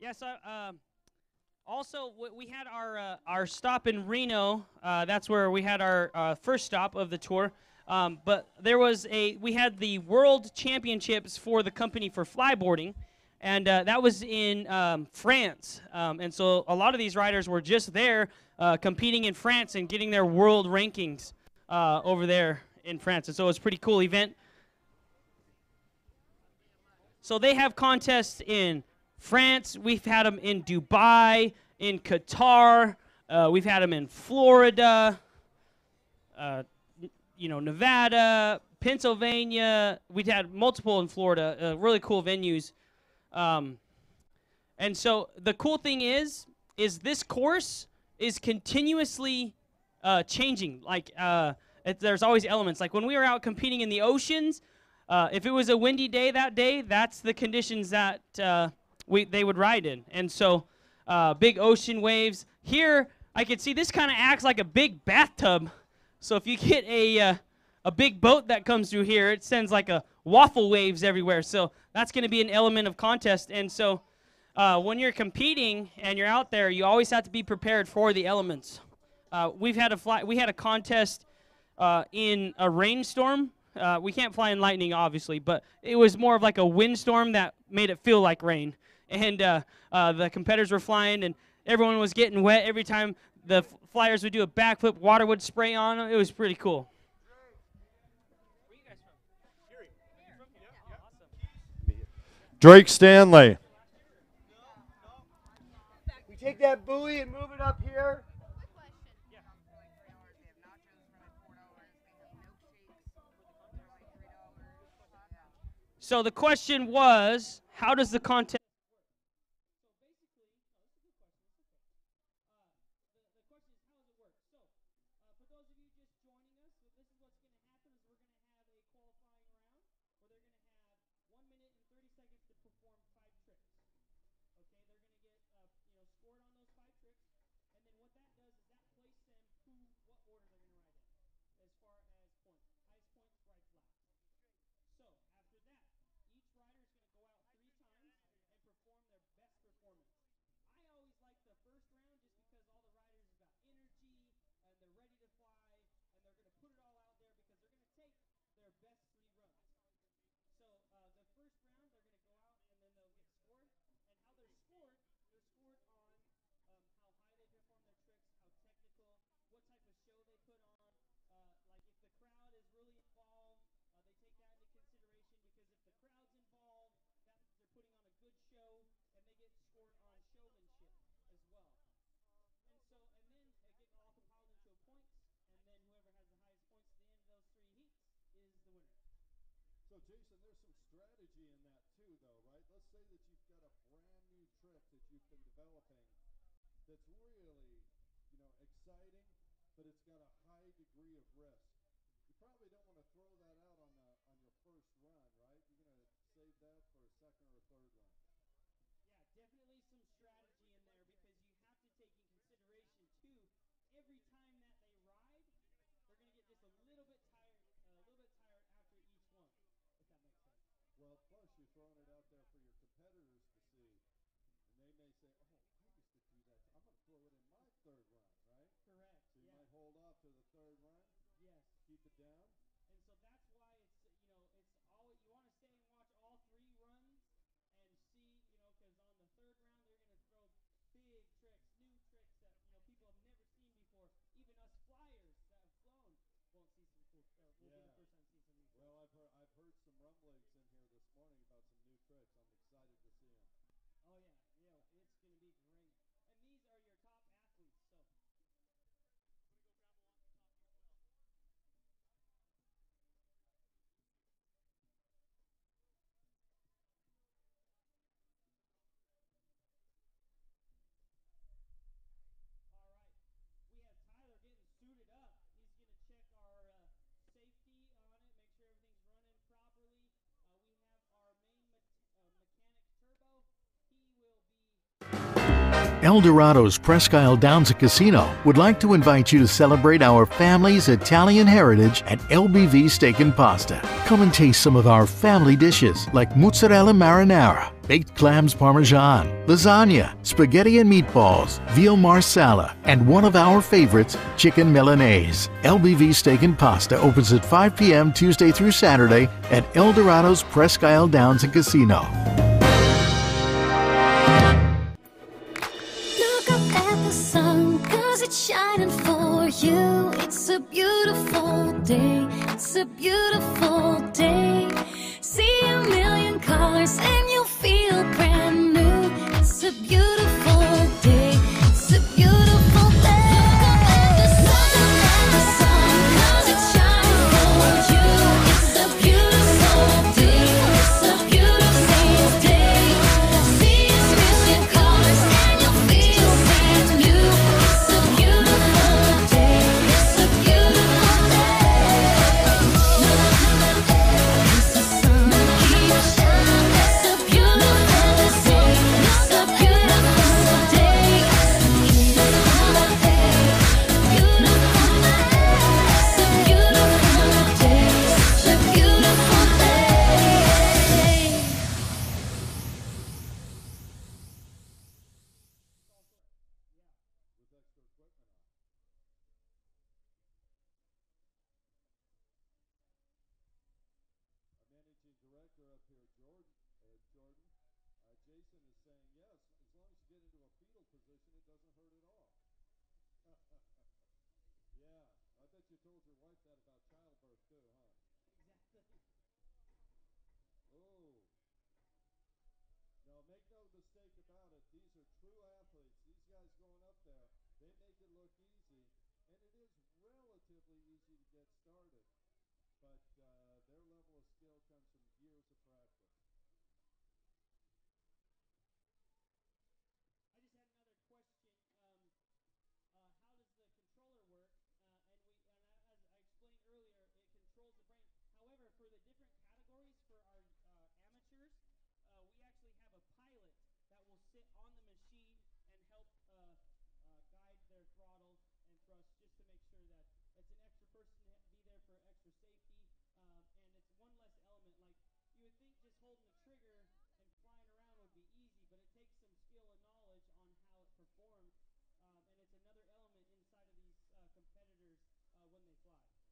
Yes, also, we had our stop in Reno. That's where we had our first stop of the tour. But we had the World Championships for the company for flyboarding, and that was in France. And so a lot of these riders were just there competing in France and getting their world rankings over there in France. And so it was a pretty cool event. So they have contests in France. We've had them in Dubai, in Qatar. We've had them in Florida, Nevada, Pennsylvania. We've had multiple in Florida, really cool venues. And so the cool thing is this course is continuously changing. Like there's always elements. Like when we were out competing in the oceans, if it was a windy day that day, that's the conditions that they would ride in. And so big ocean waves. Here, I can see this kind of acts like a big bathtub. So if you get a big boat that comes through here, it sends like a waffle waves everywhere. So that's going to be an element of contest. And so when you're competing and you're out there, you always have to be prepared for the elements. We had a contest in a rainstorm. We can't fly in lightning, obviously, but it was more of like a windstorm that made it feel like rain. And the competitors were flying, and everyone was getting wet. Every time the flyers would do a backflip, water would spray on them. It was pretty cool. Where are you guys from? Erie. Awesome. Drake Stanley. We take that buoy and move it up here. So the question was, how does the contest So, Jason, there's some strategy in that too, though, right? Let's say that you've got a brand new trick that you've been developing that's really, exciting, but it's got a high degree of risk. You probably don't want to throw that out on your first run, right? You're going to save that for a second or a third run. Yeah, definitely some strategy in there because you have to take in consideration too. Every time that they ride, they're going to get just a little bit tired after each one, if that makes sense. Well, plus you're throwing it out there for your competitors to see, and they may say, "Oh, I used to do that. I'm going to throw it in my third run," right? Correct. So you might hold off to the third run. Yes. Keep it down. And so that's why it's always you want to stay and watch all three runs and see, because on the third round they're going to throw big tricks, new tricks that people have never seen before. Even us flyers that have flown won't see some cool. Will be the first time seeing some new tricks. Well, I've heard some rumblings in here this morning about some new tricks. I'm excited to see them. Oh yeah, it's going to be great. And these are your top athletes, so. We have Tyler getting suited up. He's going to check our safety on it, make sure everything's running properly. Eldorado's Presque Isle Downs Casino would like to invite you to celebrate our family's Italian heritage at LBV Steak and Pasta. Come and taste some of our family dishes like mozzarella marinara, baked clams parmesan, lasagna, spaghetti and meatballs, veal marsala, and one of our favorites, chicken Milanese. LBV Steak and Pasta opens at 5 p.m. Tuesday through Saturday at Eldorado's Presque Isle Downs and Casino. Shining for you. It's a beautiful day. It's a beautiful day. See a million colors and you'll feel brand new. It's a beautiful day. It's a beautiful day. Look up at the sun, 'cause it's shining for you. It's a beautiful day. It's a beautiful day. See a million colors and you'll feel brand new. It's a beautiful day. It's a beautiful day. It's the sun that keeps shining. It's a beautiful day. It's a beautiful day. Beautiful day. Beautiful day. It's a beautiful day. Such a beautiful day. with extra equipment on. Our managing director up here, Jordan. Jason is saying yes, as long as you get into a fetal position, it doesn't hurt at all. Yeah, I bet you told your wife that about childbirth too, huh? Exactly. Oh. Now, make no mistake about it. These are true athletes. These guys going up there, they make it look easy, and it is relatively easy to get started. But their level of skill comes from years of practice. I just had another question. How does the controller work? As I explained earlier, it controls the brain. However, for the different categories for our amateurs, we actually have a pilot that will sit on the machine and help guide their throttle and thrust, just to make sure that it's an extra person to be there for extra safety, and it's one less element. Like, you would think just holding the trigger and flying around would be easy, but it takes some skill and knowledge on how it performs, and it's another element inside of these competitors when they fly.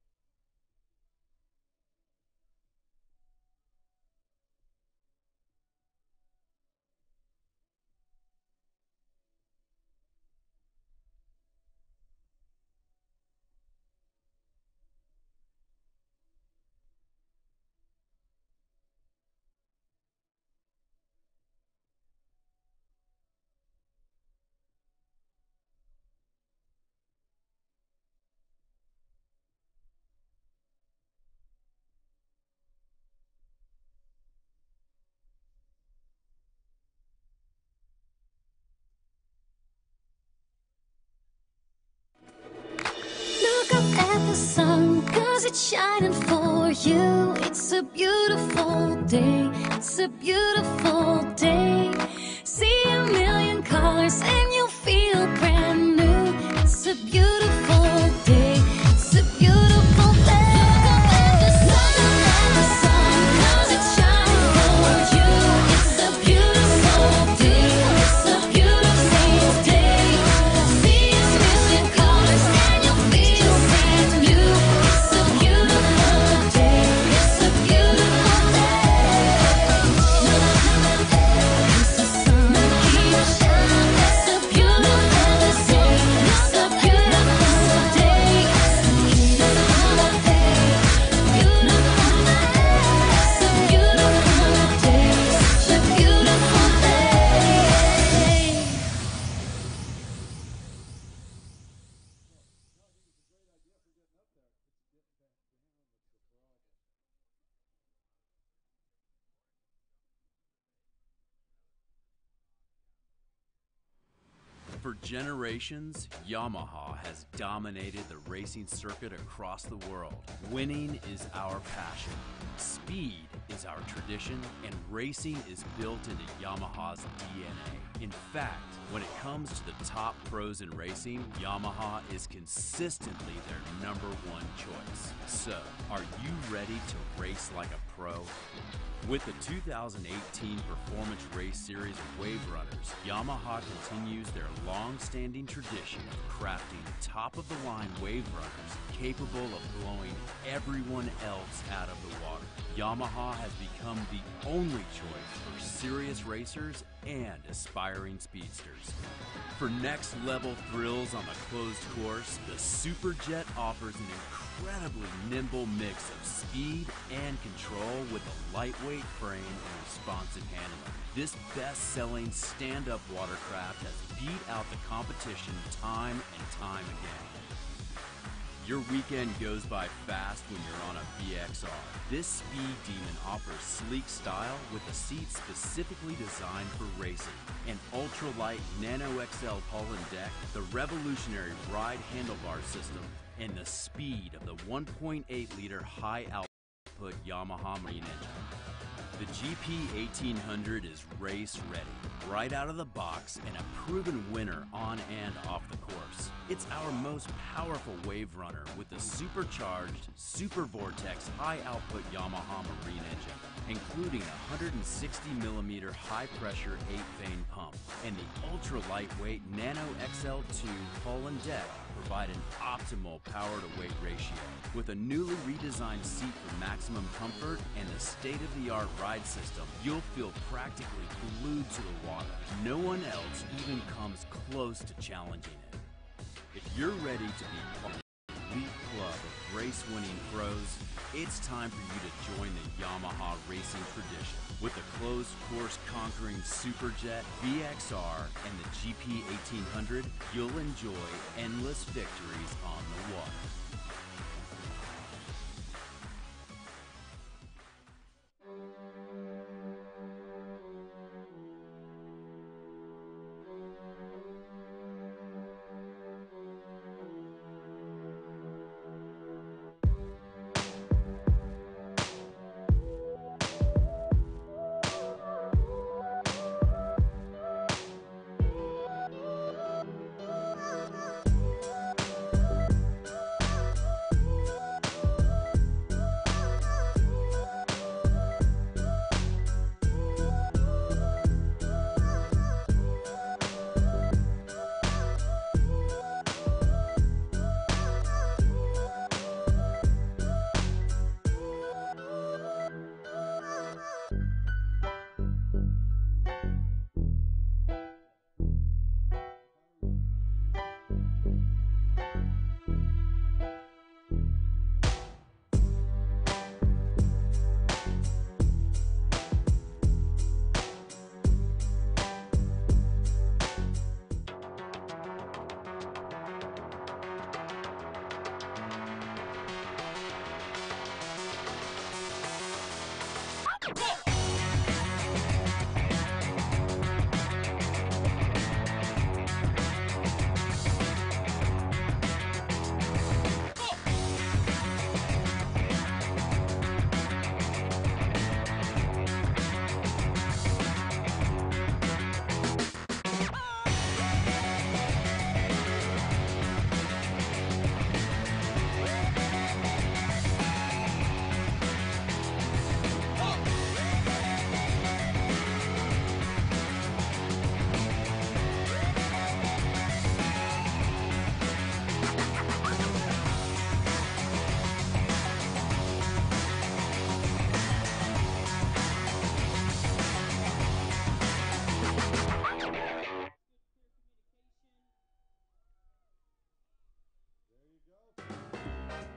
Look up at the sun, 'cause it's shining for you. It's a beautiful day. It's a beautiful day. See a million colors and you'll feel brand new. It's a beautiful day. It's a beautiful day. Look up at the sun, 'cause it's shining for you. It's a beautiful day. It's a beautiful day. See a million colors and you'll feel brand new. It's a beautiful day. It's a beautiful day. It's the sun that keeps shining. It's a For generations, Yamaha has dominated the racing circuit across the world. Winning is our passion, speed is our tradition, and racing is built into Yamaha's DNA. In fact, when it comes to the top pros in racing, Yamaha is consistently their #1 choice. So, are you ready to race like a pro? With the 2018 Performance Race Series of Wave Runners, Yamaha continues their long-standing tradition of crafting top-of-the-line wave runners capable of blowing everyone else out of the water. Yamaha has become the only choice for serious racers and aspiring speedsters. For next-level thrills on the closed course, the Superjet offers an incredibly nimble mix of speed and control with a lightweight frame and responsive handling. This best-selling stand-up watercraft has beat out the competition time and time again. Your weekend goes by fast when you're on a VXR. This speed demon offers sleek style with a seat specifically designed for racing. An ultralight Nano XL hull and deck, the revolutionary ride handlebar system, and the speed of the 1.8-liter high output Yamaha marine engine. The GP 1800 is race ready, right out of the box, and a proven winner on and off the course. It's our most powerful wave runner with the supercharged Super Vortex high output Yamaha marine engine, including a 160mm high pressure 8-vane pump, and the ultra lightweight Nano XL2 hull and deck provide an optimal power to weight ratio. With a newly redesigned seat for maximum comfort and the state-of-the-art ride system, you'll feel practically glued to the water. No one else even comes close to challenging it. If you're ready to be part of the elite club of race-winning pros, it's time for you to join the Yamaha racing tradition. With the closed course conquering Superjet, VXR, and the GP 1800, you'll enjoy endless victories on the water.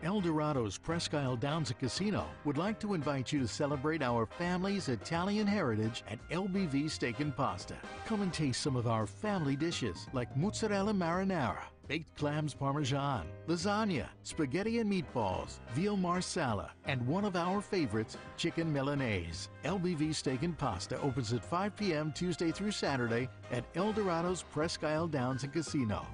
Eldorado's Presque Isle Downs Casino would like to invite you to celebrate our family's Italian heritage at LBV Steak and Pasta. Come and taste some of our family dishes like mozzarella marinara, baked clams parmesan, lasagna, spaghetti and meatballs, veal marsala, and one of our favorites, chicken Milanese. LBV Steak and Pasta opens at 5 p.m. Tuesday through Saturday at El Dorado's Presque Isle Downs and Casino.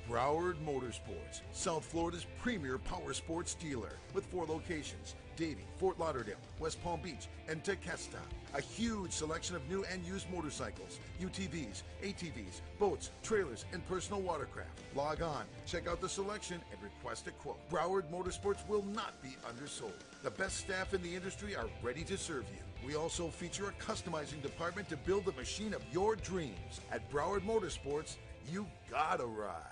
Broward Motorsports, South Florida's premier power sports dealer with 4 locations: Davie, Fort Lauderdale, West Palm Beach, and Tequesta. A huge selection of new and used motorcycles, UTVs, ATVs, boats, trailers, and personal watercraft. Log on, check out the selection, and request a quote. Broward Motorsports will not be undersold. The best staff in the industry are ready to serve you. We also feature a customizing department to build the machine of your dreams. At Broward Motorsports, you gotta ride.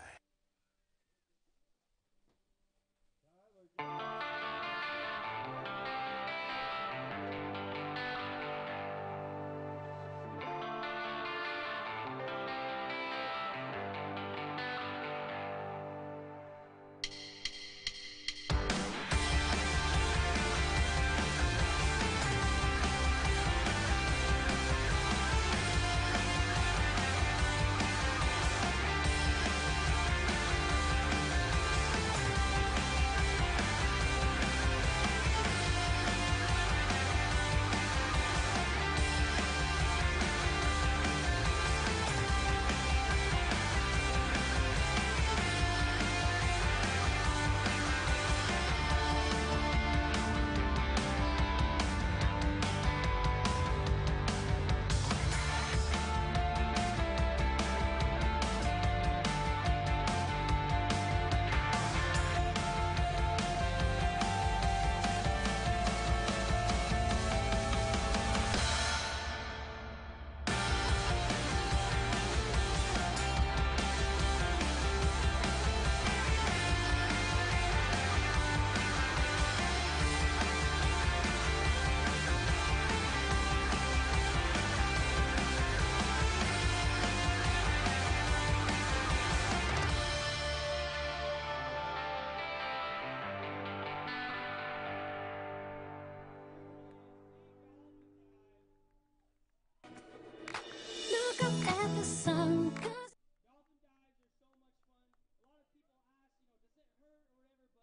Look up at the sun, 'cause Dolphin dives are so much fun. A lot of people ask, does it hurt or whatever?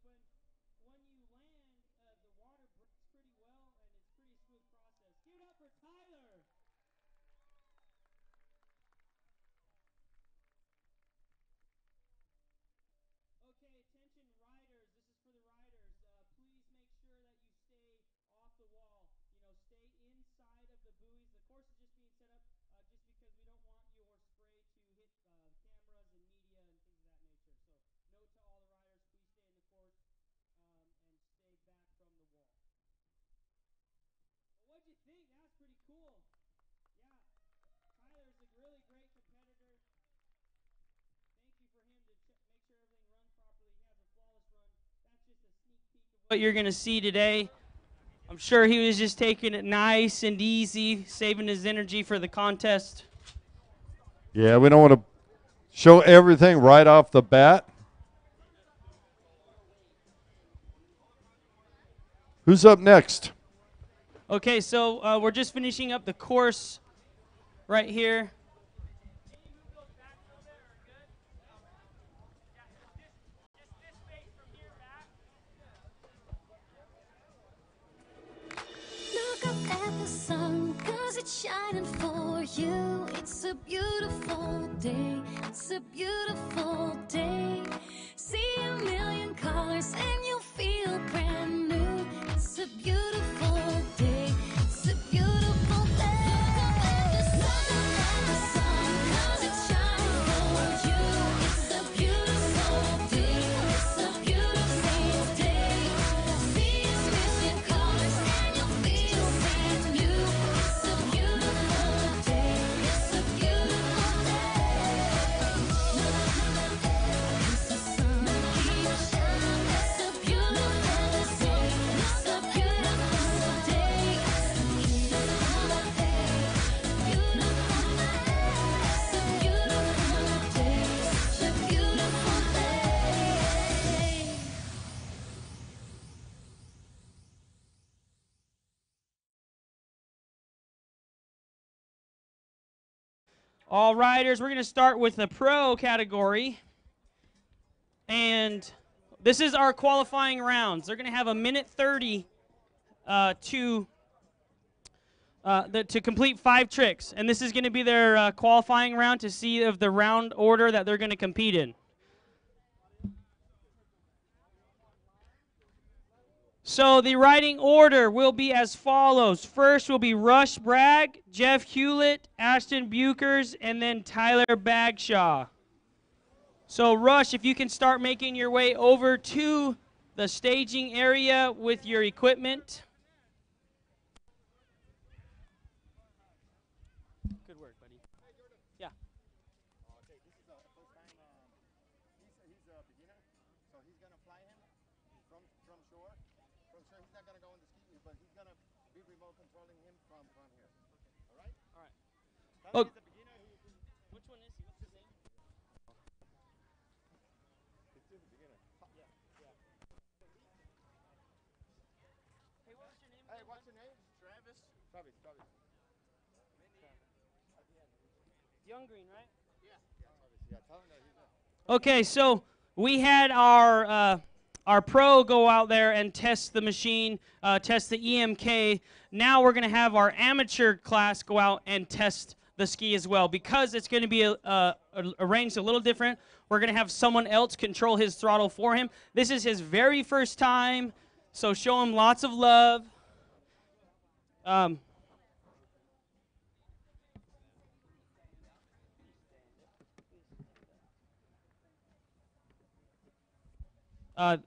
But actually, when you land, the water breaks pretty well, and it's pretty smooth process. Give it up for Tyler. Okay, attention riders. This is for the riders. Please make sure that you stay off the wall. Stay inside of the buoys. The course is just being set up just because we don't want your spray to hit cameras and media and things of that nature. So note to all the riders, please stay in the course and stay back from the wall. But what'd you think? That was pretty cool. Yeah, Tyler's a really great competitor. Thank you for him to make sure everything runs properly. He has a flawless run. That's just a sneak peek of what you're going to see today. I'm sure he was just taking it nice and easy, saving his energy for the contest. Yeah, we don't want to show everything right off the bat. Who's up next? Okay, so we're just finishing up the course right here. Look up at the sun, 'cause it's shining for you. It's a beautiful day. It's a beautiful day. See a million colors and you'll feel brand new. It's a beautiful day. It's a beautiful day. Look up at the sun, 'cause it's shining for you. It's a beautiful day. It's a beautiful day. See a million colors and you'll feel brand new. It's a beautiful day. It's a beautiful day. It's the sun that keeps shining. It's a beautiful day. It's a beautiful day. Beautiful day. Beautiful day. It's a beautiful day. It's a beautiful day. All riders, we're going to start with the pro category. And this is our qualifying rounds. They're going to have a minute 30 to complete 5 tricks. And this is going to be their qualifying round to see of the round order that they're going to compete in. So the riding order will be as follows. First will be Rush Bragg, Jeff Hewlett, Ashton Bukers, and then Tyler Bagshaw. So Rush, if you can start making your way over to the staging area with your equipment. Good work, buddy. Yeah. Okay, this is the first time. He's a beginner, so he's gonna fly him from shore. From shore, he's not gonna go on the ski, but he's gonna be remote controlling him from here. All right. All right. Tell Oh. him he's a beginner. Which one is he? What's his name? He's still a beginner. Yeah. Hey, what's your name? Hey, what's your name? Travis. Travis. Young Green, right? Yeah. Yeah. Tell him that he's a. Okay, so we had our pro go out there and test the machine, test the EMK. Now we're going to have our amateur class go out and test the ski as well. Because it's going to be arranged a little different, we're going to have someone else control his throttle for him. This is his very first time, so show him lots of love.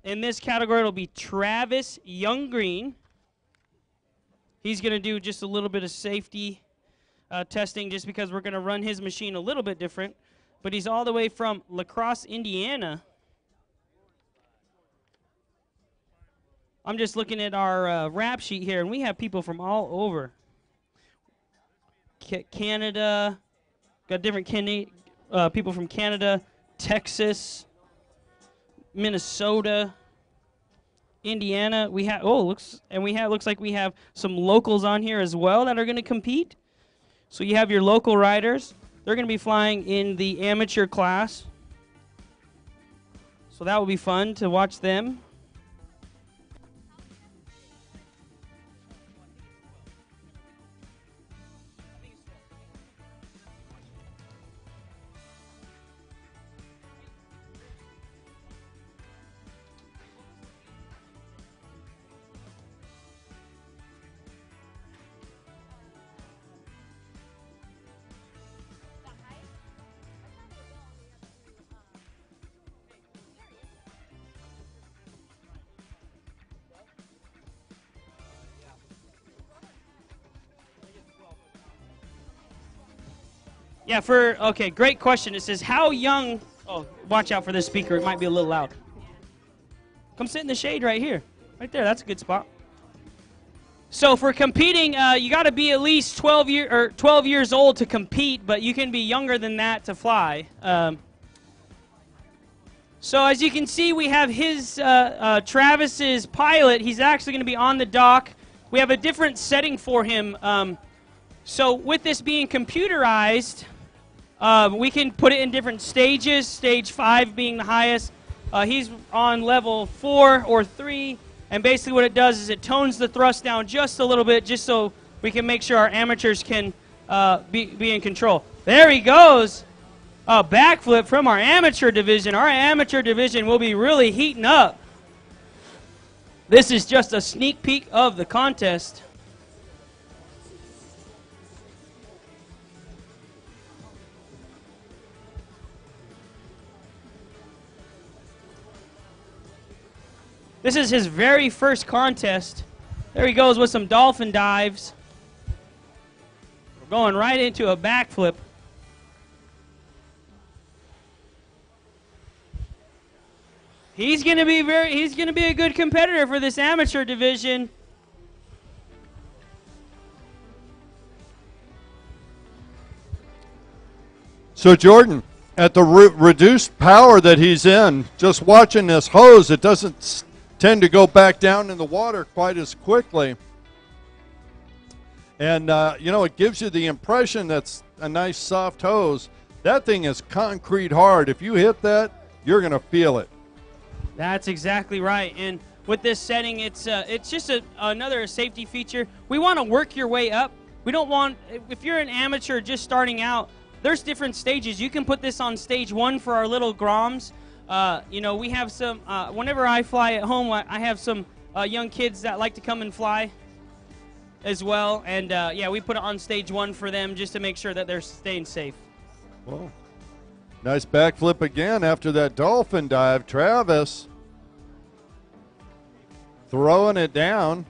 In this category, it'll be Travis Younggreen. He's going to do just a little bit of safety testing just because we're going to run his machine a little bit different. But he's all the way from La Crosse, Indiana. I'm just looking at our rap sheet here, and we have people from all over. Canada, got different people from Canada, Texas, Minnesota, Indiana. We have looks like we have some locals on here as well that are going to compete. So you have your local riders. They're going to be flying in the amateur class. So that will be fun to watch them. Yeah, okay, great question. It says, how young, watch out for this speaker. It might be a little loud. Come sit in the shade right here. Right there, that's a good spot. So for competing, you got to be at least 12 years old to compete, but you can be younger than that to fly. So as you can see, we have his Travis's pilot. He's actually going to be on the dock. We have a different setting for him. So with this being computerized, we can put it in different stages, stage 5 being the highest. He's on level 4 or 3, and basically what it does is it tones the thrust down just a little bit, just so we can make sure our amateurs can be in control. There he goes! A backflip from our amateur division. Our amateur division will be really heating up. This is just a sneak peek of the contest. This is his very first contest. There he goes with some dolphin dives. We're going right into a backflip. He's going to be a good competitor for this amateur division. So Jordan, at the reduced power that he's in, just watching this hose, it doesn't tend to go back down in the water quite as quickly. And, it gives you the impression that's a nice soft hose. That thing is concrete hard. If you hit that, you're going to feel it. That's exactly right. And with this setting, it's just another safety feature. We want to work your way up. We don't want, if you're an amateur just starting out, there's different stages. You can put this on stage 1 for our little Groms. We have some, whenever I fly at home, I have some young kids that like to come and fly as well. And, we put it on stage 1 for them just to make sure that they're staying safe. Whoa. Nice backflip again after that dolphin dive. Travis throwing it down.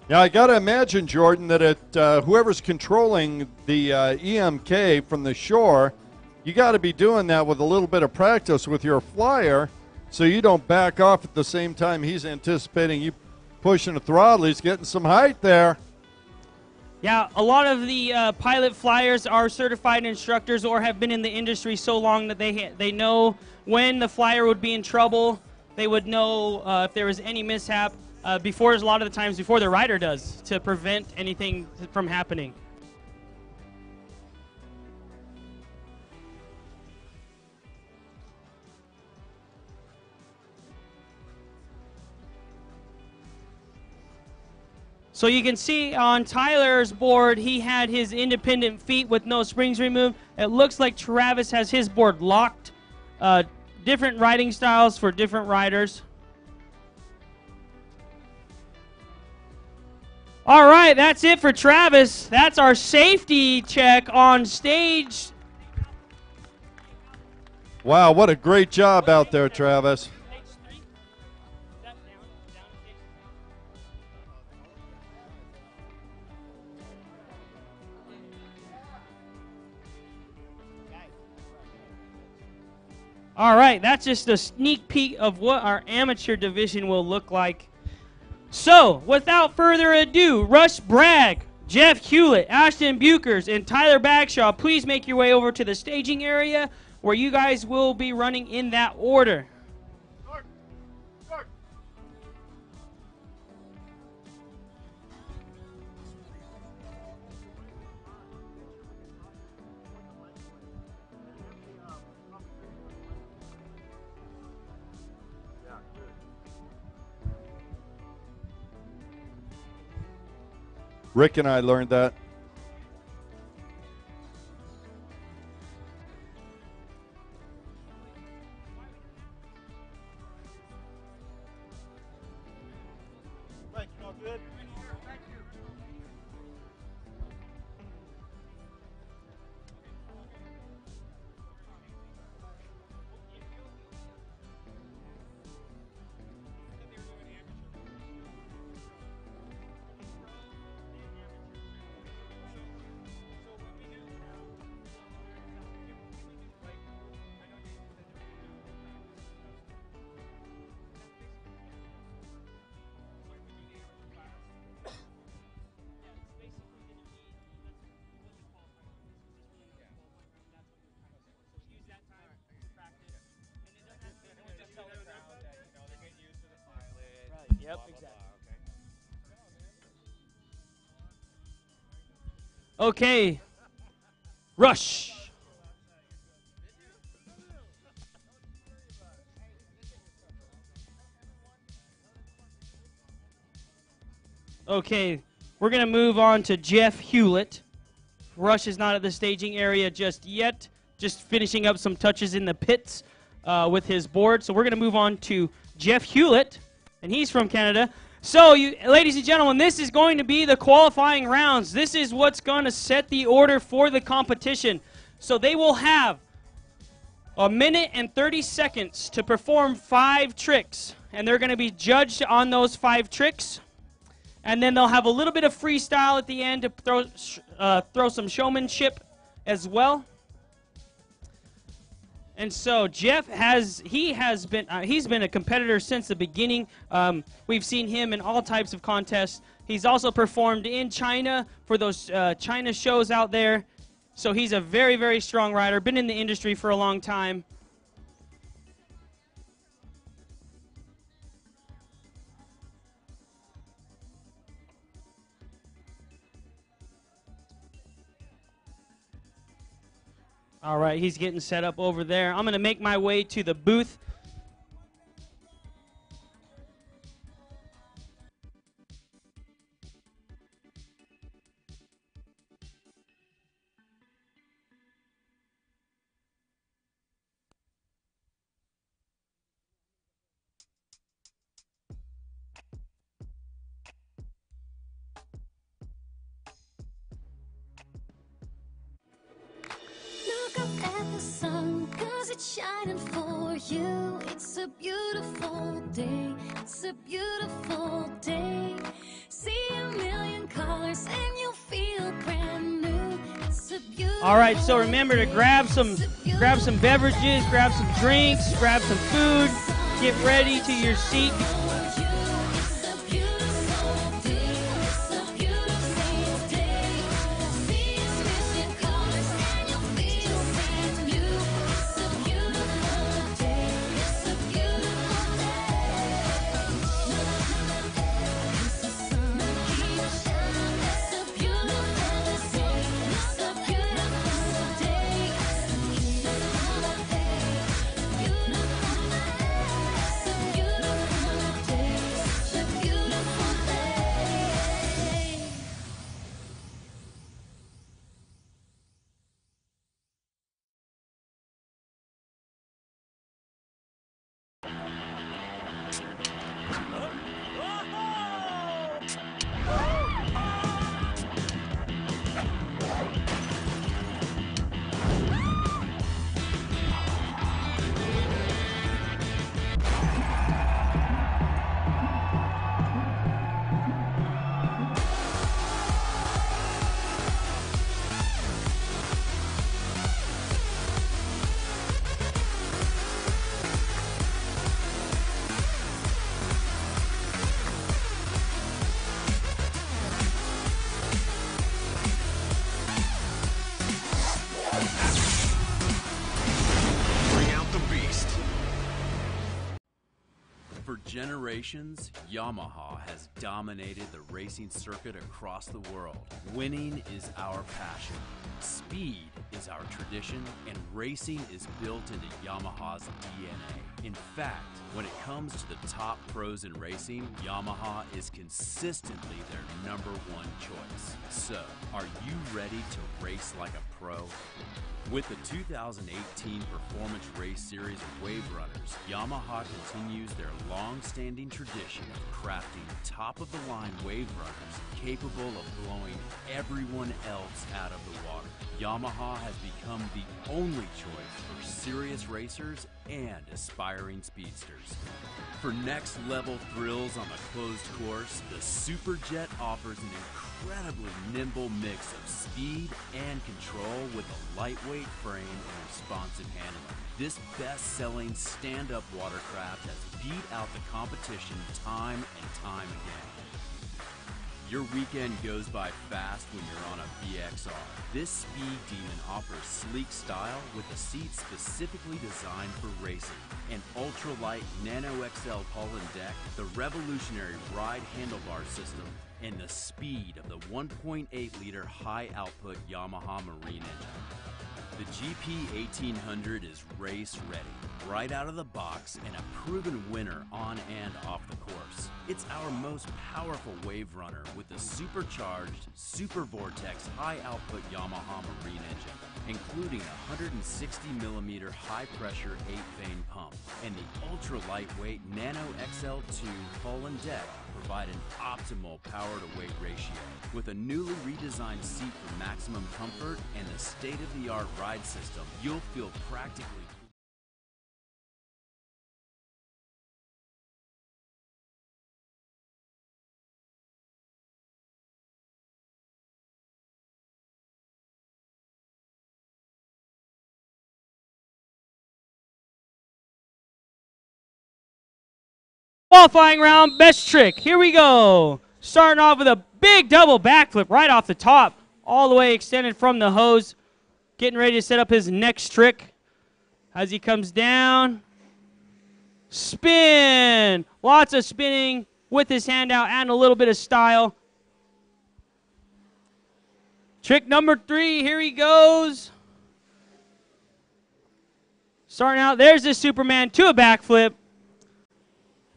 Yeah, I got to imagine, Jordan, that whoever's controlling the EMK from the shore, you got to be doing that with a little bit of practice with your flyer so you don't back off at the same time he's anticipating you pushing the throttle. He's getting some height there. Yeah, a lot of the pilot flyers are certified instructors or have been in the industry so long that they know when the flyer would be in trouble. They would know if there was any mishap a lot of the times before the rider does, to prevent anything from happening. So you can see on Tyler's board, he had his independent feet with no springs removed. It looks like Travis has his board locked. Different riding styles for different riders. All right, that's it for Travis. That's our safety check on stage. Wow, what a great job out there, Travis. All right, that's just a sneak peek of what our amateur division will look like. So, without further ado, Russ Bragg, Jeff Hewlett, Ashton Bukers, and Tyler Bagshaw, please make your way over to the staging area where you guys will be running in that order. Rick and I learned that. Yep, exactly. Okay. Rush. Okay, we're going to move on to Jeff Hewlett. Rush is not at the staging area just yet, just finishing up some touches in the pits with his board. So we're going to move on to Jeff Hewlett, and he's from Canada. So, ladies and gentlemen, this is going to be the qualifying rounds. This is what's going to set the order for the competition. So they will have 1 minute and 30 seconds to perform 5 tricks, and they're going to be judged on those 5 tricks. And then they'll have a little bit of freestyle at the end to throw some showmanship as well. And so Jeff he's been a competitor since the beginning. We've seen him in all types of contests. He's also performed in China for those China shows out there. So he's a very, very strong rider. Been in the industry for a long time. All right, he's getting set up over there. I'm going to make my way to the booth. Look up at the sun, 'cause it's shining for you. It's a beautiful day. It's a beautiful day. See a million colors and you'll feel brand new. It's a beautiful All right, so remember to grab some beverages, grab some drinks, grab some food, get ready to your seat. For generations, Yamaha has dominated the racing circuit across the world. Winning is our passion, speed is our tradition, and racing is built into Yamaha's DNA. In fact, when it comes to the top pros in racing, Yamaha is consistently their #1 choice. So, are you ready to race like a pro? With the 2018 Performance Race Series of Wave Runners, Yamaha continues their long-standing tradition of crafting top-of-the-line wave runners capable of blowing everyone else out of the water. Yamaha has become the only choice for serious racers and aspiring speedsters. For next-level thrills on the closed course, the Superjet offers an incredibly nimble mix of speed and control with a lightweight frame and responsive handling. This best-selling stand-up watercraft has beat out the competition time and time again. Your weekend goes by fast when you're on a BXR. This Speed Demon offers sleek style with a seat specifically designed for racing. An ultralight Nano XL hull and deck, the revolutionary ride handlebar system, and the speed of the 1.8-liter high-output Yamaha Marine engine. The GP 1800 is race ready, right out of the box and a proven winner on and off the course. It's our most powerful wave runner with the supercharged Super Vortex high-output Yamaha Marine engine, including a 160mm high-pressure 8-vane pump, and the ultra-lightweight Nano XL2 hull and deck provide an optimal power-to-weight ratio. With a newly redesigned seat for maximum comfort and the state-of-the-art ride system, you'll feel practically qualifying round best trick. Here we go. Starting off with a big double backflip right off the top, all the way extended from the hose. Getting ready to set up his next trick. As he comes down, spin. Lots of spinning with his hand out and a little bit of style. Trick number 3, here he goes. Starting out, there's the Superman to a backflip.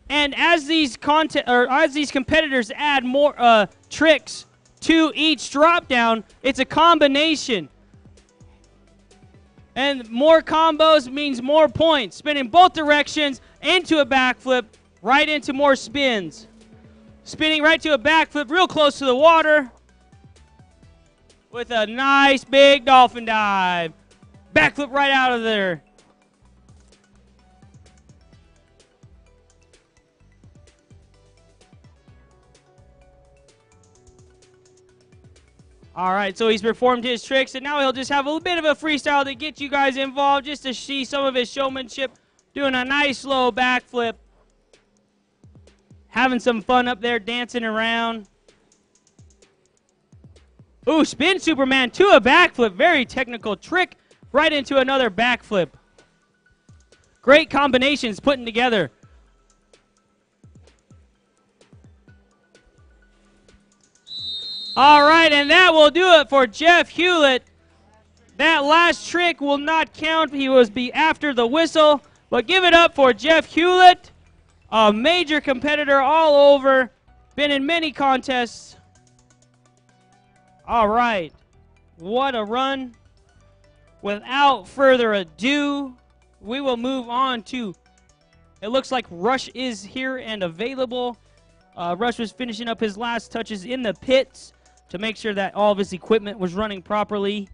And as these competitors add more tricks to each drop down, it's a combination. And more combos means more points. Spinning both directions into a backflip, right into more spins. Spinning right to a backflip real close to the water with a nice big dolphin dive. Backflip right out of there. All right, so he's performed his tricks, and now he'll just have a bit of a freestyle to get you guys involved, just to see some of his showmanship, doing a nice low backflip. Having some fun up there, dancing around. Ooh, spin Superman to a backflip. Very technical trick, right into another backflip. Great combinations putting together. All right, and that will do it for Jeff Hewlett. That last trick will not count. He was after the whistle. But give it up for Jeff Hewlett, a major competitor all over, been in many contests. All right, what a run. Without further ado, we will move on to, it looks like Rush is here and available. Rush was finishing up his last touches in the pits to make sure that all of his equipment was running properly.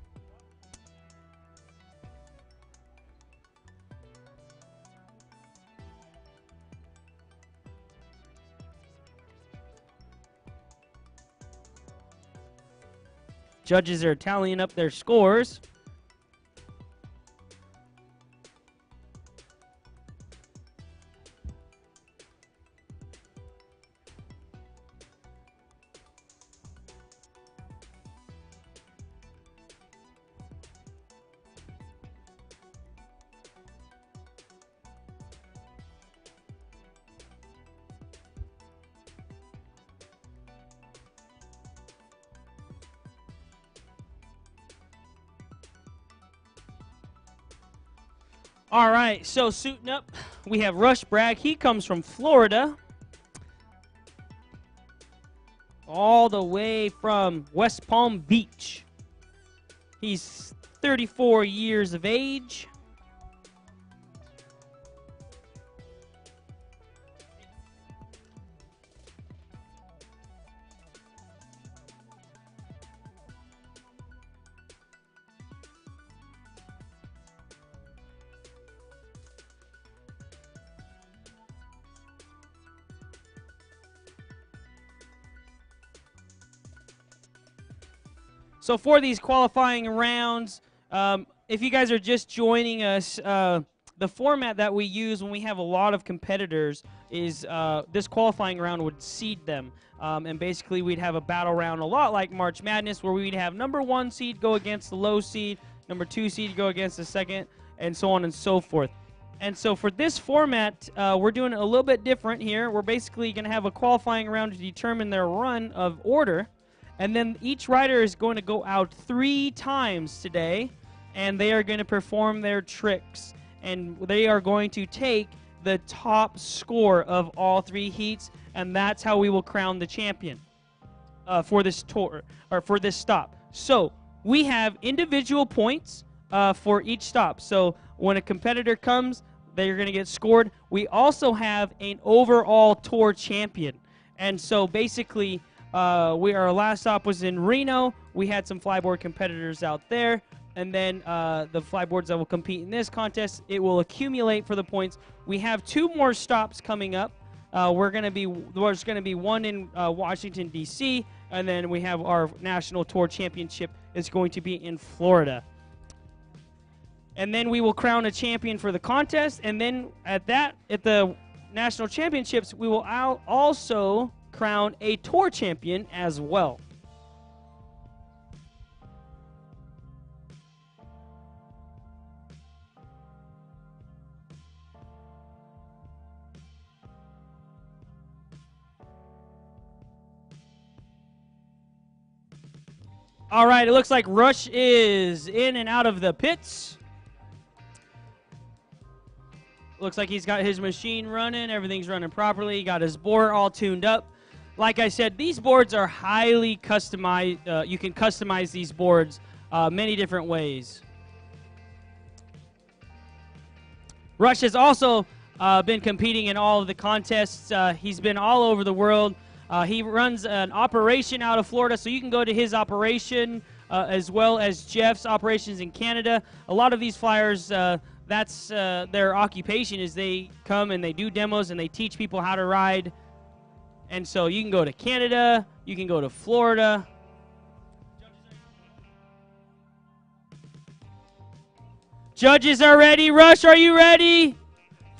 Judges are tallying up their scores. All right, so suiting up, we have Rush Bragg. He comes from Florida, all the way from West Palm Beach. He's 34 years of age. So for these qualifying rounds, if you guys are just joining us, the format that we use when we have a lot of competitors is this qualifying round would seed them. And basically we'd have a battle round a lot like March Madness where we'd have number 1 seed go against the low seed, number 2 seed go against the second, and so on and so forth. And so for this format, we're doing it a little bit different here. We're basically going to have a qualifying round to determine their run of order. And then each rider is going to go out 3 times today, and they are going to perform their tricks. And they are going to take the top score of all 3 heats, and that's how we will crown the champion for this tour, or for this stop. So we have individual points for each stop. So when a competitor comes, they're going to get scored. We also have an overall tour champion. And so basically, our last stop was in Reno. We had some flyboard competitors out there. And then the flyboards that will compete in this contest, it will accumulate for the points. We have 2 more stops coming up. There's going to be one in Washington, D.C., and then we have our national tour championship is going to be in Florida. And then we will crown a champion for the contest. And then at the national championships, we will also crown a tour champion as well. All right, it looks like Rush is in and out of the pits. Looks like he's got his machine running. Everything's running properly. He got his board all tuned up. Like I said, these boards are highly customized. You can customize these boards many different ways. Rush has also been competing in all of the contests. He's been all over the world. He runs an operation out of Florida, so you can go to his operation as well as Jeff's operations in Canada. A lot of these flyers, that's their occupation, is they come and they do demos and they teach people how to ride. And so you can go to Canada, you can go to Florida. Judges are ready. Rush, are you ready?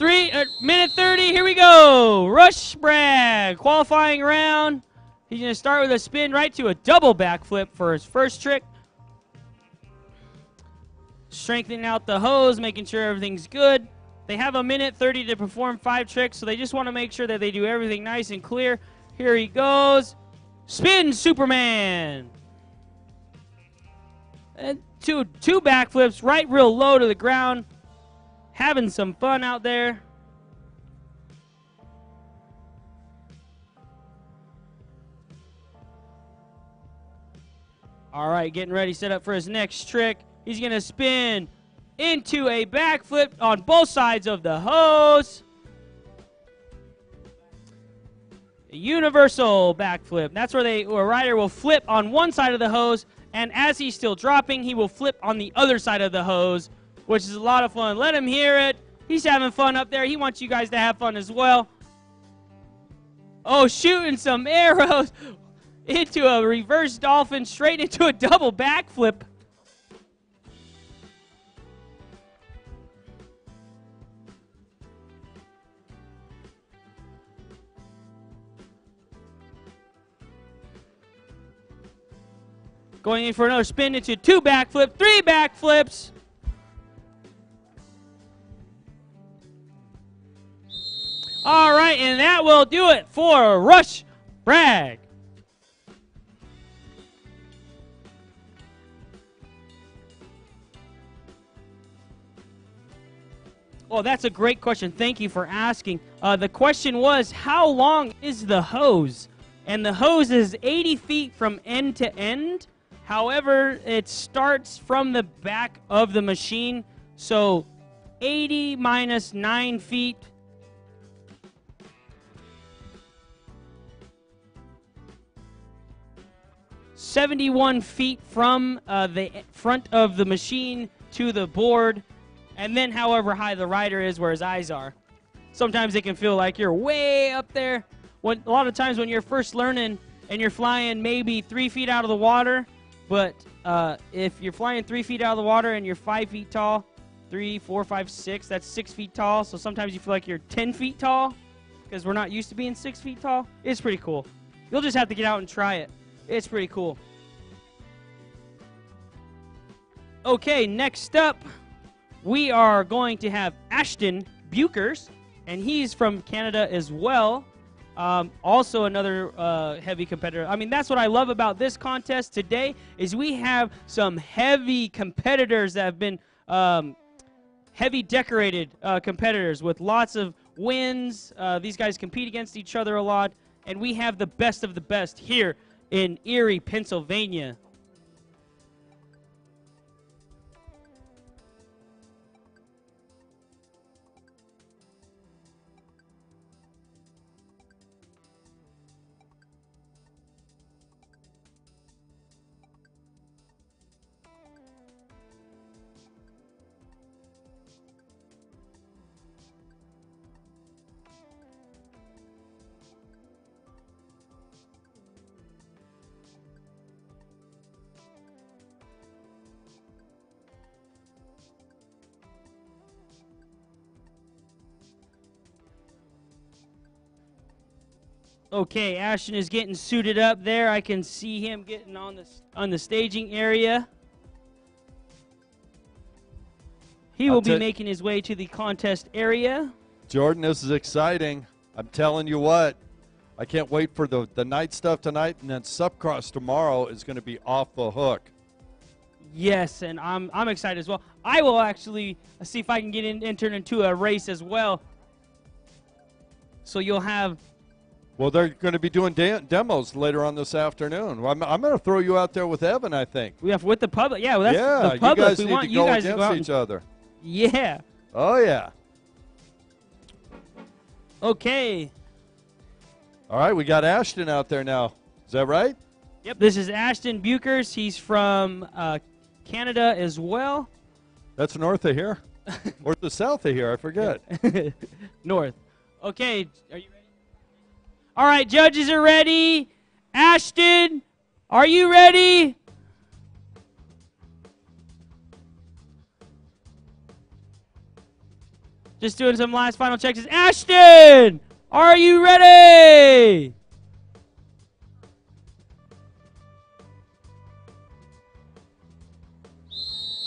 Minute 30, here we go. Rush Bragg, qualifying round. He's going to start with a spin right to a double backflip for his first trick. Strengthening out the hose, making sure everything's good. They have a minute 30 to perform 5 tricks, so they just want to make sure that they do everything nice and clear. Here he goes. Spin Superman. And two backflips right real low to the ground. Having some fun out there. All right, getting ready, set up for his next trick. He's going to spin into a backflip on both sides of the hose. A universal backflip. That's where a rider will flip on one side of the hose, and as he's still dropping, he will flip on the other side of the hose, which is a lot of fun. Let him hear it. He's having fun up there. He wants you guys to have fun as well. Oh, shooting some arrows into a reverse dolphin, straight into a double backflip. Going in for another spin into 2 backflips, 3 backflips. All right, and that will do it for Rush Bragg. Well, that's a great question. Thank you for asking. The question was, how long is the hose? And the hose is 80 feet from end to end. However, it starts from the back of the machine. So 80 minus 9 feet. .71 feet from the front of the machine to the board. And then however high the rider is where his eyes are. Sometimes it can feel like you're way up there. A lot of times when you're first learning and you're flying maybe 3 feet out of the water, but if you're flying 3 feet out of the water and you're 5 feet tall, 3, 4, 5, 6. That's 6 feet tall. So sometimes you feel like you're 10 feet tall because we're not used to being 6 feet tall. It's pretty cool. You'll just have to get out and try it. It's pretty cool. Okay, next up, we are going to have Ashton Bukers, and he's from Canada as well. Also another heavy competitor. I mean, that's what I love about this contest today is we have some heavy competitors that have been heavy decorated competitors with lots of wins. These guys compete against each other a lot, and we have the best of the best here in Erie, Pennsylvania. Okay, Ashton is getting suited up there. I can see him getting on the staging area. He will be making his way to the contest area. Jordan, this is exciting. I'm telling you what. I can't wait for the night stuff tonight, and then SUP-CROSS tomorrow is going to be off the hook. Yes, and I'm excited as well. I will actually see if I can get entered into a race as well. So you'll have... Well, they're going to be doing demos later on this afternoon. I'm going to throw you out there with Evan, I think. We have with the public. Yeah, well, that's the public. You guys need to go against each other. Yeah. Oh, yeah. Okay. All right, we got Ashton out there now. Is that right? Yep, this is Ashton Bukers. He's from Canada as well. That's north of here. Or the south of here, I forget. North. Okay, are you ready? All right, judges are ready. Ashton, are you ready? Just doing some last final checks. Ashton, are you ready?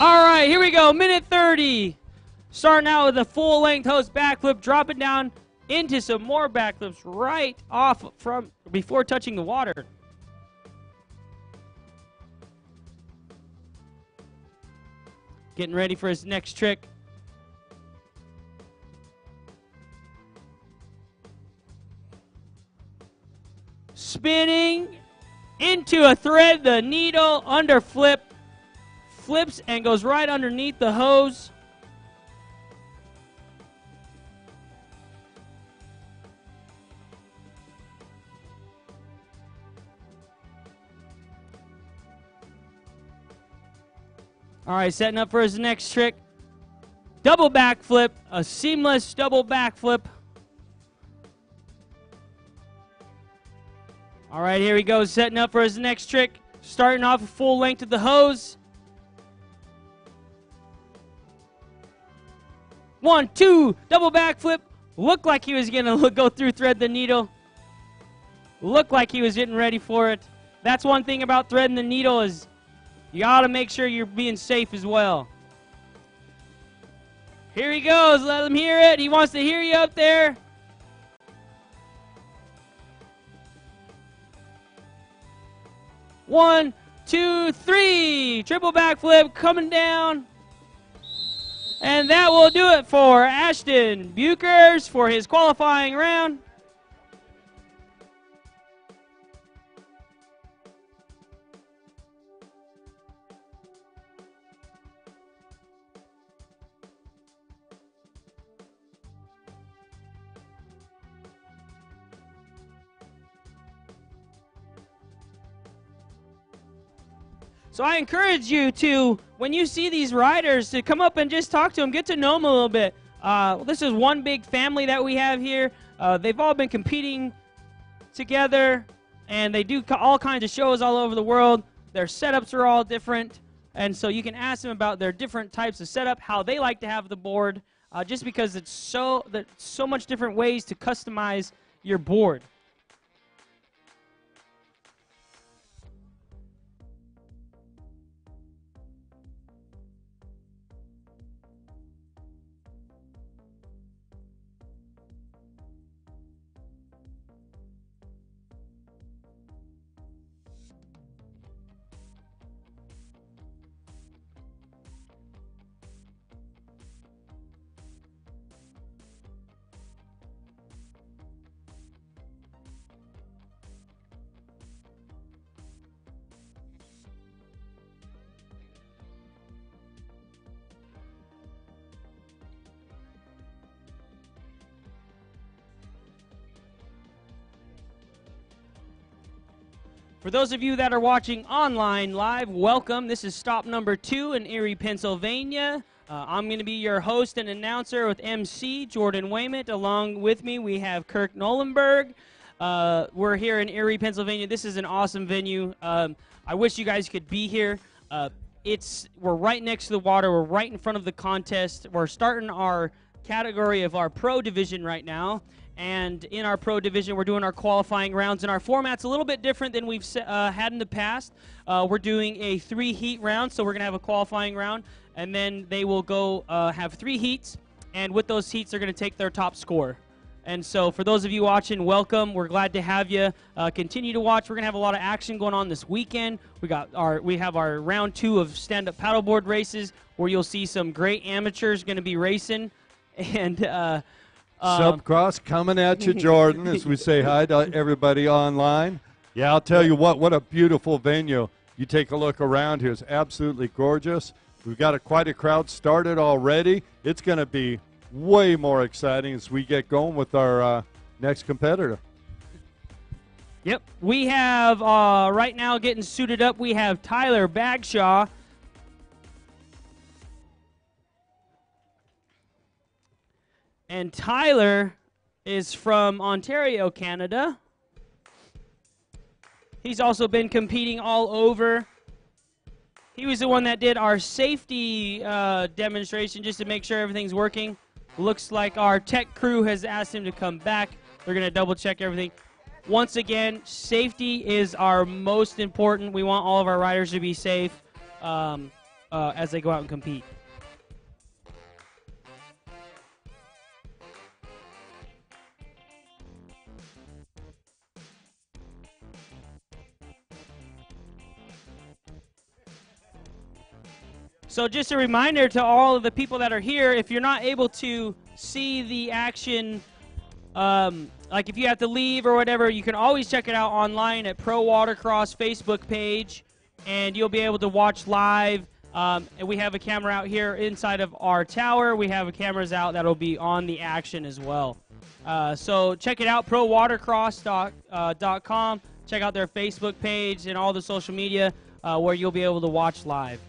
All right, here we go. Minute 30. Starting out with a full-length hose backflip, dropping down into some more backflips right off from before touching the water. Getting ready for his next trick. Spinning into a thread, the needle under flip, flips and goes right underneath the hose. All right, setting up for his next trick. Double backflip, a seamless double backflip. All right, here he goes, setting up for his next trick. Starting off a full length of the hose. 1, 2, double backflip. Looked like he was going to go through thread the needle. Looked like he was getting ready for it. That's one thing about threading the needle is you got to make sure you're being safe as well. Here he goes. Let him hear it. He wants to hear you up there. One, 2, 3. Triple backflip coming down. And that will do it for Ashton Bukers for his qualifying round. So I encourage you to, when you see these riders, to come up and just talk to them, get to know them a little bit. This is one big family that we have here. They've all been competing together, and they do all kinds of shows all over the world. Their setups are all different. And so you can ask them about their different types of setup, how they like to have the board, just because it's so much different ways to customize your board. For those of you that are watching online live, welcome. This is stop number 2 in Erie, Pennsylvania. I'm going to be your host and announcer with MC Jordan Wayment. Along with me, we have Kirk Nolenberg. We're here in Erie, Pennsylvania. This is an awesome venue. I wish you guys could be here. We're right next to the water. We're right in front of the contest. We're starting our category of our pro division right now. And in our pro division, we're doing our qualifying rounds. And our format's a little bit different than we've had in the past. We're doing a 3-heat round, so we're going to have a qualifying round. And then they will go have 3 heats. And with those heats, they're going to take their top score. And so for those of you watching, welcome. We're glad to have you. Continue to watch. We're going to have a lot of action going on this weekend. We have our round 2 of stand-up paddleboard races, where you'll see some great amateurs going to be racing. And SUP-CROSS coming at you, Jordan, as we say hi to everybody online. Yeah, I'll tell you what a beautiful venue. You take a look around here. It's absolutely gorgeous. We've got quite a crowd started already. It's going to be way more exciting as we get going with our next competitor. Yep. We have, right now getting suited up, we have Tyler Bagshaw. And Tyler is from Ontario, Canada. He's also been competing all over. He was the one that did our safety demonstration just to make sure everything's working. Looks like our tech crew has asked him to come back. They're going to double check everything. Once again, safety is our most important. We want all of our riders to be safe as they go out and compete. So just a reminder to all of the people that are here, if you're not able to see the action, like if you have to leave or whatever, you can always check it out online at Pro Watercross Facebook page, and you'll be able to watch live. And we have a camera out here inside of our tower. We have cameras out that'll be on the action as well. So check it out, prowatercross.com. Check out their Facebook page and all the social media where you'll be able to watch live.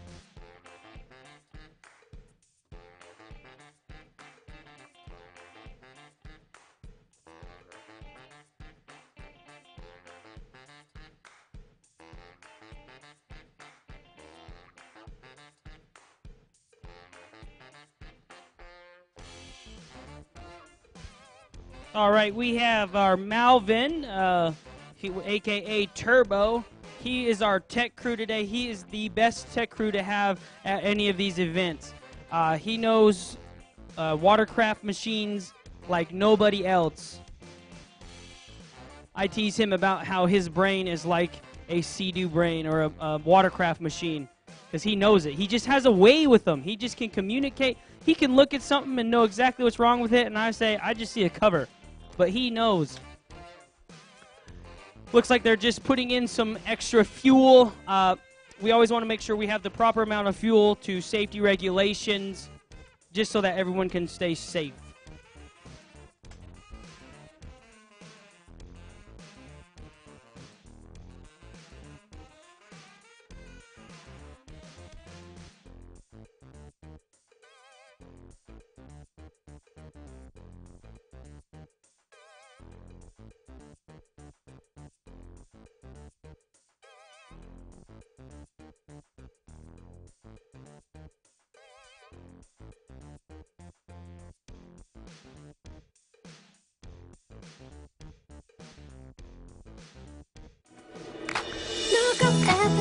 All right, we have our Malvin, a.k.a. Turbo. He is our tech crew today. He is the best tech crew to have at any of these events. He knows watercraft machines like nobody else. I tease him about how his brain is like a Sea-Doo brain or a watercraft machine because he knows it. He just has a way with them. He just can communicate. He can look at something and know exactly what's wrong with it, and I say, I just see a cover. But he knows. Looks like they're just putting in some extra fuel. We always want to make sure we have the proper amount of fuel to safety regulations, just so that everyone can stay safe.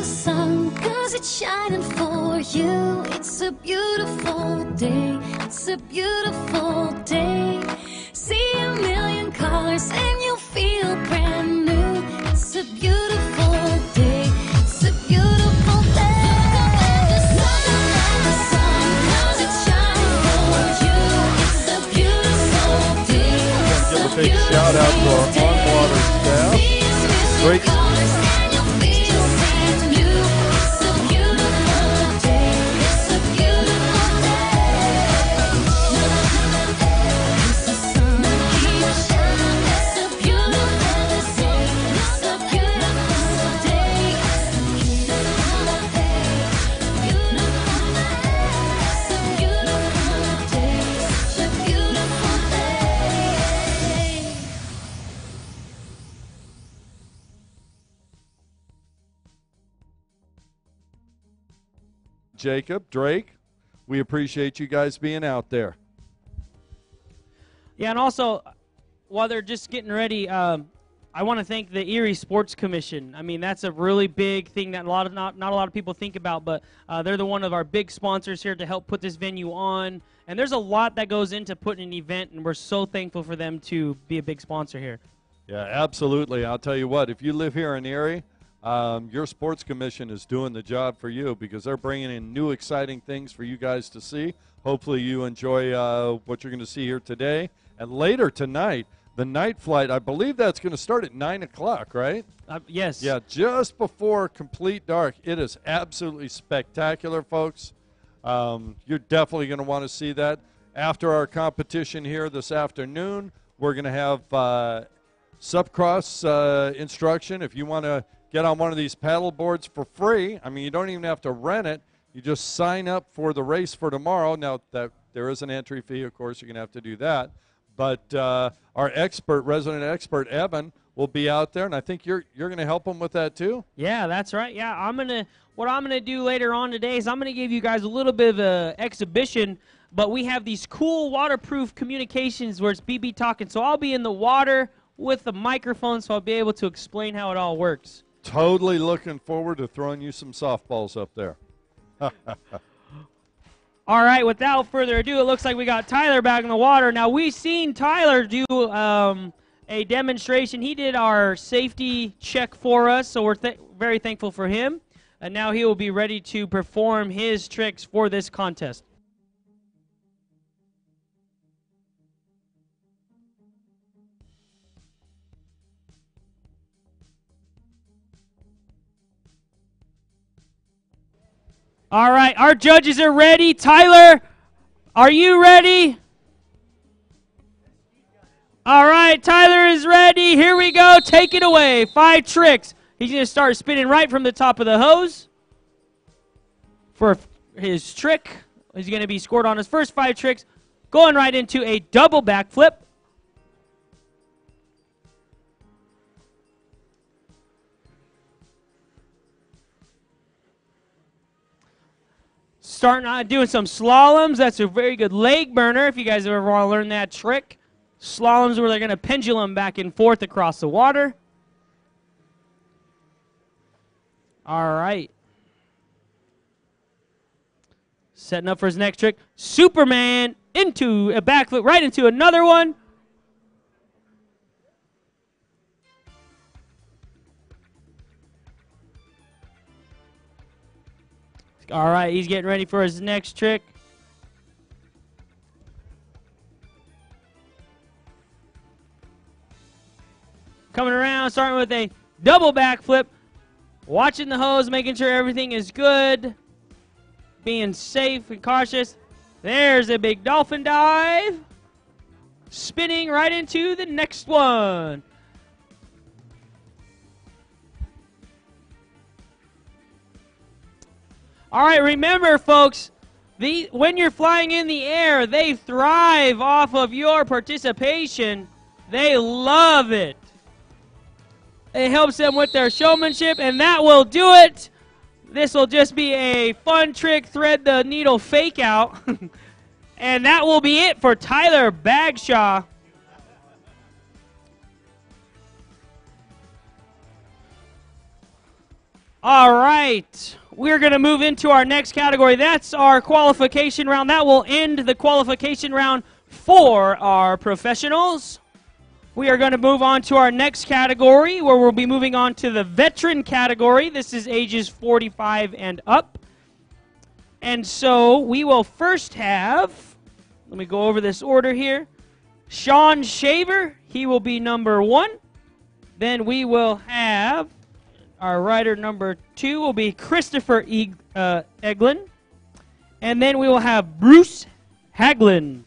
the sun, 'cause it's shining for you. It's a beautiful day. It's a beautiful day. See a million colors and you'll feel brand new. It's a beautiful day. It's a beautiful day. Look up at the sun, 'cause it's shining for you. It's a beautiful day. It's Give a a big shout out to our on-water staff. Great. Jacob, Drake, we appreciate you guys being out there. Yeah, and also, while they're just getting ready, I want to thank the Erie Sports Commission. I mean, that's a really big thing that not a lot of people think about, but they're one of our big sponsors here to help put this venue on. And there's a lot that goes into putting an event, and we're so thankful for them to be a big sponsor here. Yeah, absolutely. I'll tell you what, if you live here in Erie, your sports commission is doing the job for you because they're bringing in new exciting things for you guys to see. Hopefully you enjoy what you're going to see here today. And later tonight, the night flight, I believe that's going to start at 9 o'clock, right? Yes. Yeah, just before complete dark. It is absolutely spectacular, folks. You're definitely going to want to see that. After our competition here this afternoon, we're going to have SUP-CROSS instruction. If you want to get on one of these paddle boards for free, I mean, you don't even have to rent it. You just sign up for the race for tomorrow. Now, there is an entry fee, of course. You're going to have to do that. But our resident expert, Evan, will be out there, and I think you're going to help him with that too. Yeah, that's right. Yeah, what I'm gonna do later on today is I'm gonna give you guys a little bit of an exhibition. But we have these cool waterproof communications where it's BB talking. So I'll be in the water with the microphone, so I'll be able to explain how it all works. Totally looking forward to throwing you some softballs up there. All right, without further ado, it looks like we got Tyler back in the water. Now, we've seen Tyler do a demonstration. He did our safety check for us, so we're very thankful for him. And now he will be ready to perform his tricks for this contest. All right, our judges are ready. Tyler, are you ready? All right, Tyler is ready. Here we go. Take it away. 5 tricks. He's going to start spinning right from the top of the hose for his trick. He's going to be scored on his first 5 tricks, going right into a double backflip. Starting doing some slaloms. That's a very good leg burner if you guys ever want to learn that trick. Slaloms where they're going to pendulum back and forth across the water. All right. Setting up for his next trick. Superman into a backflip, right into another one. All right, he's getting ready for his next trick. Coming around, starting with a double backflip. Watching the hose, making sure everything is good. Being safe and cautious. There's a big dolphin dive. Spinning right into the next one. All right, remember, folks, when you're flying in the air, they thrive off of your participation. They love it. It helps them with their showmanship, and that will do it. This will just be a fun trick, thread the needle fake out. And that will be it for Tyler Bagshaw. All right. We're going to move into our next category. That's our qualification round. That will end the qualification round for our professionals. We are going to move on to our next category, where we'll be moving on to the veteran category. This is ages 45 and up. And so we will first have, let me go over this order here, Sean Shaver. He will be number 1. Then we will have our rider number 2 will be Christopher Eglin. And then we will have Bruce Hagland.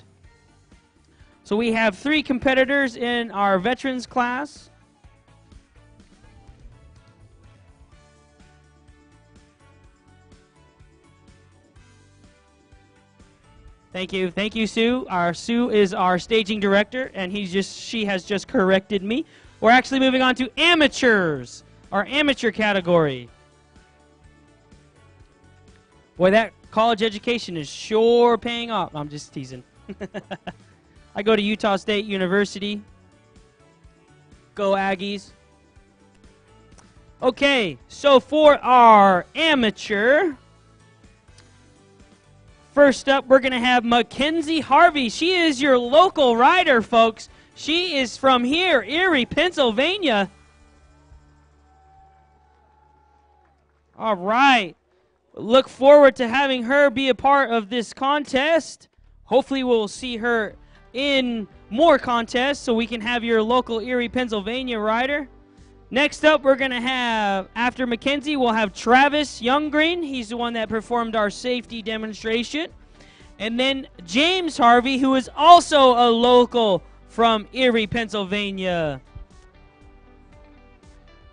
So we have 3 competitors in our veterans class. Thank you. Thank you, Sue. Sue is our staging director, and she has just corrected me. We're actually moving on to amateurs, our amateur category. Boy, that college education is sure paying off. I'm just teasing. I go to Utah State University. Go Aggies. Okay, so for our amateur, first up, we're going to have Mackenzie Harvey. She is your local rider, folks. She is from here, Erie, Pennsylvania. All right. Look forward to having her be a part of this contest. Hopefully we'll see her in more contests so we can have your local Erie, Pennsylvania rider. Next up, we're going to have, after Mackenzie, we'll have Travis Younggreen. He's the one that performed our safety demonstration. And then James Harvey, who is also a local from Erie, Pennsylvania.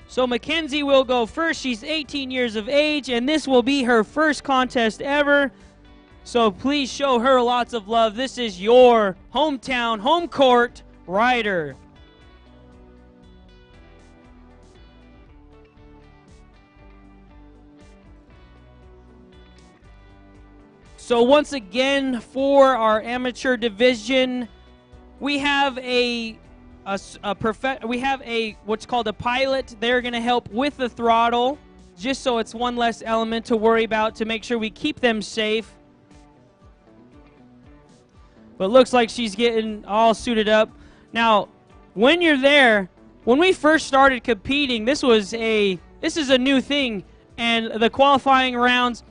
So Mackenzie will go first. She's 18 years of age, and this will be her first contest ever. So please show her lots of love. This is your hometown, home court rider. So once again, for our amateur division, we have what's called a pilot. They're going to help with the throttle, just so it's one less element to worry about to make sure we keep them safe. But it looks like she's getting all suited up. Now, when you're there, when we first started competing, this is a new thing, and the qualifying rounds,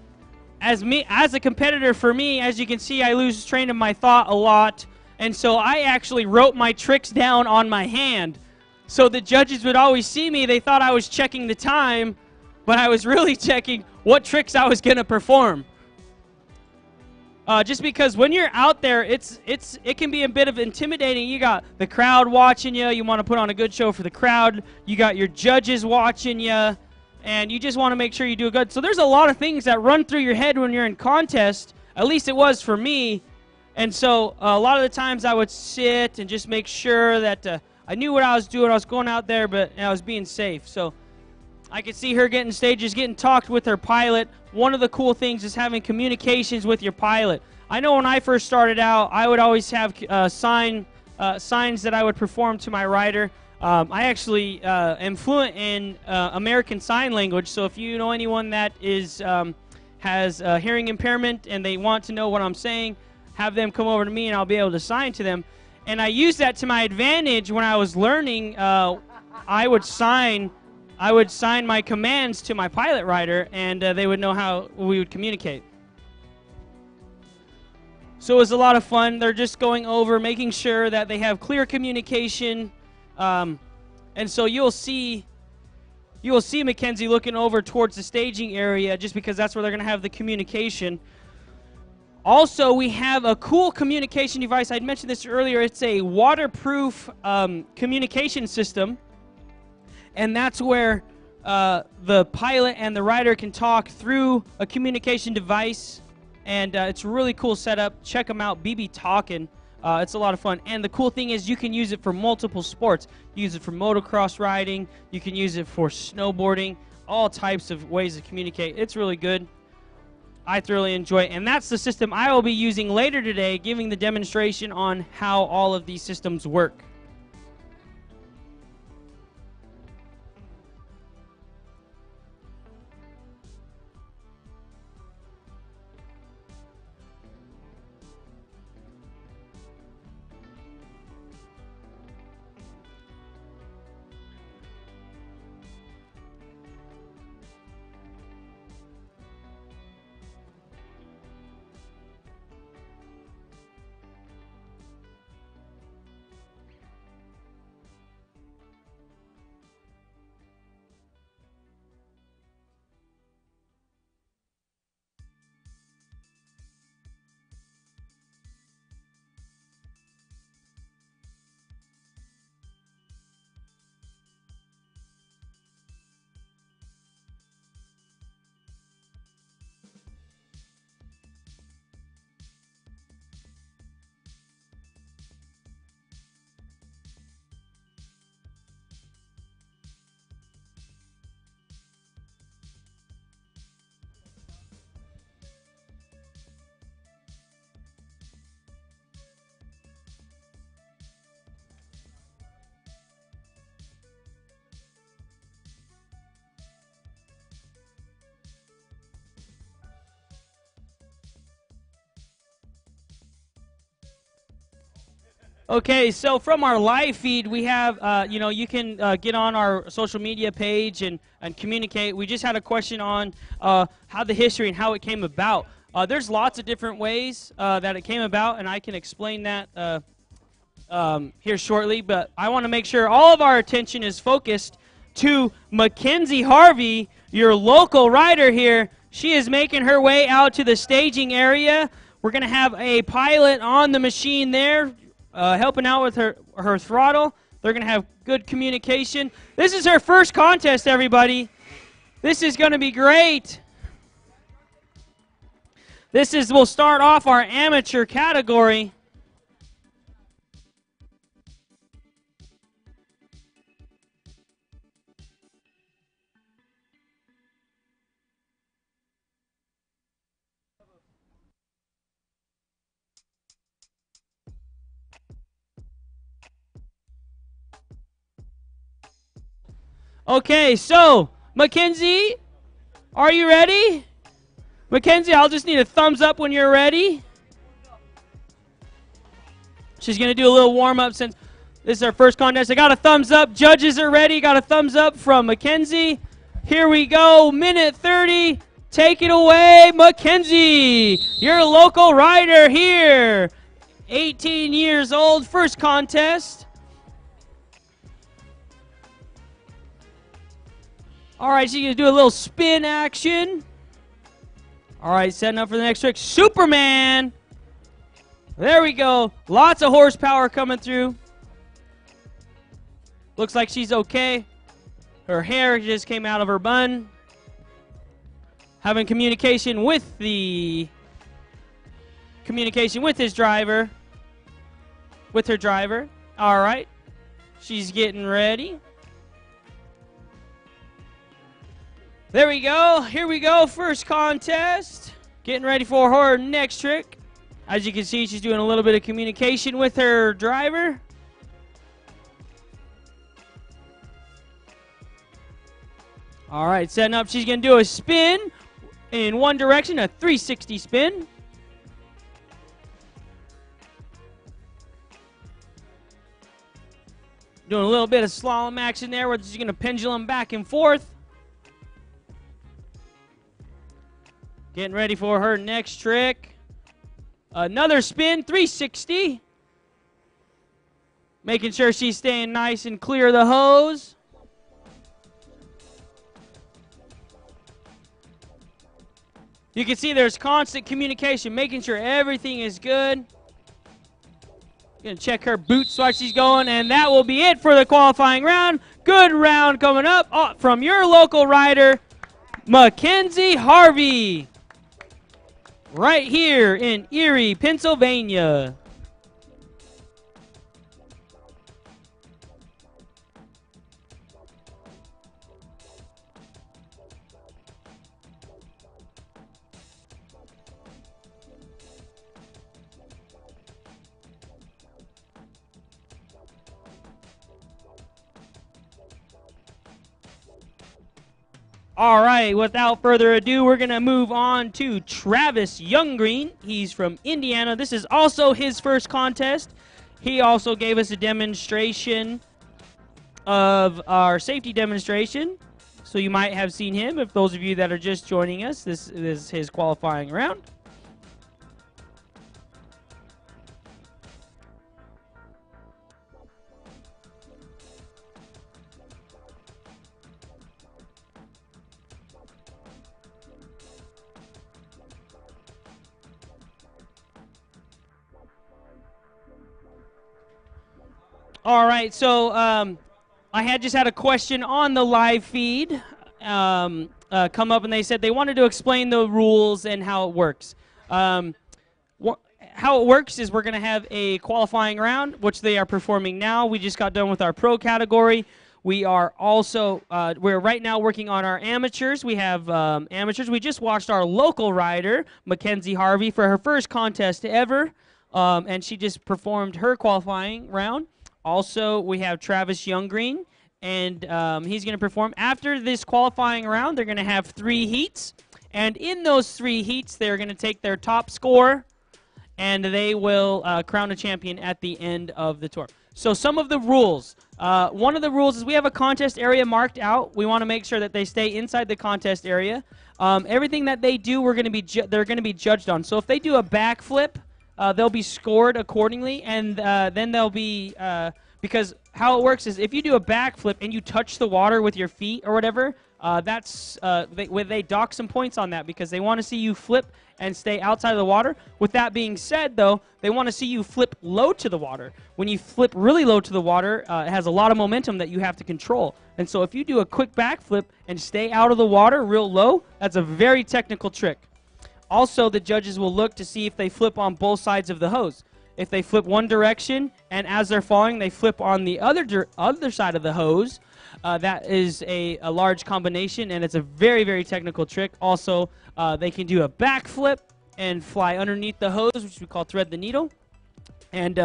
as a competitor, for me, as you can see, I lose train of my thought a lot, and so I actually wrote my tricks down on my hand. So the judges would always see me. They thought I was checking the time, but I was really checking what tricks I was going to perform. Just because when you're out there, it can be a bit of intimidating. You got the crowd watching you. You want to put on a good show for the crowd. You got your judges watching you. And you just want to make sure you do good. So there's a lot of things that run through your head when you're in contest. At least it was for me. And so a lot of the times I would sit and just make sure that I knew what I was doing. I was going out there, but I was being safe. So I could see her getting stages, getting talked with her pilot. One of the cool things is having communications with your pilot. I know when I first started out, I would always have signs that I would perform to my rider. I actually am fluent in American Sign Language, so if you know anyone that has a hearing impairment and they want to know what I'm saying, have them come over to me and I'll be able to sign to them. And I used that to my advantage when I was learning. I would sign my commands to my pilot rider, and they would know how we would communicate. So it was a lot of fun. They're just going over, making sure that they have clear communication. And so you'll see Mackenzie looking over towards the staging area, just because that's where they're going to have the communication. Also, we have a cool communication device. I'd mentioned this earlier. It's a waterproof communication system, and that's where the pilot and the rider can talk through a communication device, and it's a really cool setup. Check them out, BB Talkin'. It's a lot of fun. And the cool thing is you can use it for multiple sports. Use it for motocross riding. You can use it for snowboarding. All types of ways to communicate. It's really good. I thoroughly enjoy it. And that's the system I will be using later today, giving the demonstration on how all of these systems work. Okay, so from our live feed, we have, you can get on our social media page and communicate. We just had a question on how the history and how it came about. There's lots of different ways that it came about, and I can explain that here shortly. But I want to make sure all of our attention is focused to Mackenzie Harvey, your local rider here. She is making her way out to the staging area. We're going to have a pilot on the machine there, helping out with her throttle. They're going to have good communication. This is her first contest, everybody. This is going to be great. We'll start off our amateur category. Okay, so, Mackenzie, are you ready? Mackenzie, I'll just need a thumbs up when you're ready. She's going to do a little warm-up since this is our first contest. I got a thumbs up. Judges are ready. Got a thumbs up from Mackenzie. Here we go. Minute 30. Take it away, Mackenzie. Your local rider here. 18 years old. First contest. All right, she's going to do a little spin action. All right, setting up for the next trick. Superman. There we go. Lots of horsepower coming through. Looks like she's okay. Her hair just came out of her bun. Having communication with his driver. With her driver. All right. She's getting ready. There we go. Here we go. First contest. Getting ready for her next trick. As you can see, she's doing a little bit of communication with her driver. All right, setting up. She's going to do a spin in one direction, a 360 spin. Doing a little bit of slalom action there where she's going to pendulum back and forth. Getting ready for her next trick. Another spin, 360. Making sure she's staying nice and clear of the hose. You can see there's constant communication, making sure everything is good. Gonna check her boots while she's going, and that will be it for the qualifying round. Good round coming up from your local rider, Mackenzie Harvey. Right here in Erie, Pennsylvania. All right, without further ado, we're going to move on to Travis Younggreen. He's from Indiana. This is also his first contest. He also gave us a demonstration of our safety demonstration. So you might have seen him. If those of you that are just joining us, this is his qualifying round. All right, so I had just had a question on the live feed come up, and they said they wanted to explain the rules and how it works. How it works is we're going to have a qualifying round, which they are performing now. We just got done with our pro category. We are also, we're right now working on our amateurs. We have amateurs. We just watched our local rider, Mackenzie Harvey, for her first contest ever, and she just performed her qualifying round. Also, we have Travis Younggreen, and he's going to perform. After this qualifying round, they're going to have 3 heats, and in those 3 heats, they're going to take their top score and they will crown a champion at the end of the tour. So some of the rules. One of the rules is we have a contest area marked out. We want to make sure that they stay inside the contest area. Everything that they do, they're going to be judged on. So if they do a backflip, they'll be scored accordingly, and then they'll be because how it works is if you do a backflip and you touch the water with your feet or whatever, they dock some points on that because they want to see you flip and stay outside of the water. With that being said, though, they want to see you flip low to the water. When you flip really low to the water, it has a lot of momentum that you have to control. And so if you do a quick backflip and stay out of the water real low, that's a very technical trick. Also, the judges will look to see if they flip on both sides of the hose. If they flip one direction and as they're falling, they flip on the other side of the hose, that is a large combination, and it's a very, very technical trick. Also, they can do a backflip and fly underneath the hose, which we call thread the needle, and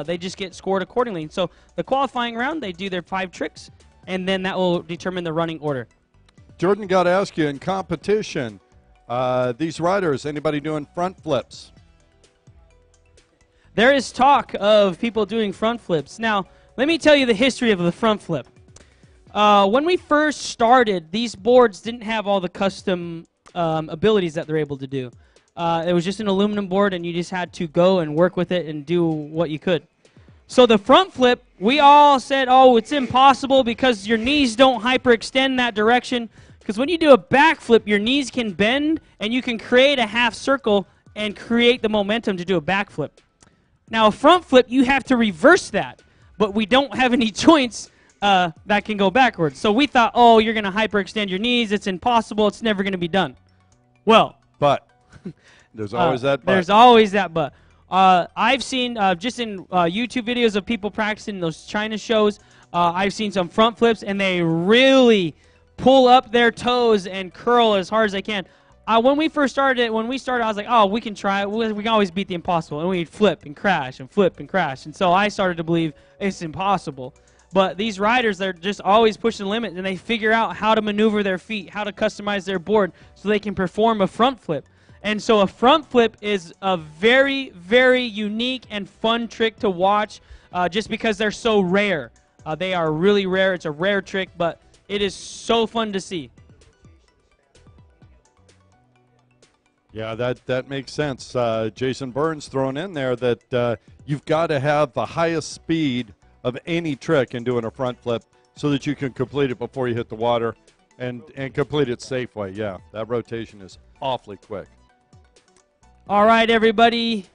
they just get scored accordingly. So the qualifying round, they do their 5 tricks, and then that will determine the running order. Jordan, got to ask you, in competition, these riders, anybody doing front flips? There is talk of people doing front flips. Now, let me tell you the history of the front flip. When we first started, these boards didn't have all the custom abilities that they're able to do. It was just an aluminum board, and you just had to go and work with it and do what you could. So the front flip, we all said, oh, it's impossible because your knees don't hyperextend that direction. Because when you do a backflip, your knees can bend, and you can create a half circle and create the momentum to do a backflip. Now, a front flip, you have to reverse that, but we don't have any joints that can go backwards. So we thought, oh, you're going to hyperextend your knees. It's impossible. It's never going to be done. Well. But. There's always that but. There's always that but. I've seen, just in YouTube videos of people practicing those China shows, I've seen some front flips, and they really pull up their toes and curl as hard as they can. When we started, I was like, oh, we can try it. We can always beat the impossible. And we'd flip and crash and flip and crash. And so I started to believe it's impossible. But these riders, they're just always pushing the limit, and they figure out how to maneuver their feet, how to customize their board so they can perform a front flip. And so a front flip is a very, very unique and fun trick to watch just because they're so rare. They are really rare. It's a rare trick, but it is so fun to see. Yeah, that makes sense. Jason Burns throwing in there that you've got to have the highest speed of any trick in doing a front flip so that you can complete it before you hit the water and complete it safely. Yeah, that rotation is awfully quick. All right, everybody.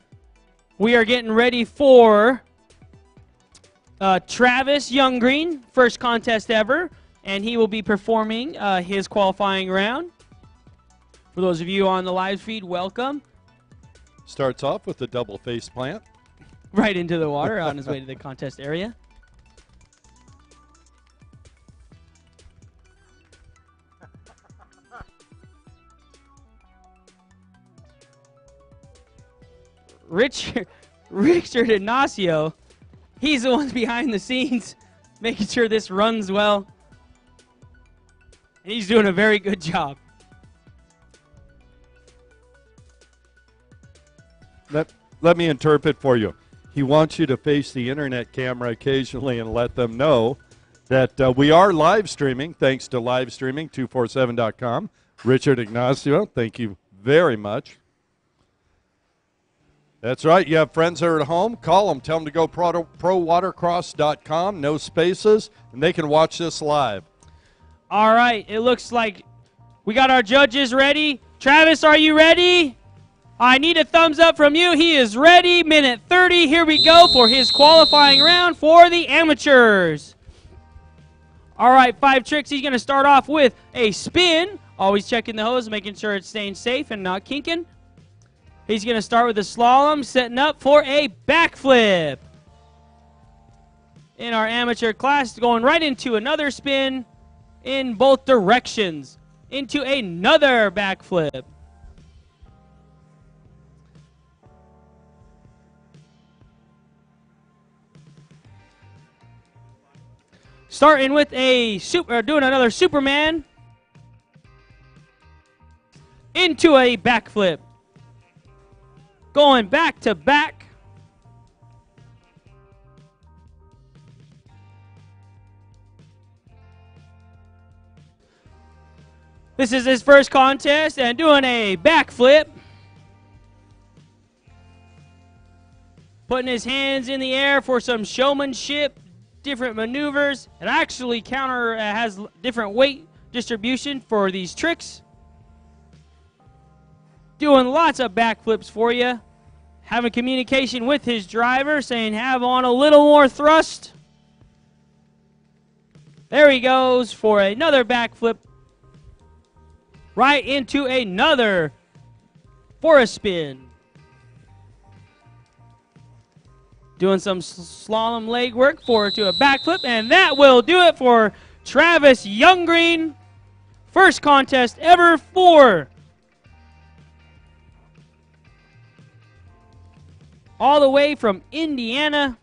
We are getting ready for Travis Younggreen, first contest ever, and he will be performing his qualifying round. For those of you on the live feed, welcome. Starts off with the double face plant. Right into the water on his way to the contest area. Richard Ignacio, he's the one behind the scenes making sure this runs well. And he's doing a very good job. Let me interpret for you. He wants you to face the internet camera occasionally and let them know that we are live streaming, thanks to livestreaming247.com. Richard Ignacio, thank you very much. That's right. You have friends that are at home. Call them. Tell them to go prowatercross.com, no spaces, and they can watch this live. All right. It looks like we got our judges ready. Travis, are you ready? I need a thumbs up from you. He is ready. Minute 30. Here we go for his qualifying round for the amateurs. All right, 5 tricks. He's going to start off with a spin. Always checking the hose, making sure it's staying safe and not kinking. He's going to start with a slalom, setting up for a backflip. In our amateur class, going right into another spin in both directions. Into another backflip. Starting with doing another Superman into a backflip. going back to back. This is his first contest and doing a backflip. Putting his hands in the air for some showmanship, different maneuvers. It actually has different weight distribution for these tricks. Doing lots of backflips for you. Having communication with his driver saying have on a little more thrust. There he goes for another backflip. Right into another for a spin. Doing some slalom leg work to a backflip, and that will do it for Travis Younggreen. First contest ever for all the way from Indiana.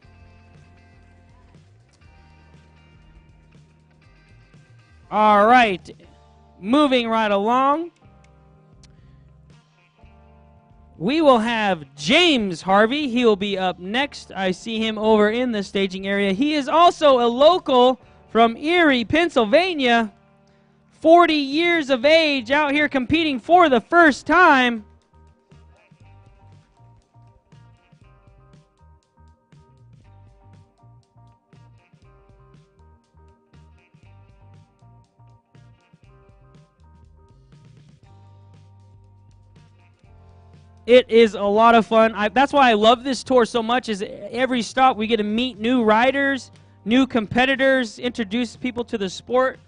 All right. Moving right along, we will have James Harvey. He will be up next. I see him over in the staging area. He is also a local from Erie, Pennsylvania. 40 years of age, out here competing for the first time. It is a lot of fun. That's why I love this tour so much, is every stop we get to meet new riders, new competitors, introduce people to the sport.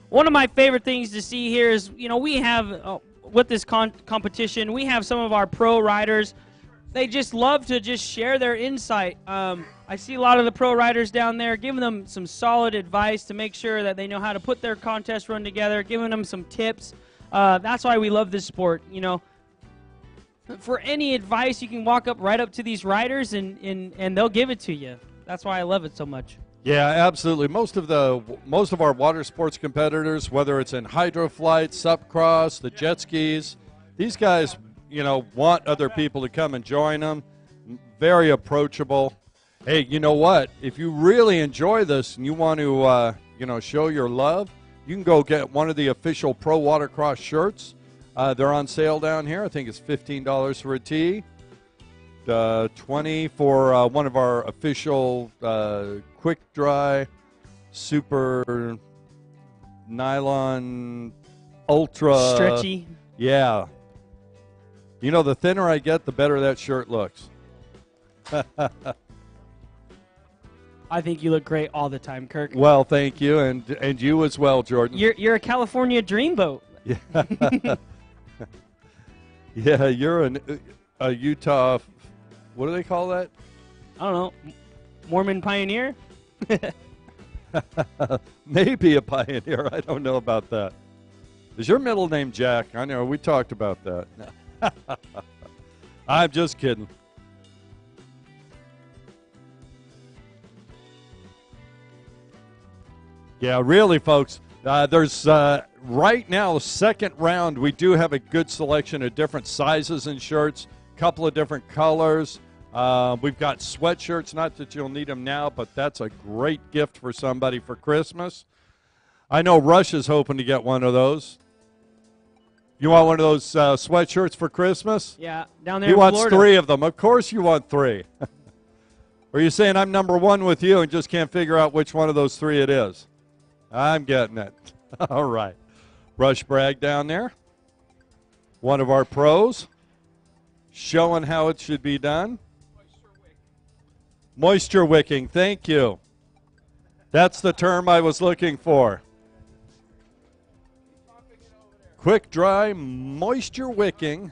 One of my favorite things to see here is, we have, with this competition, we have some of our pro riders. They just love to just share their insight. I see a lot of the pro riders down there giving them some solid advice to make sure that they know how to put their contest run together, giving them some tips. That's why we love this sport. For any advice, you can walk right up to these riders and they'll give it to you. That's why I love it so much. Yeah, absolutely. Most of our water sports competitors, whether it's in Hydroflight, SUP-CROSS, the jet skis, these guys, want other people to come and join them. Very approachable. Hey, you know what? If you really enjoy this and you want to, show your love, you can go get one of the official Pro Watercross shirts. They're on sale down here. I think it's $15 for a tee. 20 for one of our official quick dry super nylon ultra stretchy. Yeah, the thinner I get, the better that shirt looks. I think you look great all the time, Kirk. Well, thank you, and you as well, Jordan. You're a California dreamboat. Yeah. Yeah, you're a Utah. What do they call that? I don't know. Mormon pioneer? Maybe a pioneer. I don't know about that. Is your middle name Jack? I know. We talked about that. I'm just kidding. Yeah, really, folks. There's right now, second round, we do have a good selection of different sizes and shirts, couple of different colors. We've got sweatshirts, not that you'll need them now, but that's a great gift for somebody for Christmas. I know Rush is hoping to get one of those. You want one of those sweatshirts for Christmas? Yeah, down there in Florida. He wants 3 of them. Of course you want 3. Or are you saying I'm number 1 with you and just can't figure out which one of those 3 it is? I'm getting it. All right. Rush Bragg down there. One of our pros. Showing how it should be done. Moisture wicking, thank you. That's the term I was looking for. quick, dry, moisture wicking.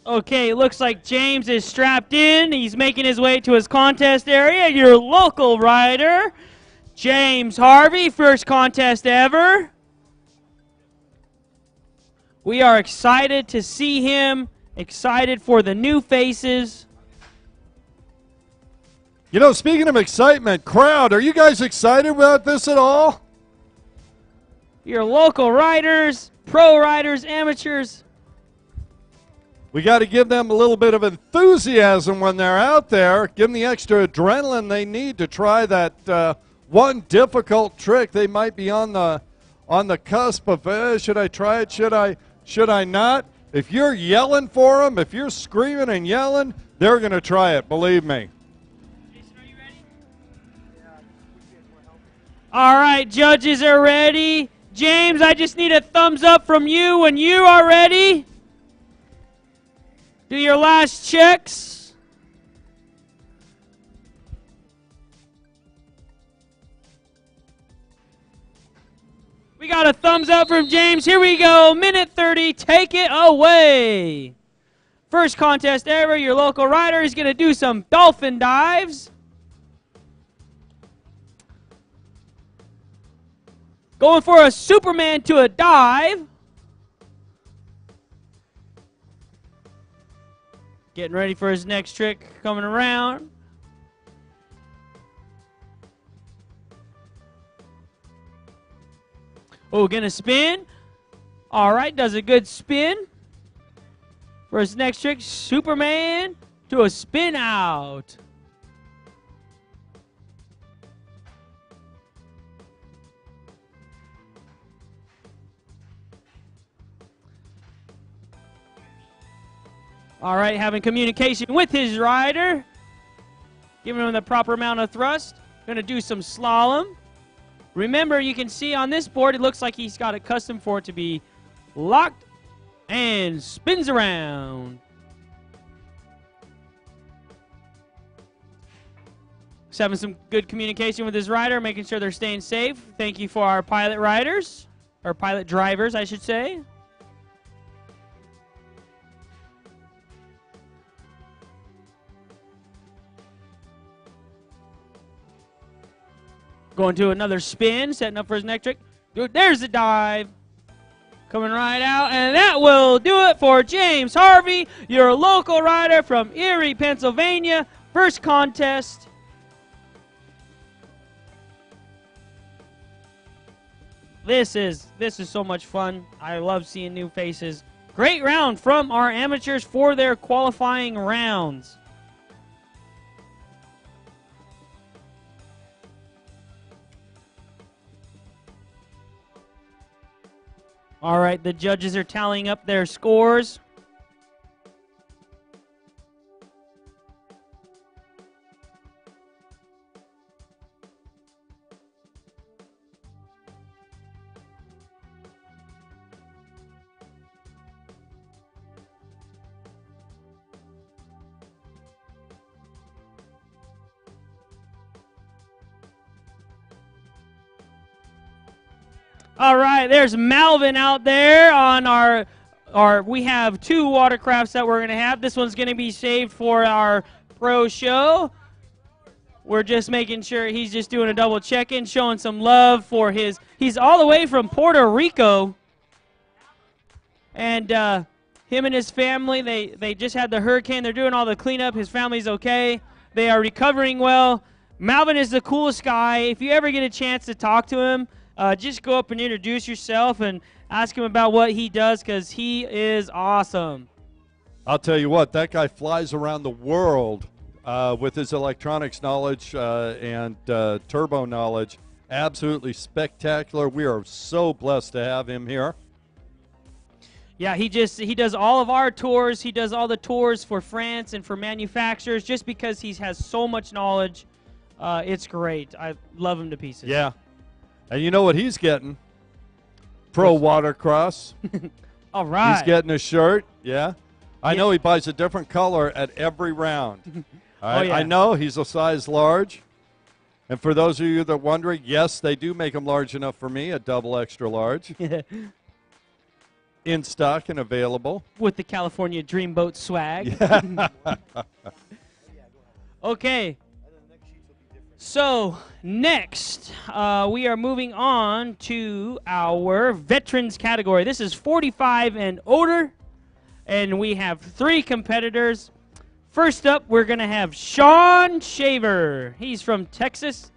Okay, looks like James is strapped in. He's making his way to his contest area. Your local rider, James Harvey, first contest ever. We are excited to see him, excited for the new faces. You know, speaking of excitement, crowd, are you guys excited about this at all? Your local riders, pro riders, amateurs. We got to give them a little bit of enthusiasm when they're out there. Give them the extra adrenaline they need to try that one difficult trick. They might be on the cusp of, should I try it? Should I not? If you're yelling for them, if you're screaming and yelling, they're going to try it. Believe me. Jason, are you ready? All right, judges are ready. James, I just need a thumbs up from you when you are ready. Do your last checks. We got a thumbs up from James. Here we go. Minute 30. Take it away. First contest ever. Your local rider is going to do some dolphin dives. Going for a Superman to a dive. Getting ready for his next trick coming around. Oh, gonna spin. All right, does a good spin. For his next trick, Superman to a spin out. All right, having communication with his rider. Giving him the proper amount of thrust. Going to do some slalom. Remember, you can see on this board, it looks like he's got it custom for it to be locked and spins around. He's having some good communication with his rider, making sure they're staying safe. Thank you for our pilot riders, or pilot drivers, I should say. Going to another spin, setting up for his next trick. Good, there's the dive. Coming right out, and that will do it for James Harvey, your local rider from Erie, Pennsylvania. First contest. This is so much fun. I love seeing new faces. Great round from our amateurs for their qualifying rounds. All right, the judges are tallying up their scores. All right, there's Malvin out there on our we have two watercrafts that we're going to have. This one's going to be saved for our pro show. We're just making sure he's just doing a double check-in, showing some love for he's all the way from Puerto Rico. And him and his family, they just had the hurricane. They're doing all the cleanup. His family's okay. They are recovering well. Malvin is the coolest guy. If you ever get a chance to talk to him, just go up and introduce yourself and ask him about what he does, because he is awesome. I'll tell you what, that guy flies around the world with his electronics knowledge and turbo knowledge. Absolutely spectacular. We are so blessed to have him here. Yeah, he does all of our tours. He does all the tours for France and for manufacturers just because he has so much knowledge. It's great. I love him to pieces. Yeah. And you know what he's getting? Pro Watercross. All right. He's getting a shirt. Yeah. I know he buys a different color at every round. All right? Oh, yeah. I know he's a size large. And for those of you that are wondering, yes, they do make them large enough for me, a double extra large. In stock and available. With the California Dreamboat swag. Okay. So, next, we are moving on to our veterans category. This is 45 and older, and we have 3 competitors. First up, we're going to have Sean Shaver. He's from Texas.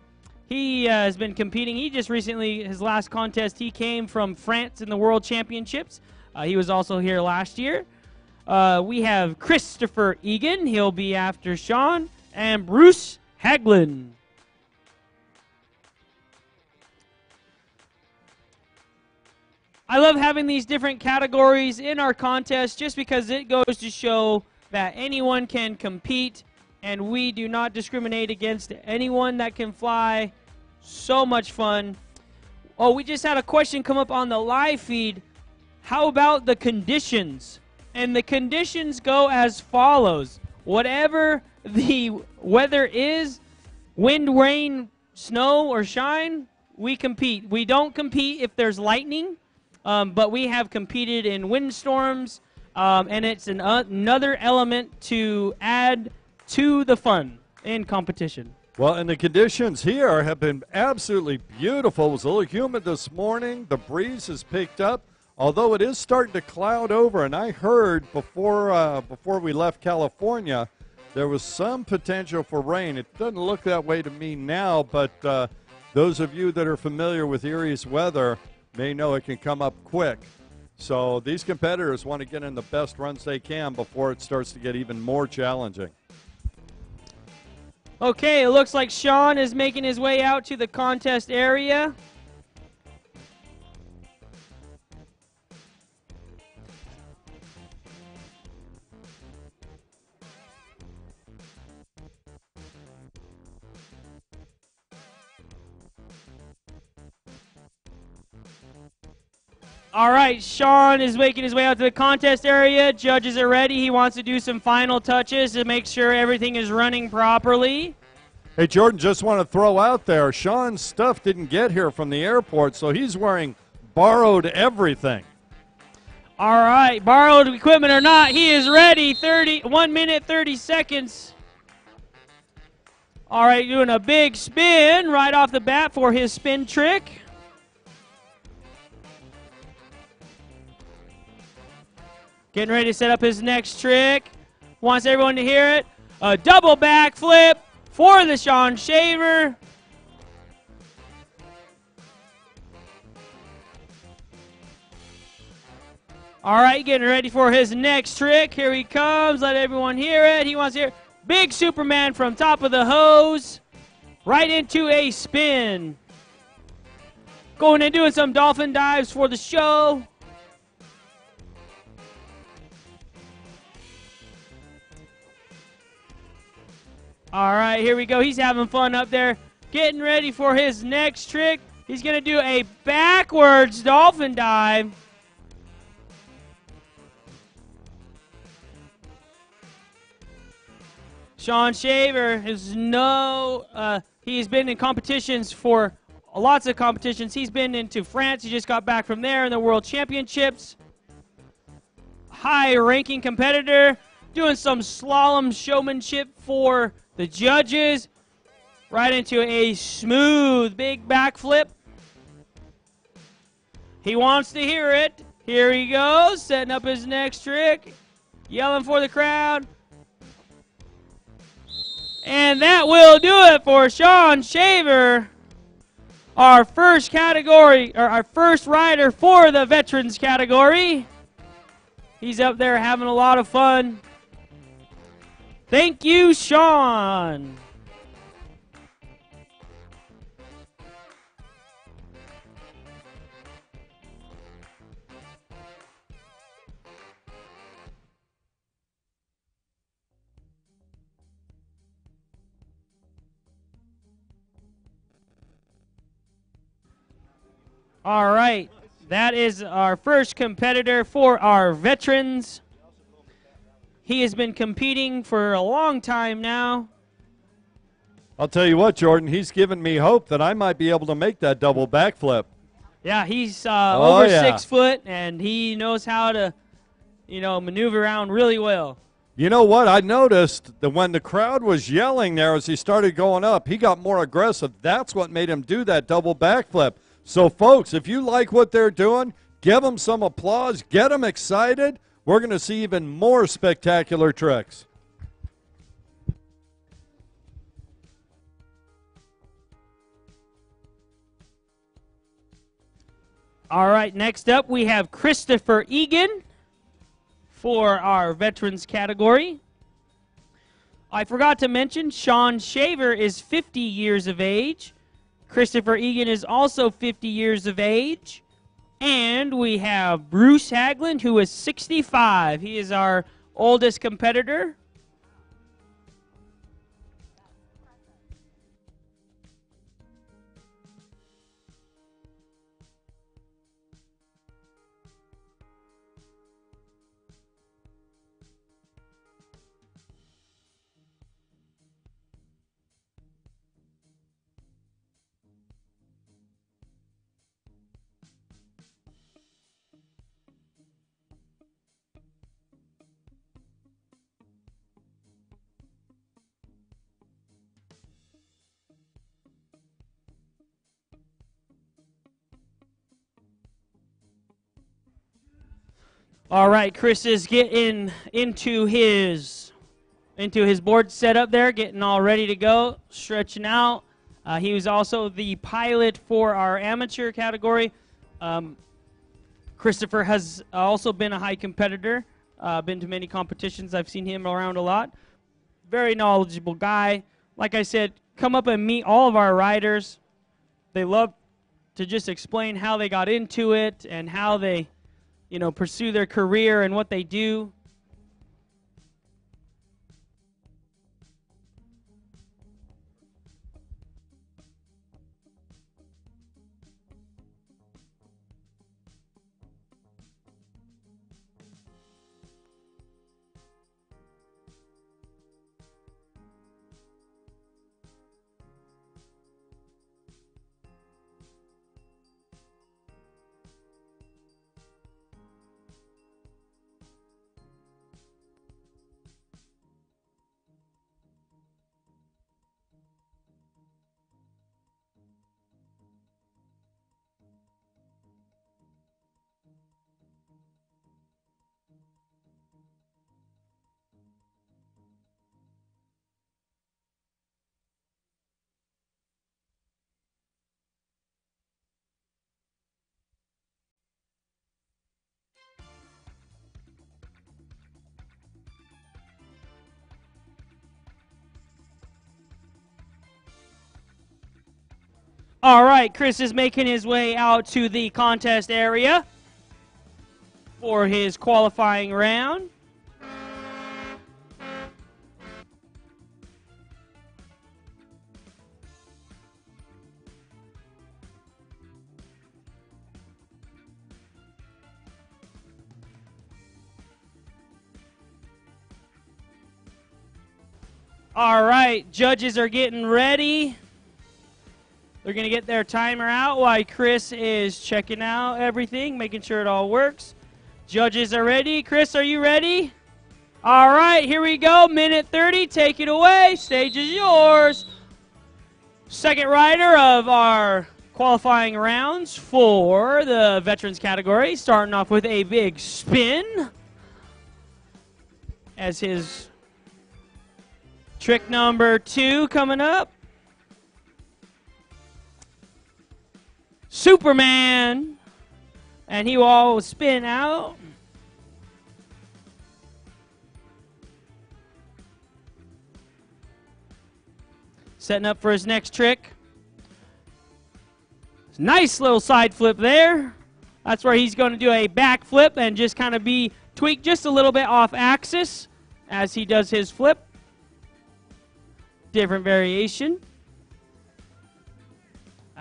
He has been competing. He just recently, his last contest, he came from France in the World Championships. He was also here last year. We have Christopher Egan. He'll be after Sean. And Bruce Haglin. I love having these different categories in our contest just because it goes to show that anyone can compete, and we do not discriminate against anyone that can fly. So much fun. Oh, we just had a question come up on the live feed. How about the conditions? And the conditions go as follows. Whatever the weather is, wind, rain, snow, or shine, we compete. We don't compete if there's lightning, but we have competed in windstorms, and it's another element to add to the fun in competition. Well, and the conditions here have been absolutely beautiful. It was a little humid this morning. The breeze has picked up, although it is starting to cloud over. And I heard before we left California, there was some potential for rain. It doesn't look that way to me now, but those of you that are familiar with Erie's weather may know it can come up quick. So these competitors want to get in the best runs they can before it starts to get even more challenging. Okay, it looks like Sean is making his way out to the contest area. All right, Sean is making his way out to the contest area. Judges are ready. He wants to do some final touches to make sure everything is running properly. Hey, Jordan, just want to throw out there, Sean's stuff didn't get here from the airport, so he's wearing borrowed everything. All right, borrowed equipment or not, he is ready. 1 minute, 30 seconds. All right, doing a big spin right off the bat for his spin trick. Getting ready to set up his next trick. Wants everyone to hear it. A double backflip for the Sean Shaver. All right, getting ready for his next trick. Here he comes. Let everyone hear it. He wants to hear big Superman from top of the hose. Right into a spin. Going and doing some dolphin dives for the show. All right, here we go. He's having fun up there. Getting ready for his next trick. He's going to do a backwards dolphin dive. Sean Shaver is he's been in competitions for lots of competitions. He's been into France. He just got back from there in the World Championships. High-ranking competitor. Doing some slalom showmanship for the judges. Right into a smooth big backflip. He wants to hear it. Here he goes, setting up his next trick. Yelling for the crowd. And that will do it for Sean Shaver. Our first category, or our first rider for the veterans category. He's up there having a lot of fun. Thank you, Sean. All right, that is our first competitor for our veterans. He has been competing for a long time now. I'll tell you what, Jordan, he's given me hope that I might be able to make that double backflip. Yeah, he's Oh, over yeah. 6 foot, and he knows how to, maneuver around really well. You know what? I noticed that when the crowd was yelling there as he started going up, he got more aggressive. That's what made him do that double backflip. So, folks, if you like what they're doing, give them some applause. Get them excited. We're going to see even more spectacular tricks. All right, next up we have Christopher Egan for our veterans category. I forgot to mention Sean Shaver is 50 years of age. Christopher Egan is also 50 years of age. And we have Bruce Haglund, who is 65. He is our oldest competitor. All right, Chris is getting into his board setup there, getting all ready to go, stretching out. He was also the pilot for our amateur category. Christopher has also been a high competitor, been to many competitions. I've seen him around a lot. Very knowledgeable guy. Like I said, come up and meet all of our riders. They love to just explain how they got into it and how they pursue their career and what they do. All right, Chris is making his way out to the contest area for his qualifying round. All right, judges are getting ready. They're going to get their timer out while Chris is checking out everything, making sure it all works. Judges are ready. Chris, are you ready? All right, here we go. Minute 30. Take it away. Stage is yours. Second rider of our qualifying rounds for the veterans category, starting off with a big spin as his trick number 2 coming up. Superman, and he will spin out. Setting up for his next trick. Nice little side flip there. That's where he's going to do a back flip and just kind of be tweaked just a little bit off axis as he does his flip. Different variation.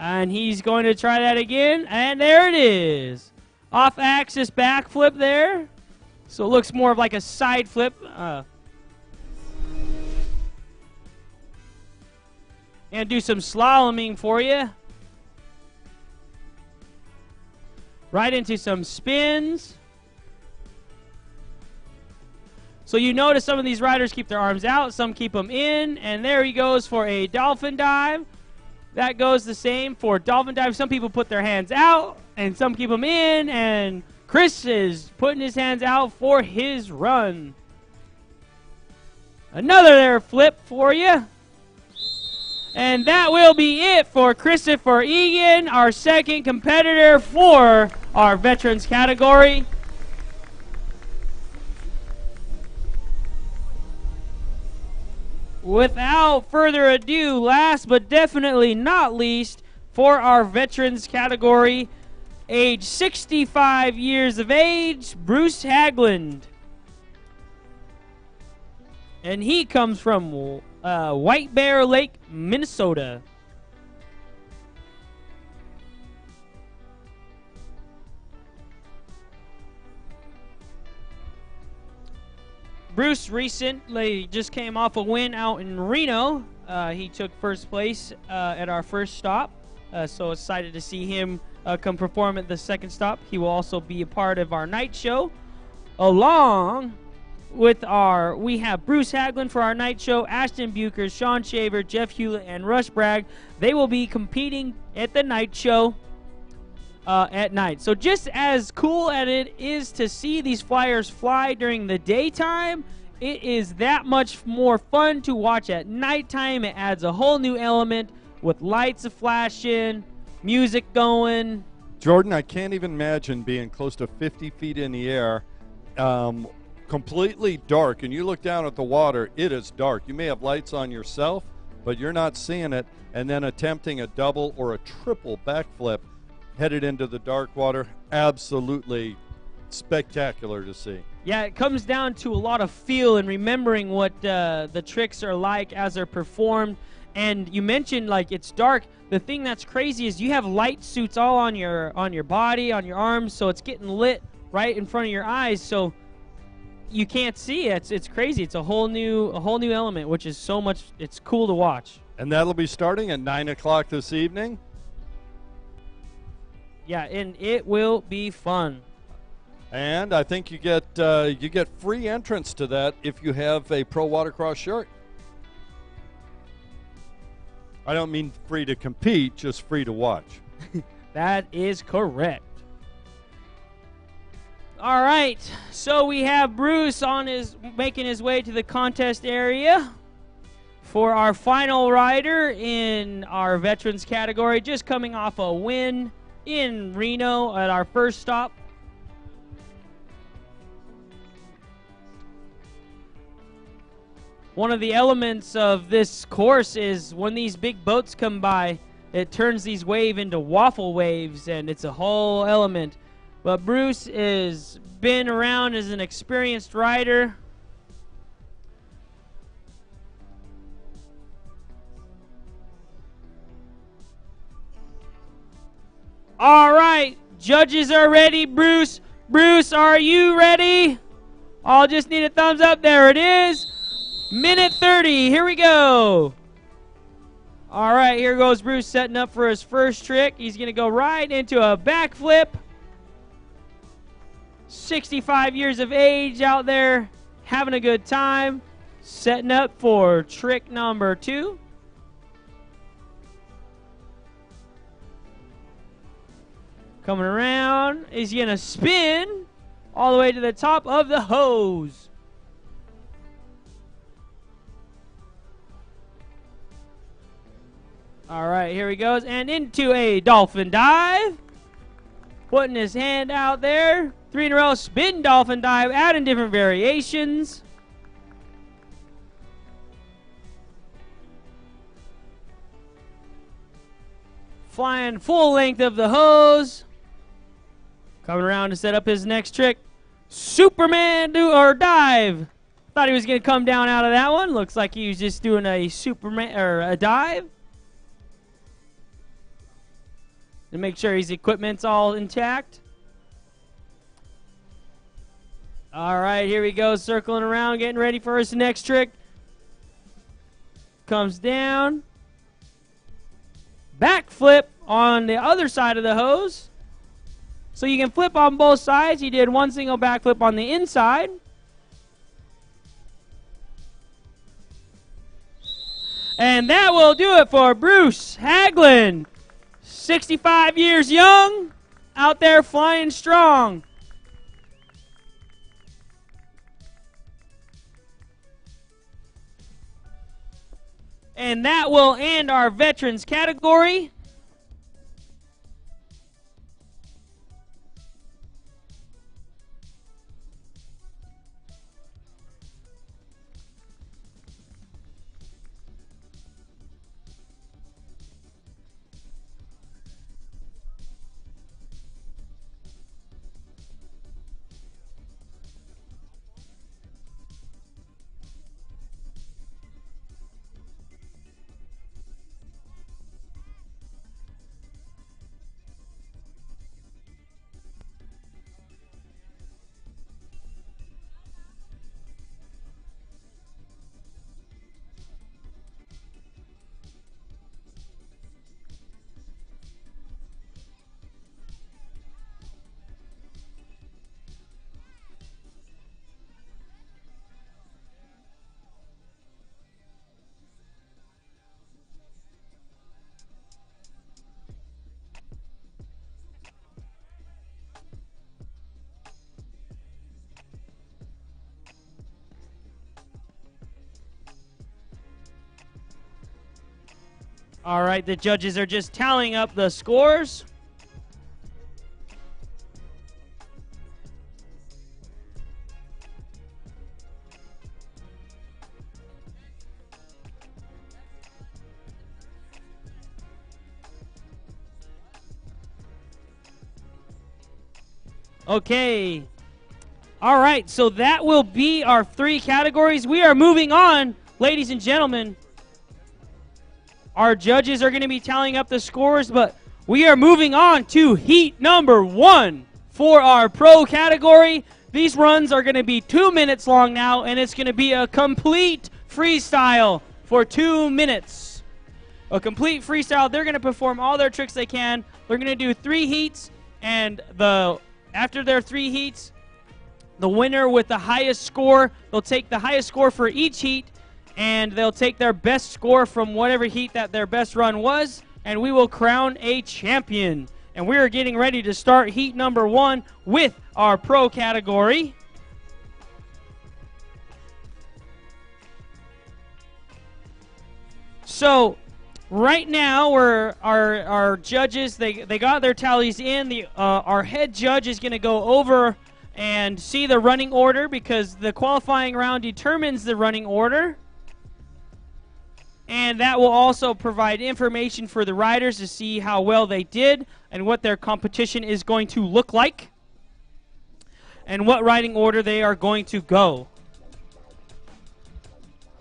And he's going to try that again, and there it is. Off-axis back flip there. So it looks more of like a side flip. And do some slaloming for you. Right into some spins. So you notice some of these riders keep their arms out, some keep them in, and there he goes for a dolphin dive. That goes the same for dolphin dive. Some people put their hands out, and some keep them in, and Chris is putting his hands out for his run. Another there flip for you. And that will be it for Christopher Egan, our second competitor for our veterans category. Without further ado, last but definitely not least, for our veterans category, age 65 years of age, Bruce Hagland. And he comes from White Bear Lake, Minnesota. Bruce recently just came off a win out in Reno. He took first place at our first stop. So excited to see him come perform at the second stop. He will also be a part of our night show. Along with we have Bruce Hagland for our night show, Ashton Bucher, Sean Shaver, Jeff Hewlett, and Rush Bragg. They will be competing at the night show at night. So just as cool as it is to see these flyers fly during the daytime, it is that much more fun to watch at nighttime. It adds a whole new element with lights flashing, music going. Jordan, I can't even imagine being close to 50 feet in the air, completely dark, and you look down at the water, it is dark. You may have lights on yourself, but you're not seeing it, and then attempting a double or a triple backflip headed into the dark water. Absolutely spectacular to see. Yeah, it comes down to a lot of feel and remembering what the tricks are like as they're performed. And you mentioned, like, it's dark. The thing that's crazy is you have light suits all on your body, on your arms, so it's getting lit right in front of your eyes, so you can't see it. It's crazy. It's a whole new element, which is so much. It's cool to watch. And that'll be starting at 9 o'clock this evening. Yeah, and it will be fun. And I think you get free entrance to that if you have a Pro Watercross shirt. I don't mean free to compete, just free to watch. That is correct. All right, so we have Bruce making his way to the contest area for our final rider in our veterans category, just coming off a win in Reno at our first stop. One of the elements of this course is when these big boats come by, it turns these waves into waffle waves, and it's a whole element. But Bruce has been around as an experienced rider. All right, judges are ready. Bruce, are you ready? I'll just need a thumbs up. There it is. Minute 30. Here we go. All right, here goes Bruce setting up for his first trick. He's going to go right into a backflip. 65 years of age out there, having a good time. Setting up for trick number 2. Coming around, he's going to spin all the way to the top of the hose. All right, here he goes, and into a dolphin dive. Putting his hand out there. 3 in a row, spin dolphin dive, adding different variations. Flying full length of the hose. Coming around to set up his next trick. Superman dive. Thought he was going to come down out of that one. Looks like he was just doing a Superman or a dive. To make sure his equipment's all intact. All right, here he goes, circling around, getting ready for his next trick. Comes down, backflip on the other side of the hose. So you can flip on both sides. He did one single backflip on the inside. And that will do it for Bruce Haglund. 65 years young, out there flying strong. And that will end our veterans category. All right, the judges are just tallying up the scores. Okay. All right, so that will be our 3 categories. We are moving on, ladies and gentlemen. Our judges are going to be tallying up the scores, but we are moving on to heat number 1 for our pro category. These runs are going to be 2 minutes long now, and it's going to be a complete freestyle for 2 minutes. A complete freestyle. They're going to perform all their tricks they can. They're going to do 3 heats, and after their 3 heats, the winner with the highest score, they'll take the highest score for each heat, and they'll take their best score from whatever heat that their best run was, and we will crown a champion. And we are getting ready to start heat number 1 with our pro category. So right now, our judges, they got their tallies in. Our head judge is going to go over and see the running order, because the qualifying round determines the running order. And that will also provide information for the riders to see how well they did and what their competition is going to look like and what riding order they are going to go.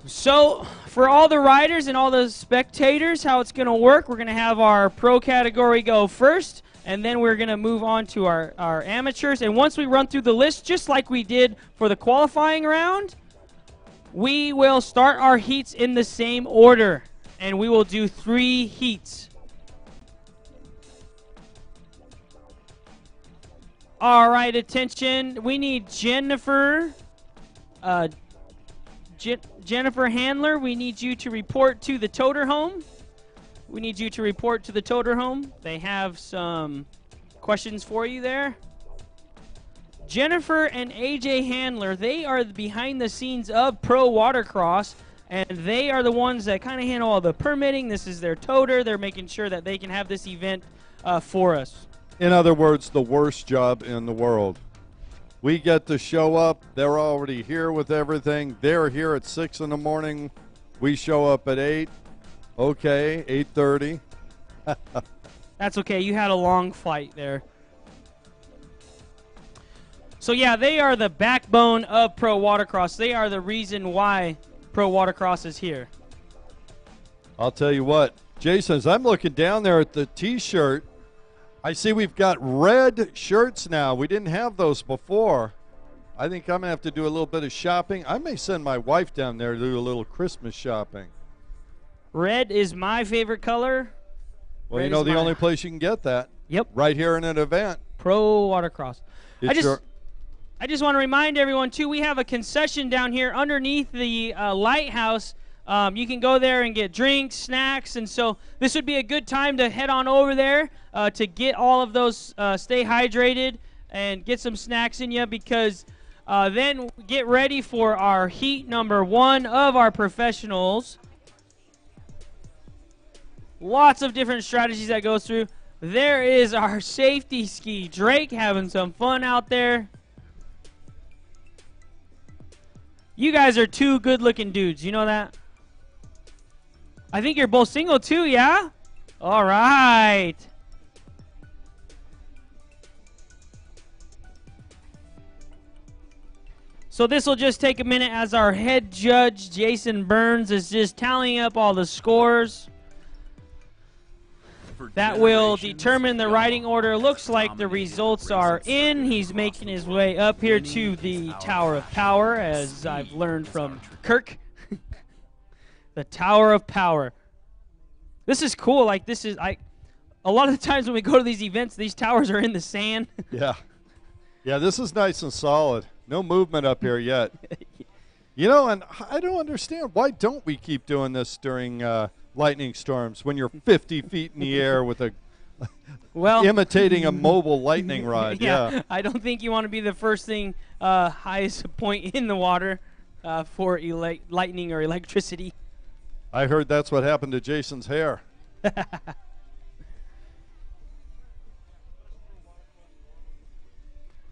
So for all the riders and all the spectators, how it's going to work, we're going to have our pro category go first, and then we're going to move on to our amateurs. And once we run through the list, just like we did for the qualifying round, we will start our heats in the same order, and we will do 3 heats. All right, attention. We need Jennifer Handler. We need you to report to the toter home. They have some questions for you there. Jennifer and AJ Handler, they are behind the scenes of Pro Watercross, and they are the ones that kind of handle all the permitting. This is their toter. They're making sure that they can have this event for us. In other words, the worst job in the world. We get to show up. They're already here with everything. They're here at 6 in the morning. We show up at 8. Okay, 8:30. That's okay. You had a long flight there. So, yeah, they are the backbone of Pro Watercross. They are the reason why Pro Watercross is here. I'll tell you what, Jason, as I'm looking down there at the T-shirt, I see we've got red shirts now. We didn't have those before. I think I'm going to have to do a little bit of shopping. I may send my wife down there to do a little Christmas shopping. Red is my favorite color. Well, Red you know is the my- only place you can get that. Yep. Right here in an event. Pro Watercross. It's I just want to remind everyone, too, we have a concession down here underneath the lighthouse. You can go there and get drinks, snacks, and so this would be a good time to head on over there to get all of those, stay hydrated, and get some snacks in you, because then get ready for our heat number 1 of our professionals. Lots of different strategies that goes through. There is our safety ski. Drake having some fun out there. You guys are 2 good-looking dudes. You know that? I think you're both single, too, yeah? All right. So this will just take a minute as our head judge, Jason Burns, is just tallying up all the scores. For That will generations, determine the Yamaha riding order. Looks has like the dominated results racing are in. circuit He's across making the his world. way up here to Winning the is our Tower of passion. Power, as I've Speed learned is from our tradition. Kirk. The Tower of Power. This is cool. Like, this is, a lot of the times when we go to these events, these towers are in the sand. Yeah. Yeah, this is nice and solid. No movement up here yet. You know, and I don't understand. Why don't we keep doing this during lightning storms when you're 50 feet in the air with a Well, imitating a mobile lightning rod? Yeah. I don't think you want to be the first thing, highest point in the water for lightning or electricity. I heard that's what happened to Jason's hair.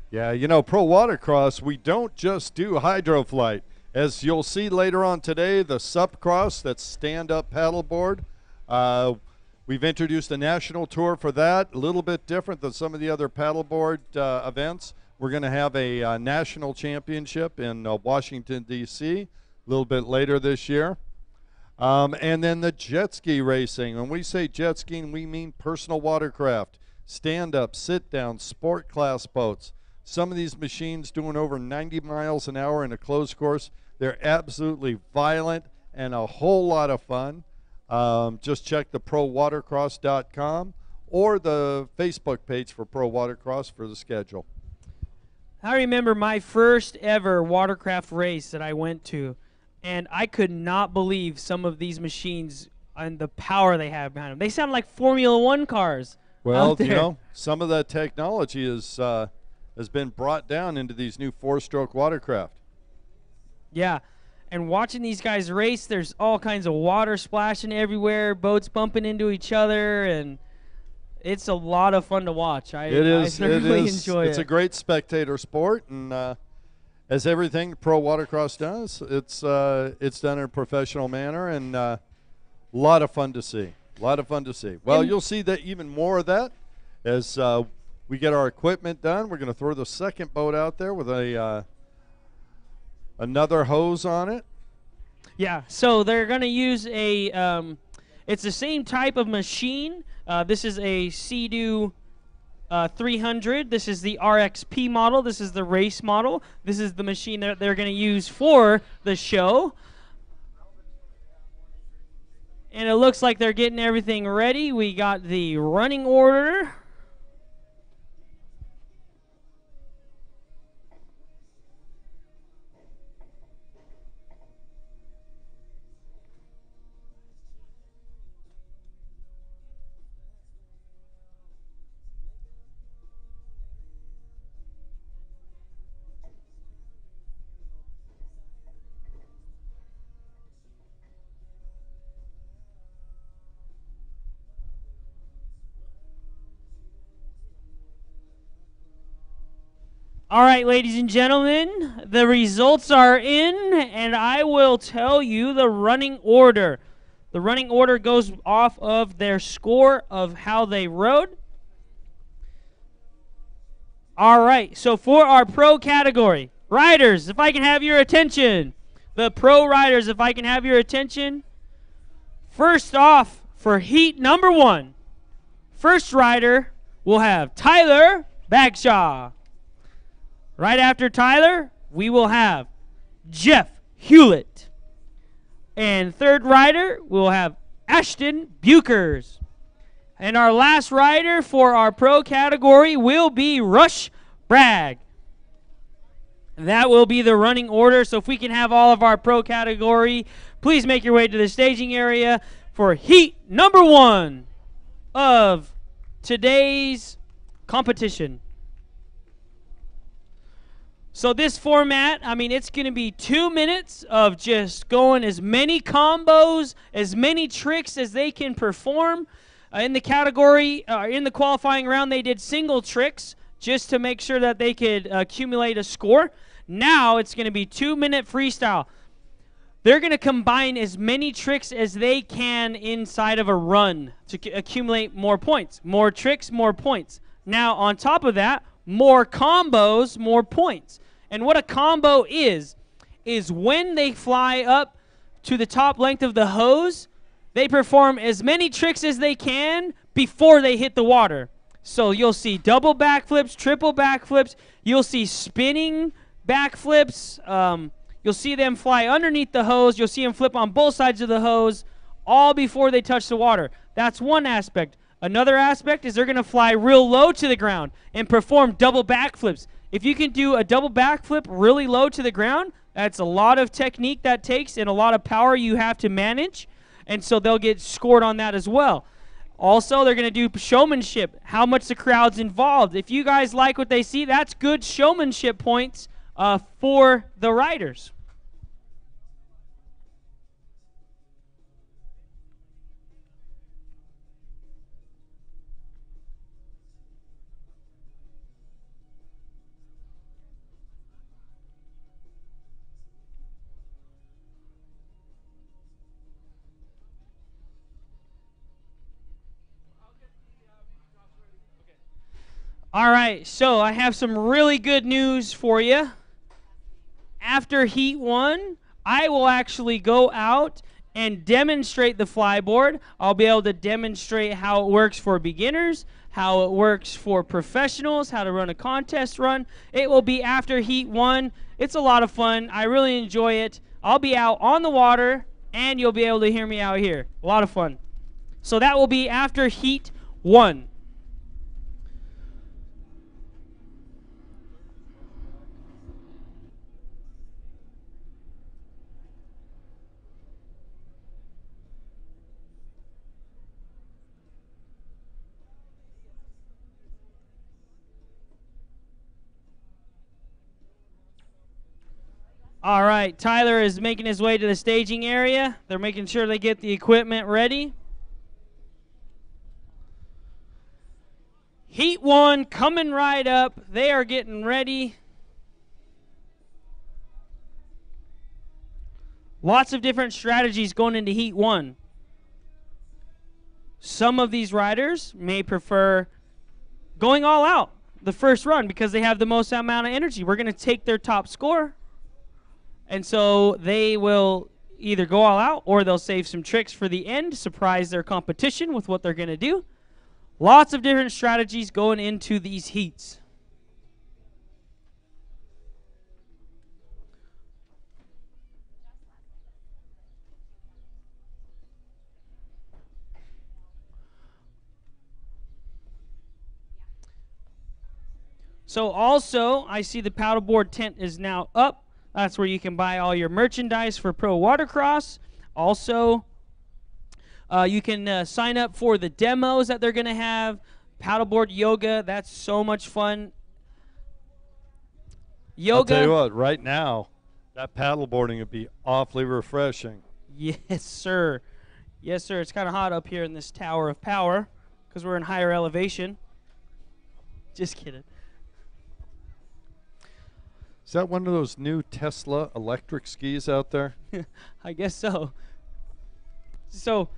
Yeah, you know, Pro Watercross, we don't just do Hydroflight. As you'll see later on today, the SUP-CROSS, that's stand-up paddleboard. We've introduced a national tour for that, a little bit different than some of the other paddleboard events. We're going to have a national championship in Washington, D.C., a little bit later this year. And then the jet ski racing. When we say jet skiing, we mean personal watercraft, stand-up, sit-down, sport class boats. Some of these machines doing over 90 miles an hour in a closed course. They're absolutely violent and a whole lot of fun. Just check the prowatercross.com or the Facebook page for Pro Watercross for the schedule. I remember my first ever watercraft race that I went to, and I could not believe some of these machines and the power they have behind them. They sound like Formula One cars. Well, out there. you know, some of that technology has been brought down into these new 4-stroke watercraft. Yeah, and watching these guys race, there's all kinds of water splashing everywhere, boats bumping into each other, and it's a lot of fun to watch. I thoroughly enjoy it. It's a great spectator sport, and as everything Pro Watercross does, it's done in a professional manner, and a lot of fun to see. A lot of fun to see. Well, you'll see that even more of that as we get our equipment done. We're going to throw the second boat out there with a another hose on it. Yeah, so they're going to use a, it's the same type of machine. This is a Sea-Doo 300. This is the RXP model. This is the race model. This is the machine that they're going to use for the show. And it looks like they're getting everything ready. We got the running order. All right, ladies and gentlemen, the results are in, and I will tell you the running order. The running order goes off of their score of how they rode. All right, so for our pro category, riders, if I can have your attention. The pro riders, if I can have your attention. First off, for heat number 1, first rider will have Tyler Bagshaw. Right after Tyler, we will have Jeff Hewlett. And third rider, we'll have Ashton Bukers. And our last rider for our pro category will be Rush Bragg. That will be the running order. So if we can have all of our pro category, please make your way to the staging area for heat number 1 of today's competition. So this format, I mean, it's going to be 2 minutes of just going as many combos, as many tricks as they can perform. In the category, in the qualifying round, they did single tricks just to make sure that they could accumulate a score. Now it's going to be 2-minute freestyle. They're going to combine as many tricks as they can inside of a run to accumulate more points. More tricks, more points. Now, on top of that, more combos, more points. And what a combo is when they fly up to the top length of the hose, they perform as many tricks as they can before they hit the water. So you'll see double backflips, triple backflips. You'll see spinning backflips. You'll see them fly underneath the hose. You'll see them flip on both sides of the hose, all before they touch the water. That's one aspect. Another aspect is they're going to fly real low to the ground and perform double backflips. If you can do a double backflip really low to the ground, that's a lot of technique that takes and a lot of power you have to manage. And so they'll get scored on that as well. Also, they're going to do showmanship, how much the crowd's involved. If you guys like what they see, that's good showmanship points for the riders. All right, so I have some really good news for you. After Heat 1, I will actually go out and demonstrate the flyboard. I'll be able to demonstrate how it works for beginners, how it works for professionals, how to run a contest run. It will be after Heat 1. It's a lot of fun. I really enjoy it. I'll be out on the water, and you'll be able to hear me out here. A lot of fun. So that will be after Heat 1. All right, Tyler is making his way to the staging area. They're making sure they get the equipment ready. Heat 1 coming right up. They are getting ready. Lots of different strategies going into Heat 1. Some of these riders may prefer going all out the first run because they have the most amount of energy. We're going to take their top score. And so they will either go all out or they'll save some tricks for the end, surprise their competition with what they're going to do. Lots of different strategies going into these heats. So also, I see the paddleboard tent is now up. That's where you can buy all your merchandise for Pro Watercross. Also, you can sign up for the demos that they're going to have. Paddleboard yoga, that's so much fun. Yoga. I'll tell you what, right now, that paddleboarding would be awfully refreshing. Yes, sir. Yes, sir. It's kind of hot up here in this Tower of Power because we're in higher elevation. Just kidding. Is that one of those new Tesla electric skis out there? I guess so. So,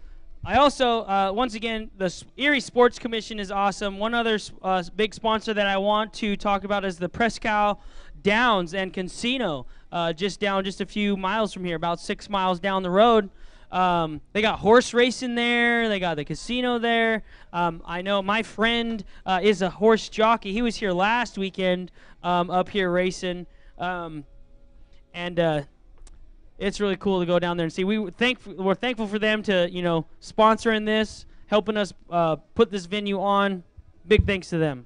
I also, once again, the Erie Sports Commission is awesome. One other big sponsor that I want to talk about is the Prescal Downs and Casino, just a few miles from here, about 6 miles down the road. They got horse racing there. They got the casino there. I know my friend is a horse jockey. He was here last weekend up here racing. It's really cool to go down there and see. We're thankful for them to, sponsoring this, helping us put this venue on. Big thanks to them.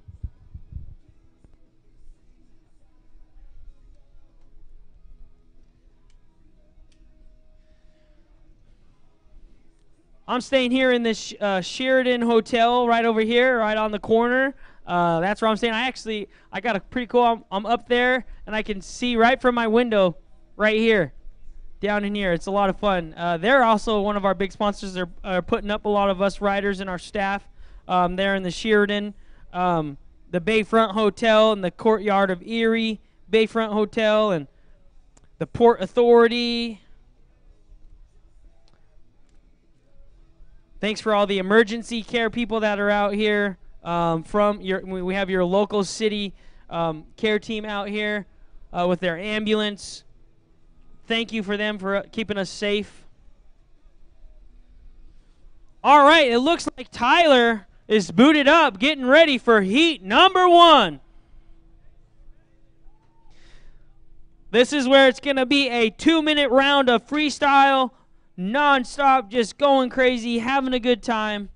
I'm staying here in this Sheridan Hotel right over here, right on the corner. That's where I'm staying. I got a pretty cool, I'm up there, and I can see right from my window right here, down in here. It's a lot of fun. They're also one of our big sponsors. They're putting up a lot of us riders and our staff there in the Sheridan. The Bayfront Hotel and the Courtyard of Erie, Bayfront Hotel, and the Port Authority. Thanks for all the emergency care people that are out here. We have your local city care team out here with their ambulance. Thank you for them for keeping us safe. All right, it looks like Tyler is booted up, getting ready for heat number 1. This is where it's going to be a 2-minute round of freestyle, non-stop, just going crazy, having a good time.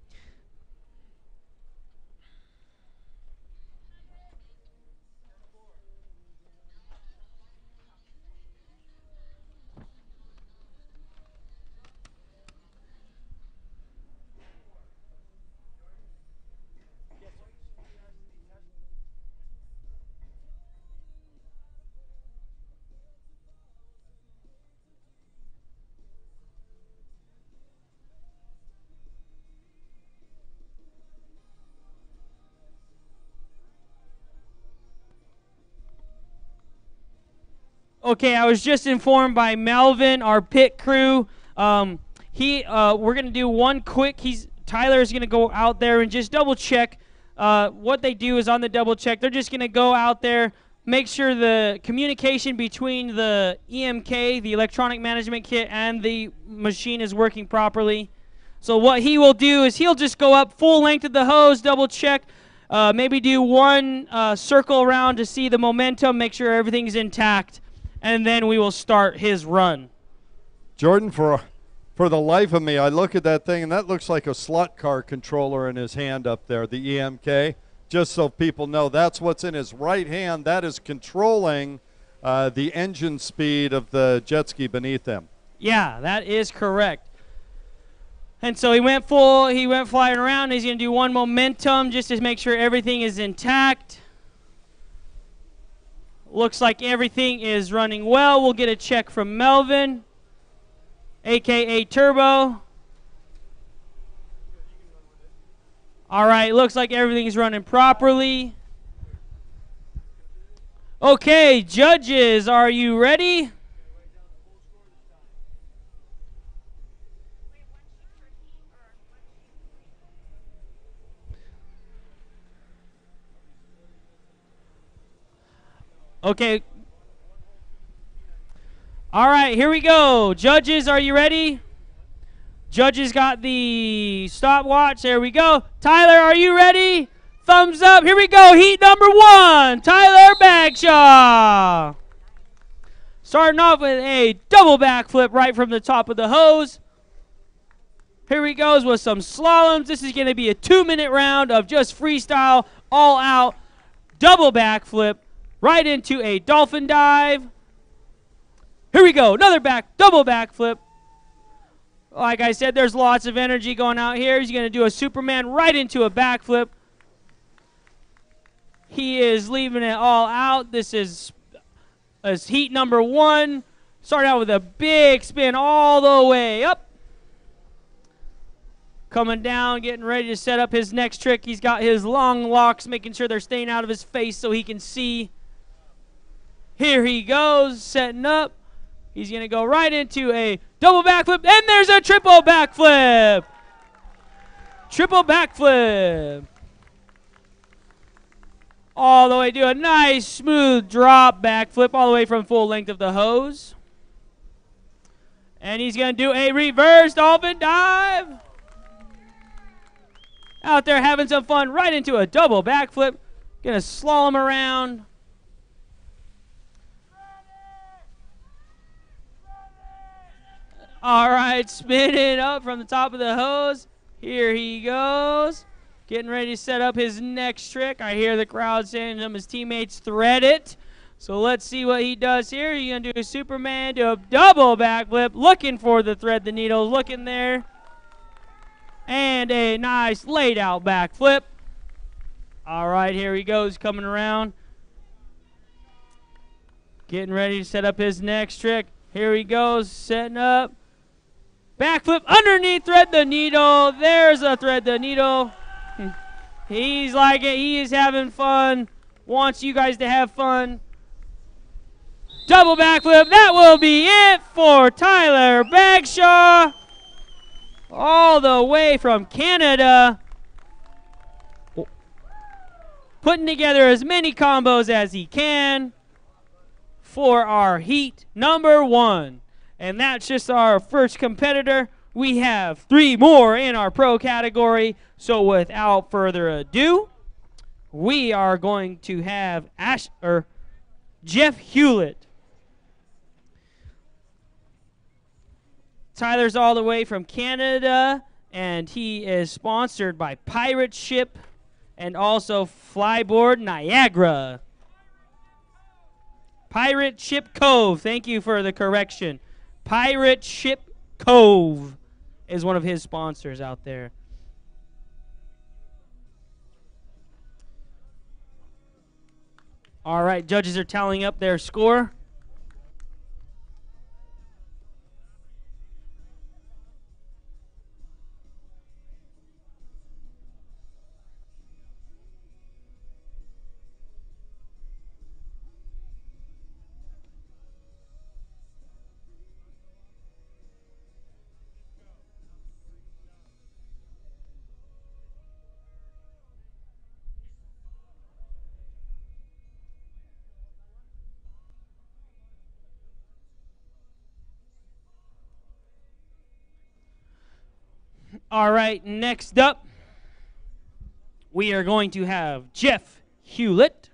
Okay, I was just informed by Melvin, our pit crew. We're gonna do one quick. Tyler's gonna go out there and just double check. What they do is on the double check, they're just gonna go out there, make sure the communication between the EMK, the electronic management kit, and the machine is working properly. So what he will do is he'll just go up full length of the hose, double check, maybe do one circle around to see the momentum, make sure everything's intact. And then we will start his run. Jordan, for the life of me, I look at that thing, and that looks like a slot car controller in his hand up there, the EMK. Just so people know, that's what's in his right hand. That is controlling the engine speed of the jet ski beneath him. Yeah, that is correct. And so he went flying around. He's going to do one momentum just to make sure everything is intact. Looks like everything is running well. We'll get a check from Melvin, a.k.a. Turbo. All right, looks like everything's running properly. Okay, judges, are you ready? Okay. All right, here we go. Judges, are you ready? Judges got the stopwatch. There we go. Tyler, are you ready? Thumbs up. Here we go. Heat number 1. Tyler Bagshaw. Starting off with a double backflip right from the top of the hose. Here he goes with some slaloms. This is going to be a 2-minute round of just freestyle, all out, double backflip. Right into a dolphin dive. Here we go. Another double backflip. Like I said, there's lots of energy going out here. He's going to do a Superman right into a backflip. He is leaving it all out. This is heat number 1. Start out with a big spin all the way up. Coming down, getting ready to set up his next trick. He's got his long locks, making sure they're staying out of his face so he can see. Here he goes, setting up. He's going to go right into a double backflip, and there's a triple backflip. Triple backflip. All the way to a nice, smooth drop backflip all the way from full length of the hose. And he's going to do a reverse dolphin dive. Out there having some fun right into a double backflip. Going to slalom around. All right, spinning up from the top of the hose. Here he goes. Getting ready to set up his next trick. I hear the crowd saying to him, his teammates thread it. So let's see what he does here. He's going to do a Superman, do a double backflip. Looking for the thread the needle. Looking there. And a nice laid out backflip. All right, here he goes, coming around. Getting ready to set up his next trick. Here he goes, setting up. Backflip underneath, thread the needle. There's a thread the needle. He's like it. He is having fun. Wants you guys to have fun. Double backflip. That will be it for Tyler Bagshaw. All the way from Canada. Putting together as many combos as he can for our heat number 1. And that's just our first competitor. We have 3 more in our pro category. So without further ado, we are going to have Jeff Hewlett. Tyler's all the way from Canada, and he is sponsored by Pirate Ship and also Flyboard Niagara. Pirate Ship Cove. Thank you for the correction. Pirate Ship Cove is one of his sponsors out there. All right, judges are tallying up their score. All right, next up, we are going to have Jeff Hewlett.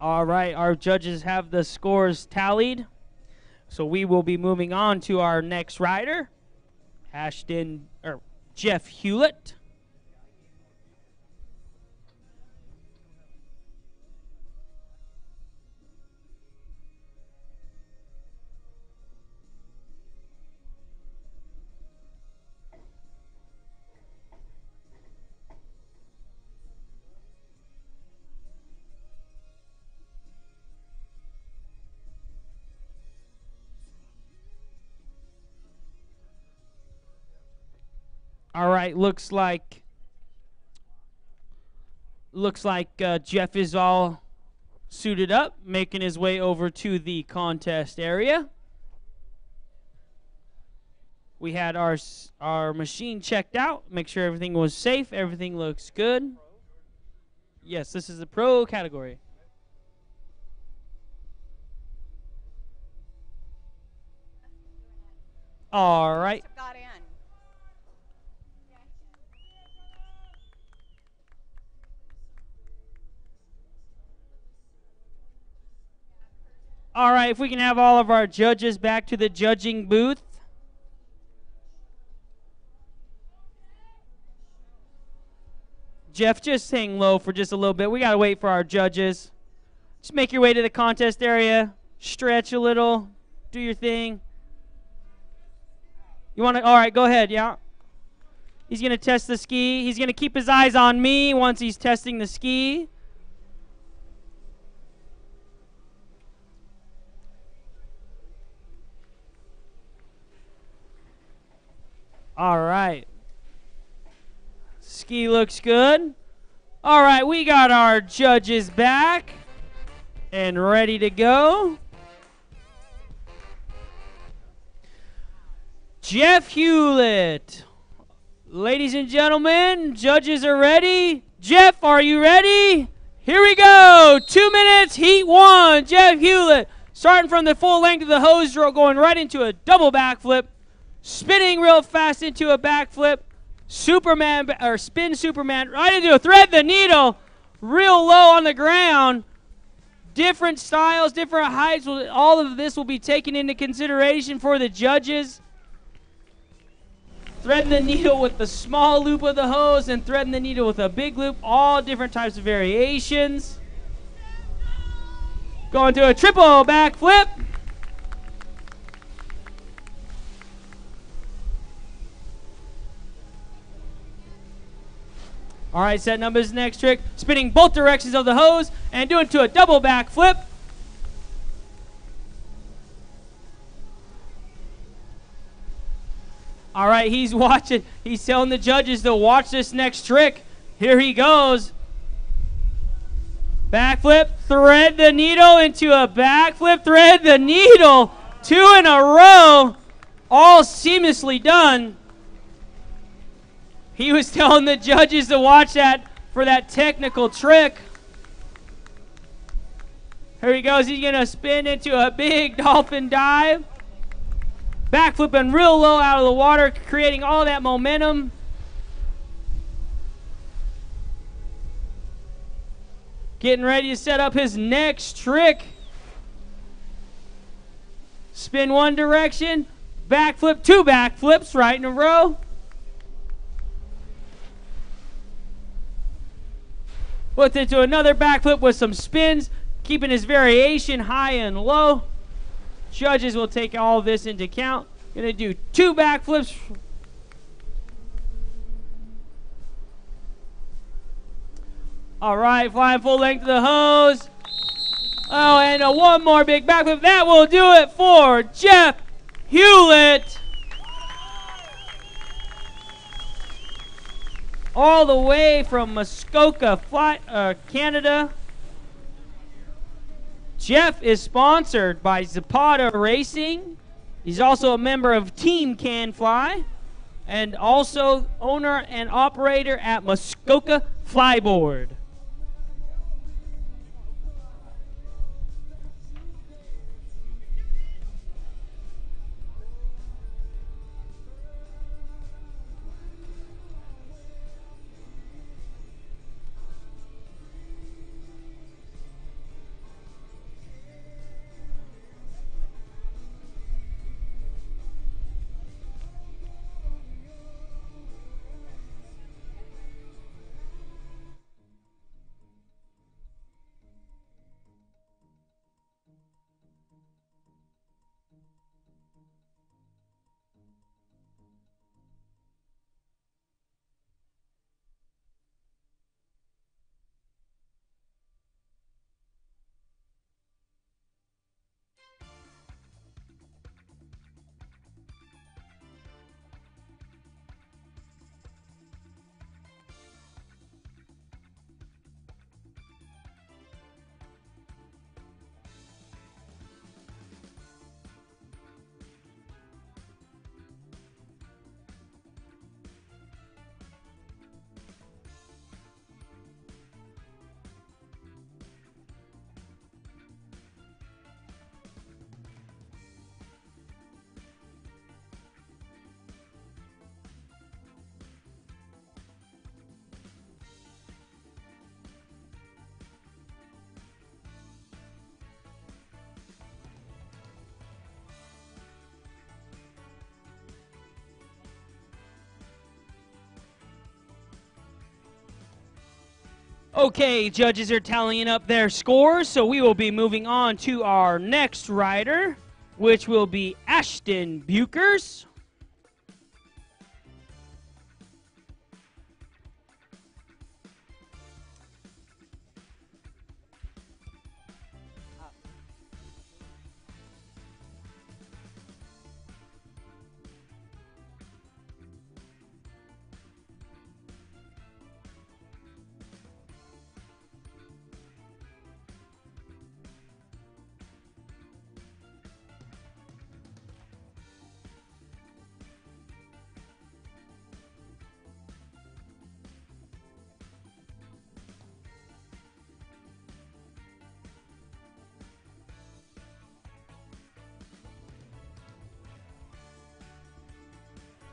All right, our judges have the scores tallied. So we will be moving on to our next rider, Jeff Hewlett. All right, looks like Jeff is all suited up, making his way over to the contest area. We had our machine checked out, make sure everything was safe, everything looks good. Yes, this is the pro category. All right. All right, if we can have all of our judges back to the judging booth. Jeff, just hang low for just a little bit. We got to wait for our judges. Just make your way to the contest area. Stretch a little. Do your thing. You want to? All right, go ahead, yeah. He's going to test the ski. He's going to keep his eyes on me once he's testing the ski. All right. Ski looks good. All right, we got our judges back. and ready to go. Jeff Hewlett. Ladies and gentlemen, judges are ready. Jeff, are you ready? Here we go. 2 minutes, heat one. Jeff Hewlett starting from the full length of the hose drill, going right into a double backflip, spinning real fast into a backflip, Superman, or spin Superman, right into a thread the needle, real low on the ground. Different styles, different heights, all of this will be taken into consideration for the judges. Threading the needle with the small loop of the hose and threading the needle with a big loop, all different types of variations. Going to a triple backflip. All right, setting up his next trick, spinning both directions of the hose and doing to a double backflip. All right, he's watching. He's telling the judges to watch this next trick. Here he goes. Backflip, thread the needle into a backflip, thread the needle. 2 in a row, all seamlessly done. He was telling the judges to watch that for that technical trick. Here he goes. He's going to spin into a big dolphin dive. Backflipping real low out of the water, creating all that momentum. Getting ready to set up his next trick. Spin one direction, backflip, 2 backflips right in a row. Puts into another backflip with some spins, keeping his variation high and low. Judges will take all this into account. Gonna do 2 backflips. All right, flying full length of the hose. Oh, and one more big backflip. That will do it for Jeff Hewlett. All the way from Muskoka, Canada. Jeff is sponsored by Zapata Racing. He's also a member of Team Can Fly and also owner and operator at Muskoka Flyboard. Okay, judges are tallying up their scores, so we will be moving on to our next rider, which will be Ashton Bukers.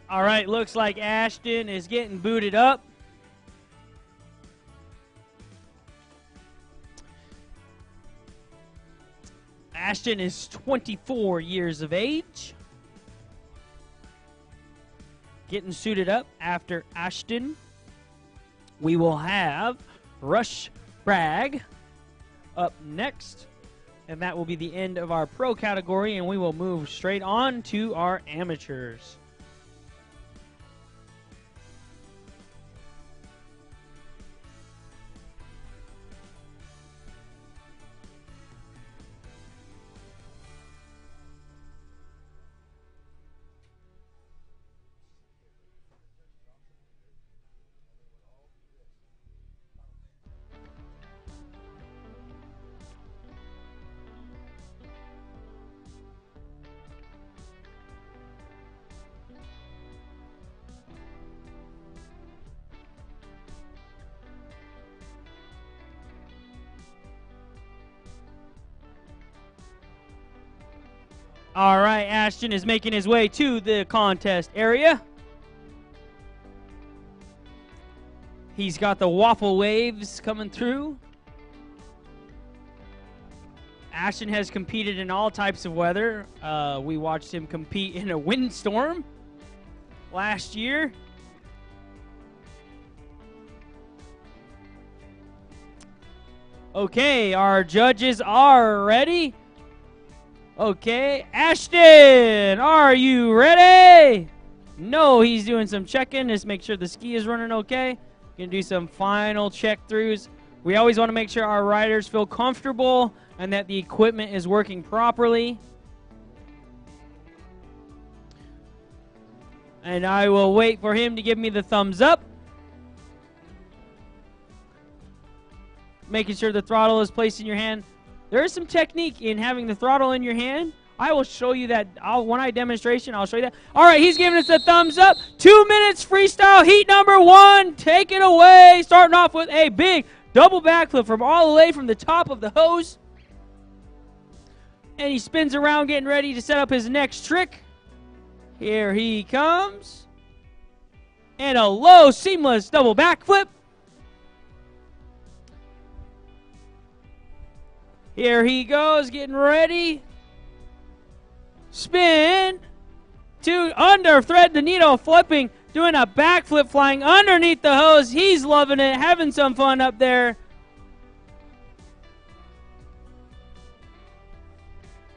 All right, looks like Ashton is getting booted up. Ashton is 24 years of age. Getting suited up after Ashton. We will have Rush Bragg up next. And that will be the end of our pro category, and we will move straight on to our amateurs. All right, Ashton is making his way to the contest area. He's got the waffle waves coming through. Ashton has competed in all types of weather. We watched him compete in a windstorm last year. Okay, our judges are ready. Okay, Ashton, are you ready? No, he's doing some checking. Just make sure the ski is running okay. Gonna do some final check-throughs. We always want to make sure our riders feel comfortable and that the equipment is working properly. And I will wait for him to give me the thumbs up. Making sure the throttle is placed in your hand. There is some technique in having the throttle in your hand. I will show you that. When I demonstration, I'll show you that. All right, he's giving us a thumbs up. 2 minutes freestyle heat number 1. Take it away. Starting off with a big double backflip from all the way from the top of the hose. And he spins around getting ready to set up his next trick. Here he comes. And a low seamless double backflip. Here he goes, getting ready. Spin. To under, thread the needle, flipping, doing a backflip, flying underneath the hose. He's loving it, having some fun up there.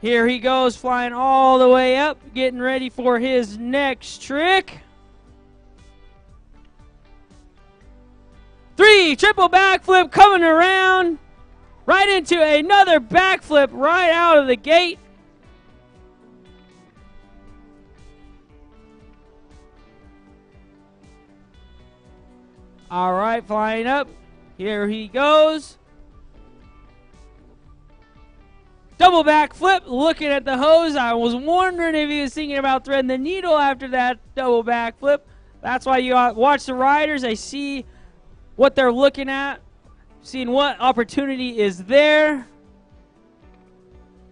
Here he goes, flying all the way up, getting ready for his next trick. 3, triple backflip, coming around. Right into another backflip right out of the gate. All right, flying up. Here he goes. Double backflip, looking at the hose. I was wondering if he was thinking about threading the needle after that double backflip. That's why you watch the riders. I see what they're looking at. Seeing what opportunity is there.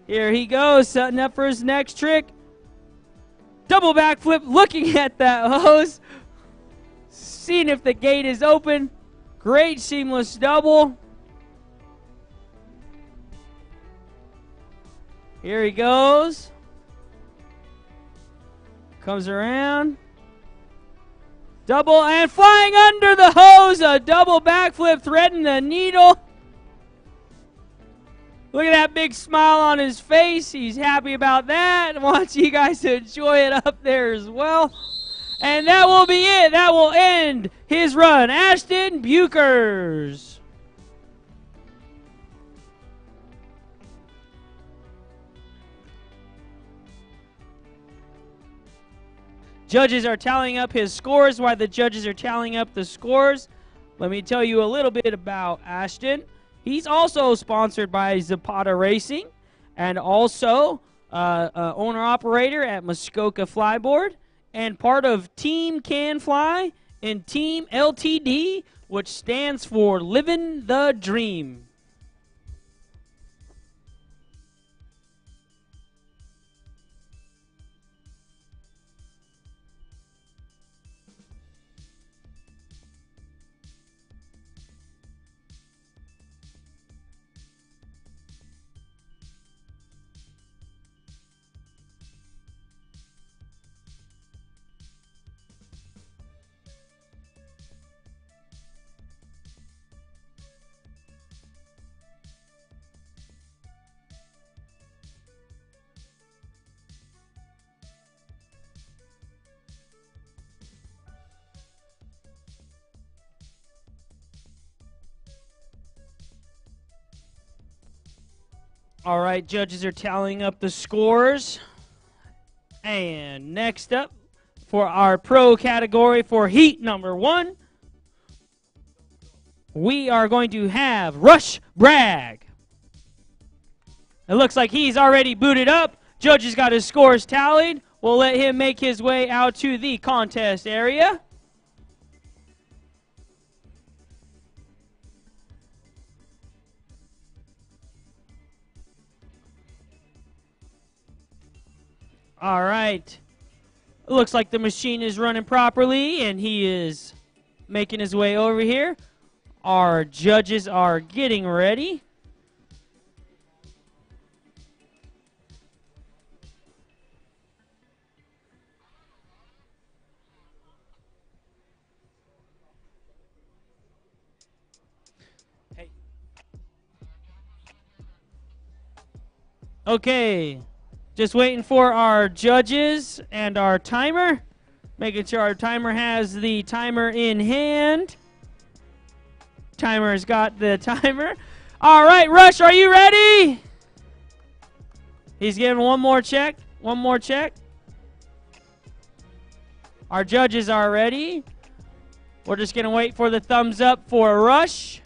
Here he goes, setting up for his next trick. Double backflip, looking at that hose. Seeing if the gate is open. Great seamless double. Here he goes. Comes around. Double and flying under the hose, a double backflip, threading the needle. Look at that big smile on his face. He's happy about that. Wants you guys to enjoy it up there as well. And that will be it. That will end his run. Ashton Buchers. Judges are tallying up his scores. While the judges are tallying up the scores, let me tell you a little bit about Ashton. He's also sponsored by Zapata Racing and also owner-operator at Muskoka Flyboard and part of Team Can Fly and Team LTD, which stands for Living the Dream. All right, judges are tallying up the scores. And next up for our pro category for heat number 1, we are going to have Rush Bragg. It looks like he's already booted up. Judges got his scores tallied. We'll let him make his way out to the contest area. All right. It looks like the machine is running properly, and he is making his way over here. Our judges are getting ready. Hey. Okay. Just waiting for our judges and our timer. Making sure our timer has the timer in hand. Timer's got the timer. All right, Rush, are you ready? He's giving one more check. One more check. Our judges are ready. We're just going to wait for the thumbs up for Rush.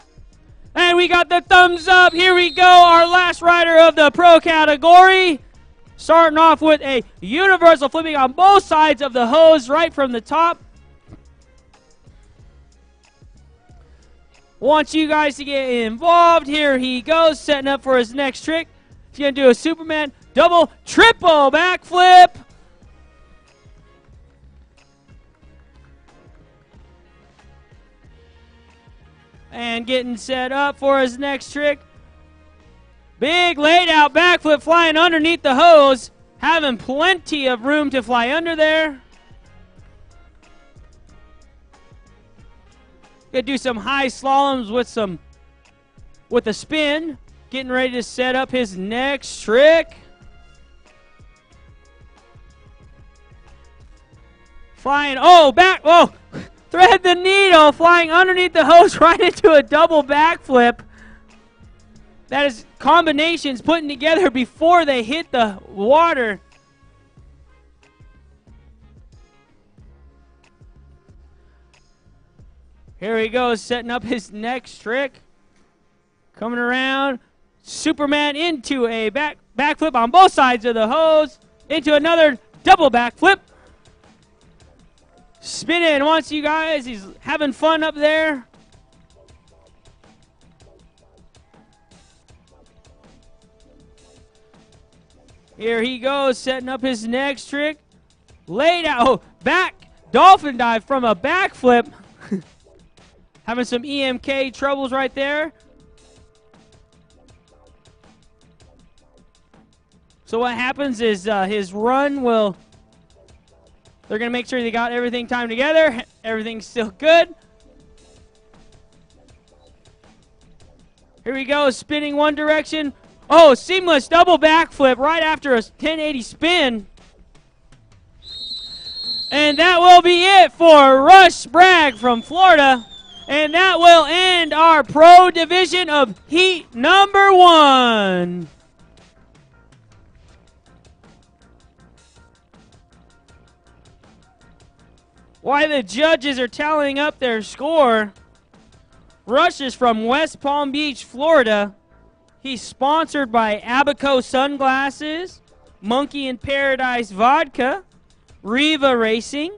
And we got the thumbs up. Here we go, our last rider of the pro category. Starting off with a universal flipping on both sides of the hose right from the top. Wants you guys to get involved. Here he goes, setting up for his next trick. He's going to do a Superman double, triple backflip. And getting set up for his next trick. Big laid out backflip flying underneath the hose. Having plenty of room to fly under there. Gonna do some high slaloms with a spin. Getting ready to set up his next trick. Flying, thread the needle, flying underneath the hose right into a double backflip. That is combinations putting together before they hit the water. Here he goes, setting up his next trick. Coming around, Superman into a backflip on both sides of the hose. Into another double backflip. Spinning, wants you guys, he's having fun up there. Here he goes, setting up his next trick. Laid out, back, dolphin dive from a backflip. Having some EMK troubles right there. So what happens is his run will, they're going to make sure they got everything timed together. Everything's still good. Here we go, spinning one direction. Oh, seamless double backflip right after a 1080 spin. And that will be it for Rush Bragg from Florida. And that will end our pro division of heat number 1. While the judges are tallying up their score, Rush is from West Palm Beach, Florida. He's sponsored by Abaco Sunglasses, Monkey in Paradise Vodka, Riva Racing,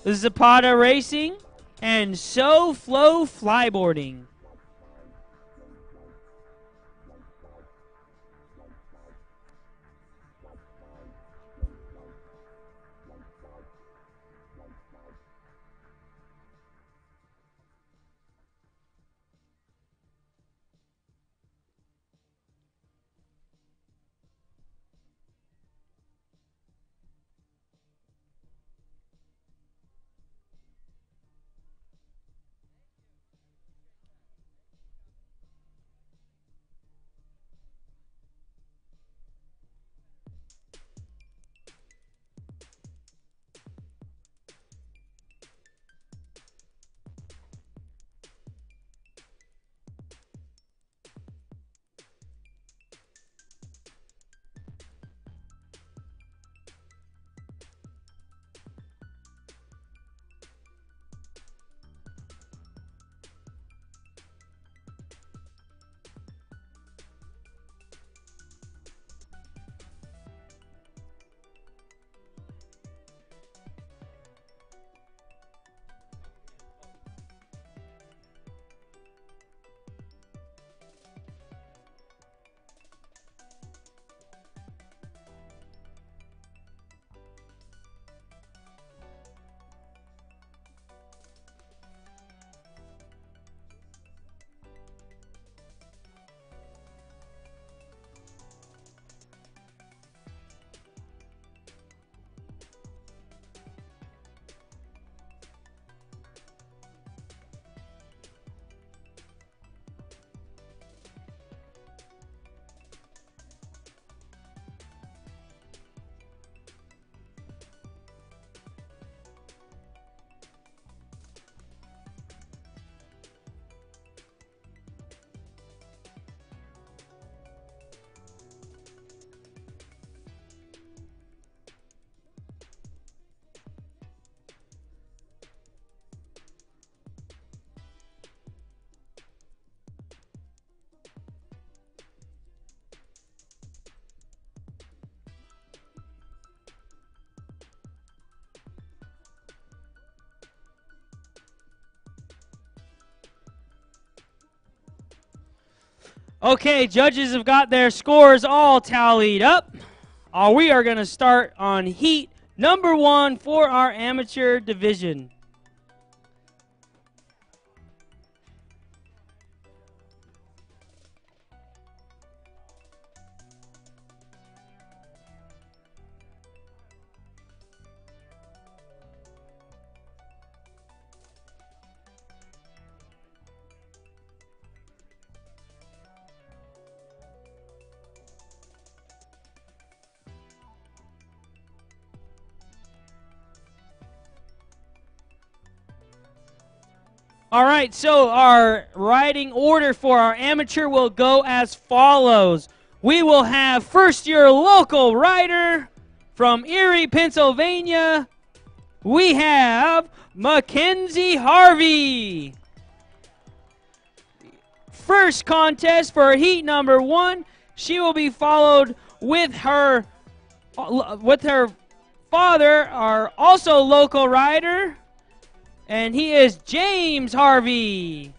Zapata Racing, and SoFlo Flyboarding. Okay, judges have got their scores all tallied up. We are going to start on heat number 1 for our amateur division. All right, so our riding order for our amateur will go as follows. We will have first your local rider from Erie, Pennsylvania. We have Mackenzie Harvey. First contest for heat number 1. She will be followed with her father, our also local rider, and he is James Harvey.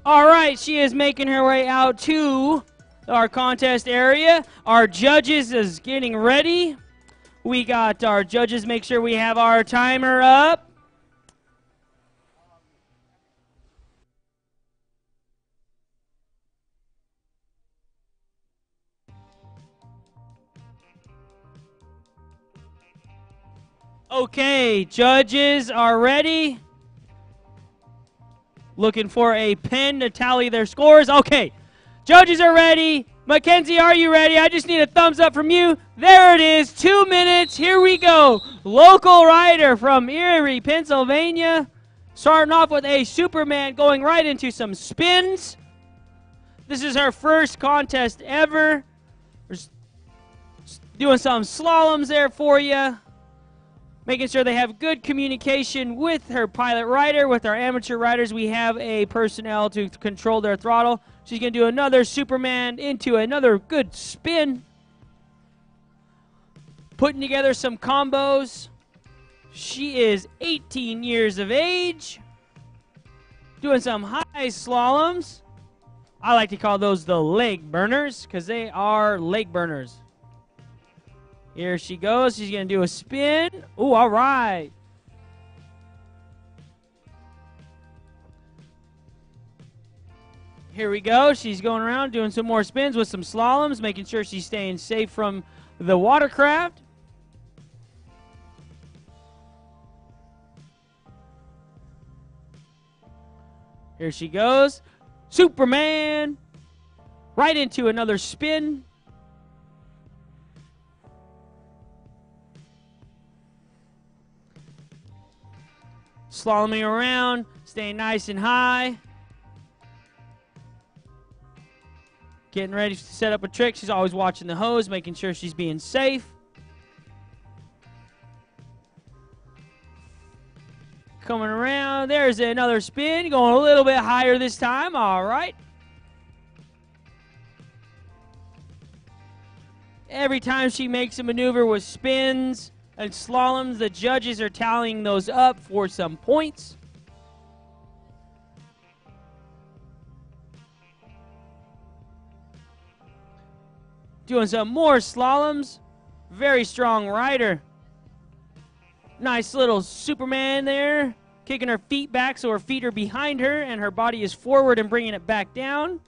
All right, she is making her way out to our contest area. Our judges is getting ready. We got our judges, make sure we have our timer up. Okay, judges are ready. Looking for a pen to tally their scores. Okay, judges are ready. Mackenzie, are you ready? I just need a thumbs up from you. There it is, 2 minutes. Here we go. Local rider from Erie, Pennsylvania. Starting off with a Superman, going right into some spins. This is her first contest ever. We're doing some slaloms there for you. Making sure they have good communication with her pilot rider. With our amateur riders, we have a personnel to control their throttle. She's going to do another Superman into another good spin. Putting together some combos. She is 18 years of age. Doing some high slaloms. I like to call those the leg burners because they are leg burners. Here she goes. She's going to do a spin. Ooh, all right. Here we go. She's going around doing some more spins with some slaloms, making sure she's staying safe from the watercraft. Here she goes. Superman. Right into another spin. Slaloming around, staying nice and high. Getting ready to set up a trick. She's always watching the hose, making sure she's being safe. Coming around. There's another spin. Going a little bit higher this time. All right. Every time she makes a maneuver with spins and slaloms, the judges are tallying those up for some points. Doing some more slaloms. Very strong rider. Nice little Superman there. Kicking her feet back so her feet are behind her and her body is forward and bringing it back down.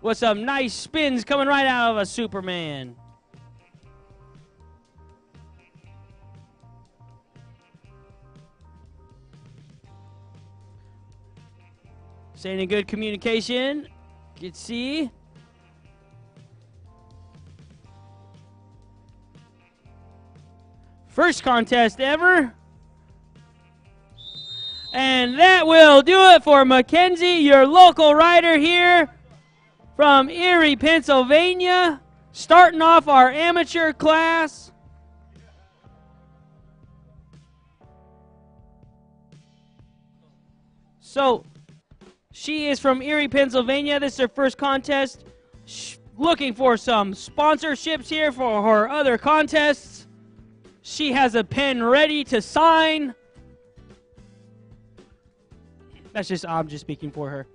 With some nice spins coming right out of a Superman. Staying in good communication. You can see. First contest ever. And that will do it for Mackenzie, your local rider here from Erie, Pennsylvania. Starting off our amateur class. So, she is from Erie, Pennsylvania. This is her first contest. Looking for some sponsorships here for her other contests. She has a pen ready to sign. I'm just speaking for her.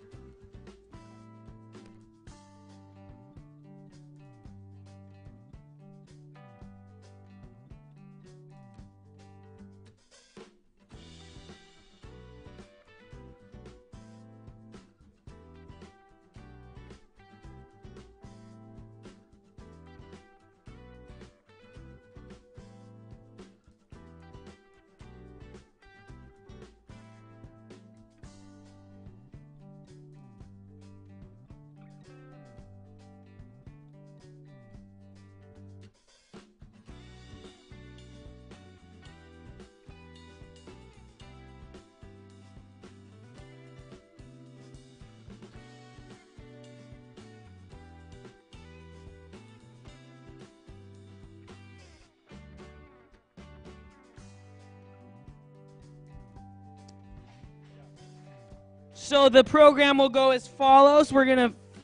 So the program will go as follows.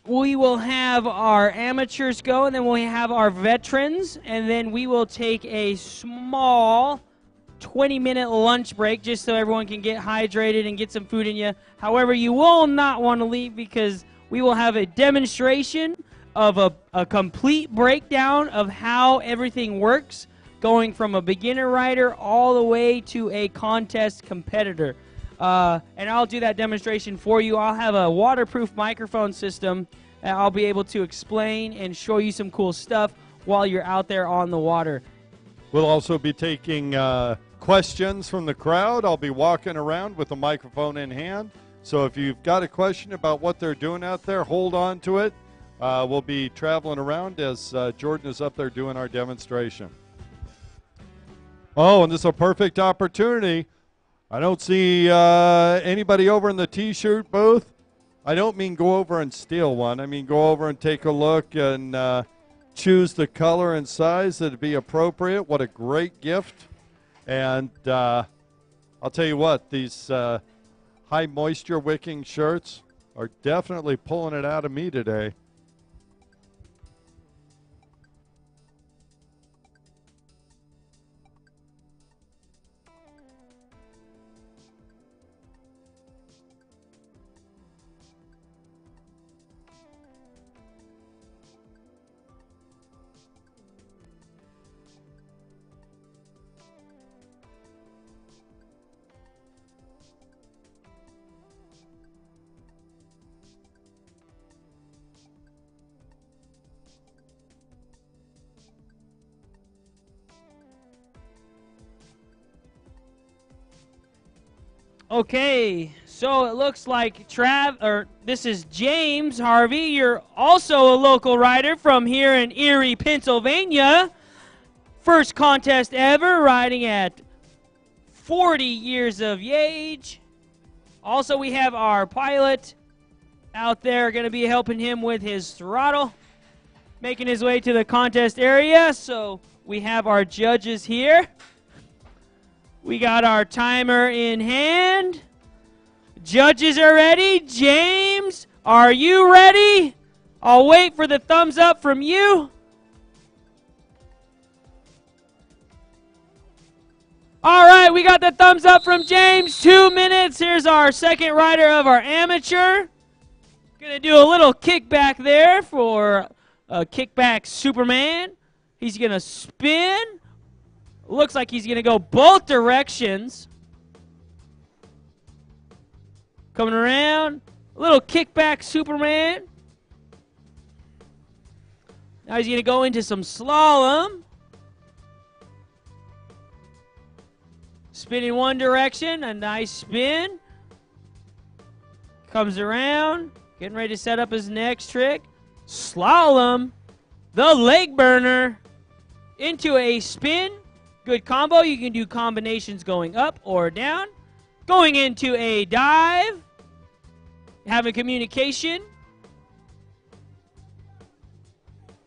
We will have our amateurs go, and then we'll have our veterans, and then we will take a small 20-minute lunch break just so everyone can get hydrated and get some food in you. However, you will not want to leave because we will have a demonstration of a complete breakdown of how everything works, going from a beginner rider all the way to a contest competitor. And I'll do that demonstration for you. I'll have a waterproof microphone system, and I'll be able to explain and show you some cool stuff while you're out there on the water. We'll also be taking questions from the crowd. I'll be walking around with a microphone in hand. So if you've got a question about what they're doing out there, hold on to it. We'll be traveling around as Jordan is up there doing our demonstration. Oh, and this is a perfect opportunity. I don't see anybody over in the T-shirt booth. I don't mean go over and steal one. I mean go over and take a look and choose the color and size that would be appropriate. What a great gift. And I'll tell you what, these high moisture wicking shirts are definitely pulling it out of me today. Okay, so it looks like this is James Harvey. You're also a local rider from here in Erie, Pennsylvania. First contest ever, riding at 40 years of age. Also, we have our pilot out there going to be helping him with his throttle, making his way to the contest area. So we have our judges here. We got our timer in hand. Judges are ready. James, are you ready? I'll wait for the thumbs up from you. All right, we got the thumbs up from James. 2 minutes. Here's our second rider of our amateur. Going to do a little kickback there for a kickback Superman. He's going to spin. Looks like he's going to go both directions. Coming around. A little kickback Superman. Now he's going to go into some slalom. Spin in one direction. A nice spin. Comes around. Getting ready to set up his next trick. Slalom. The leg burner. Into a spin. Good combo. You can do combinations going up or down. Going into a dive. Having communication.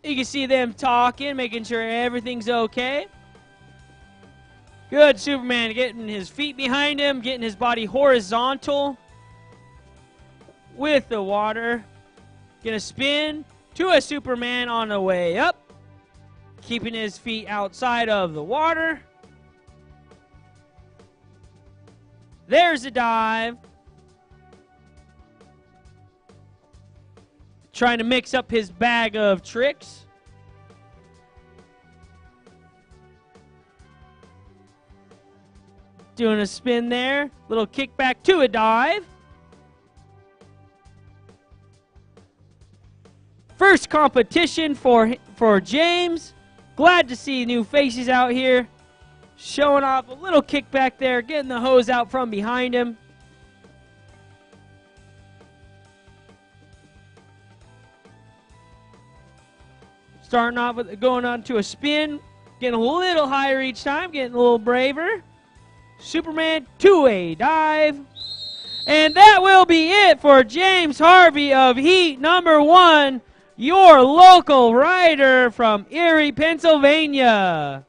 You can see them talking, making sure everything's okay. Good Superman getting his feet behind him, getting his body horizontal with the water. Gonna spin to a Superman on the way up. Keeping his feet outside of the water. There's a dive. Trying to mix up his bag of tricks. Doing a spin there. Little kickback to a dive. First competition for James. Glad to see new faces out here. Showing off a little kickback there. Getting the hose out from behind him. Starting off with going on to a spin. Getting a little higher each time. Getting a little braver. Superman to a dive. And that will be it for James Harvey of Heat number 1. Your local rider from Erie, Pennsylvania.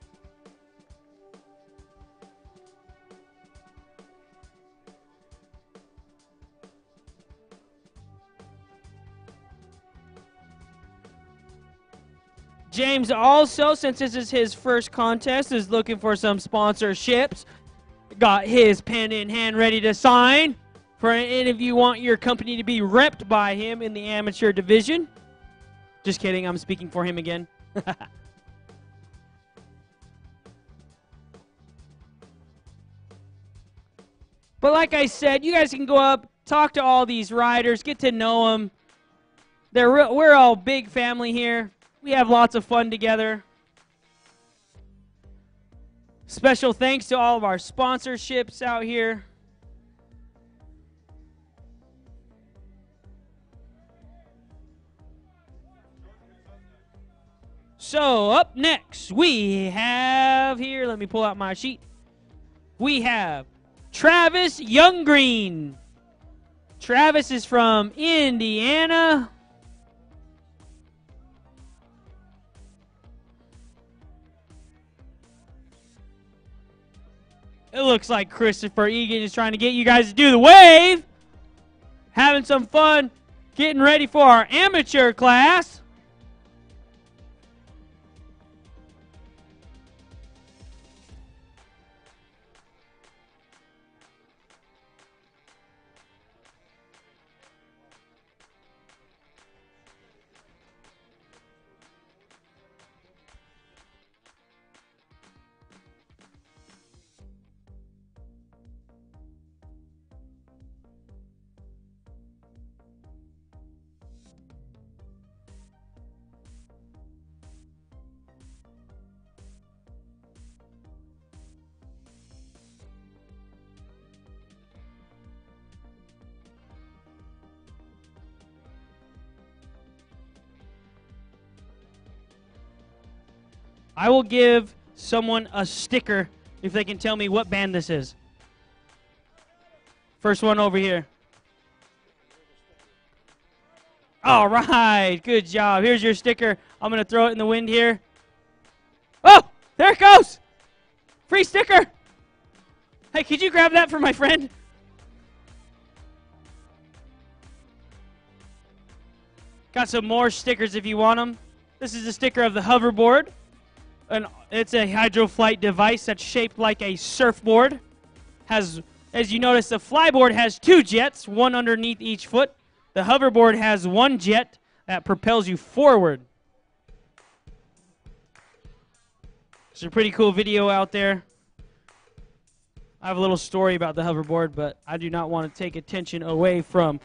James also, since this is his first contest, is looking for some sponsorships. Got his pen in hand ready to sign for any of you want your company to be repped by him in the amateur division. Just kidding, I'm speaking for him again. But like I said, you guys can go up, talk to all these riders, get to know them. We're all big family here. We have lots of fun together. Special thanks to all of our sponsorships out here. So up next, we have here, let me pull out my sheet. We have Travis Younggreen. Travis is from Indiana. It looks like Christopher Egan is trying to get you guys to do the wave. Having some fun, getting ready for our amateur class. I will give someone a sticker if they can tell me what band this is. First one over here. All right, good job. Here's your sticker. I'm going to throw it in the wind here. Oh, there it goes. Free sticker. Hey, could you grab that for my friend? Got some more stickers if you want them. This is a sticker of the hoverboard. And it's a Hydroflight device that's shaped like a surfboard. As you notice, the flyboard has 2 jets, one underneath each foot. The hoverboard has 1 jet that propels you forward. It's a pretty cool video out there. I have a little story about the hoverboard, but I do not want to take attention away from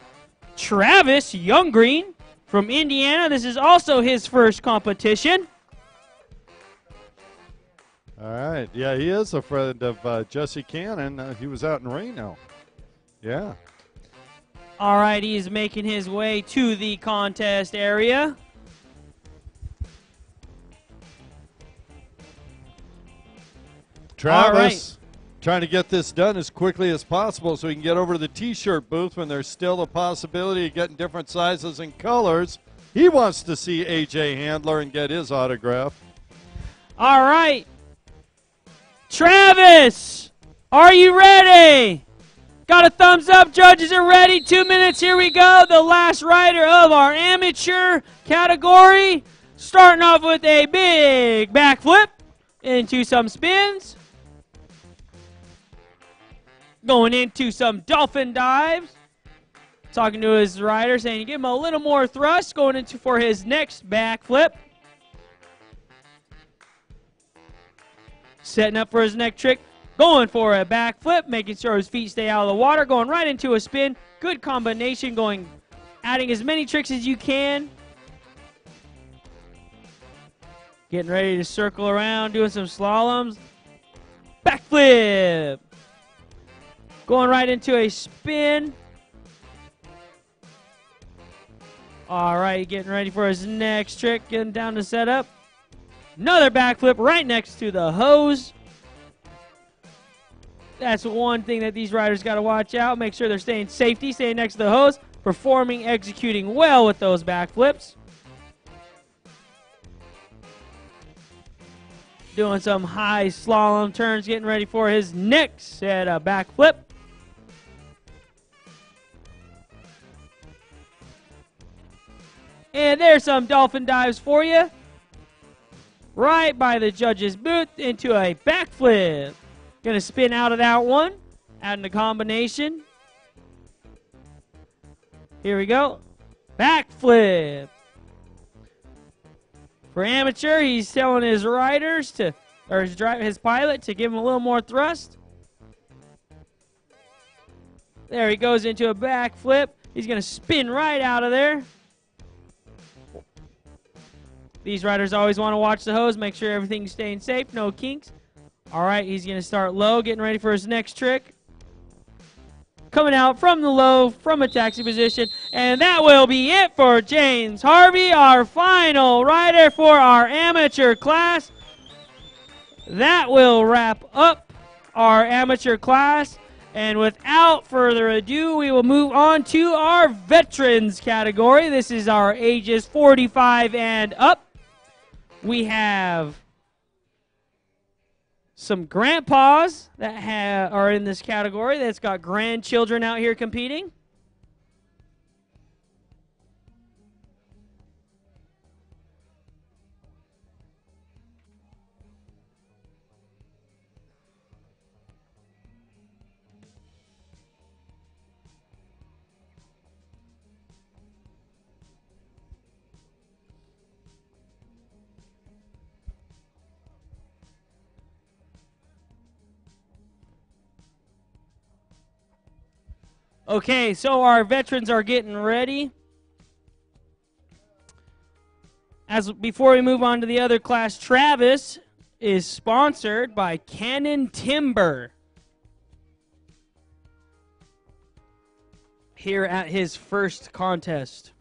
Travis Younggreen from Indiana. This is also his first competition. All right. Yeah, he is a friend of Jesse Cannon. He was out in Reno. Yeah. All right, he's making his way to the contest area. Travis trying to get this done as quickly as possible so he can get over to the T-shirt booth when there's still a possibility of getting different sizes and colors. He wants to see A.J. Handler and get his autograph. All right. Travis, are you ready? Got a thumbs up. Judges are ready. 2 minutes. Here we go. The last rider of our amateur category. Starting off with a big backflip into some spins. Going into some dolphin dives. Talking to his rider, saying give him a little more thrust. Going into for his next backflip. Setting up for his next trick. Going for a backflip, making sure his feet stay out of the water. Going right into a spin. Good combination. Adding as many tricks as you can. Getting ready to circle around, doing some slaloms. Backflip. Going right into a spin. All right, getting ready for his next trick. Getting down to setup. Another backflip right next to the hose. That's one thing that these riders got to watch out. Make sure they're staying safety, staying next to the hose. Performing, executing well with those backflips. Doing some high slalom turns, getting ready for his next set of backflip. And there's some dolphin dives for you. Right by the judge's booth into a backflip. Gonna spin out of that one. Adding a combination. Here we go. Backflip. For amateur, he's telling his riders or his pilot to give him a little more thrust. There he goes into a backflip. He's gonna spin right out of there. These riders always want to watch the hose, make sure everything's staying safe, no kinks. All right, he's going to start low, getting ready for his next trick. Coming out from the low, from a taxi position. And that will be it for James Harvey, our final rider for our amateur class. That will wrap up our amateur class. And without further ado, we will move on to our veterans category. This is our ages 45 and up. We have some grandpas that are in this category that's got grandchildren out here competing. Okay, so our veterans are getting ready. Before we move on to the other class, Travis is sponsored by Cannon Timber here at his first contest.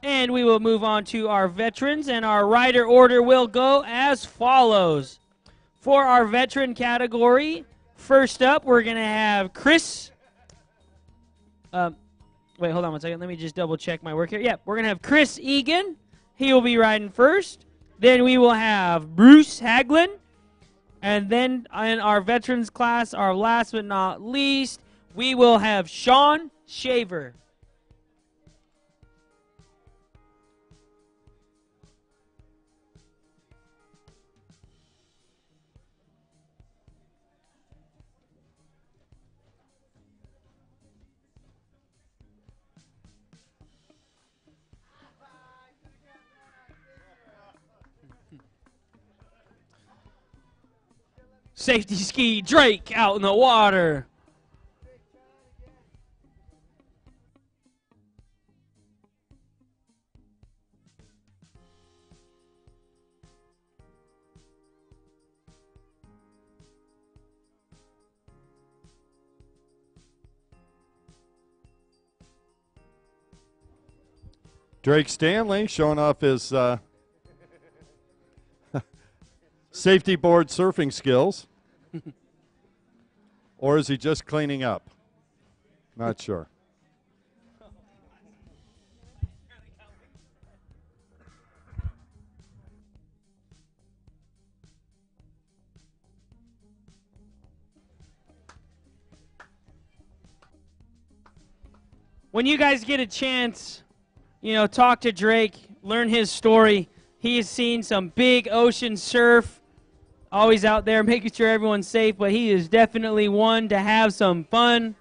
And we will move on to our veterans, and our rider order will go as follows. For our veteran category, first up, we're going to have Chris. Wait, hold on one second. Let me just double check my work here. Yeah, we're going to have Chris Egan. He will be riding first. Then we will have Bruce Haglin. And then in our veterans class, our last but not least, we will have Sean Shaver. Safety ski, Drake out in the water. Drake Stanley showing off his safety board surfing skills. Or is he just cleaning up? Not sure. When you guys get a chance, you know, talk to Drake, learn his story. He has seen some big ocean surf, always out there making sure everyone's safe, but he is definitely one to have some fun.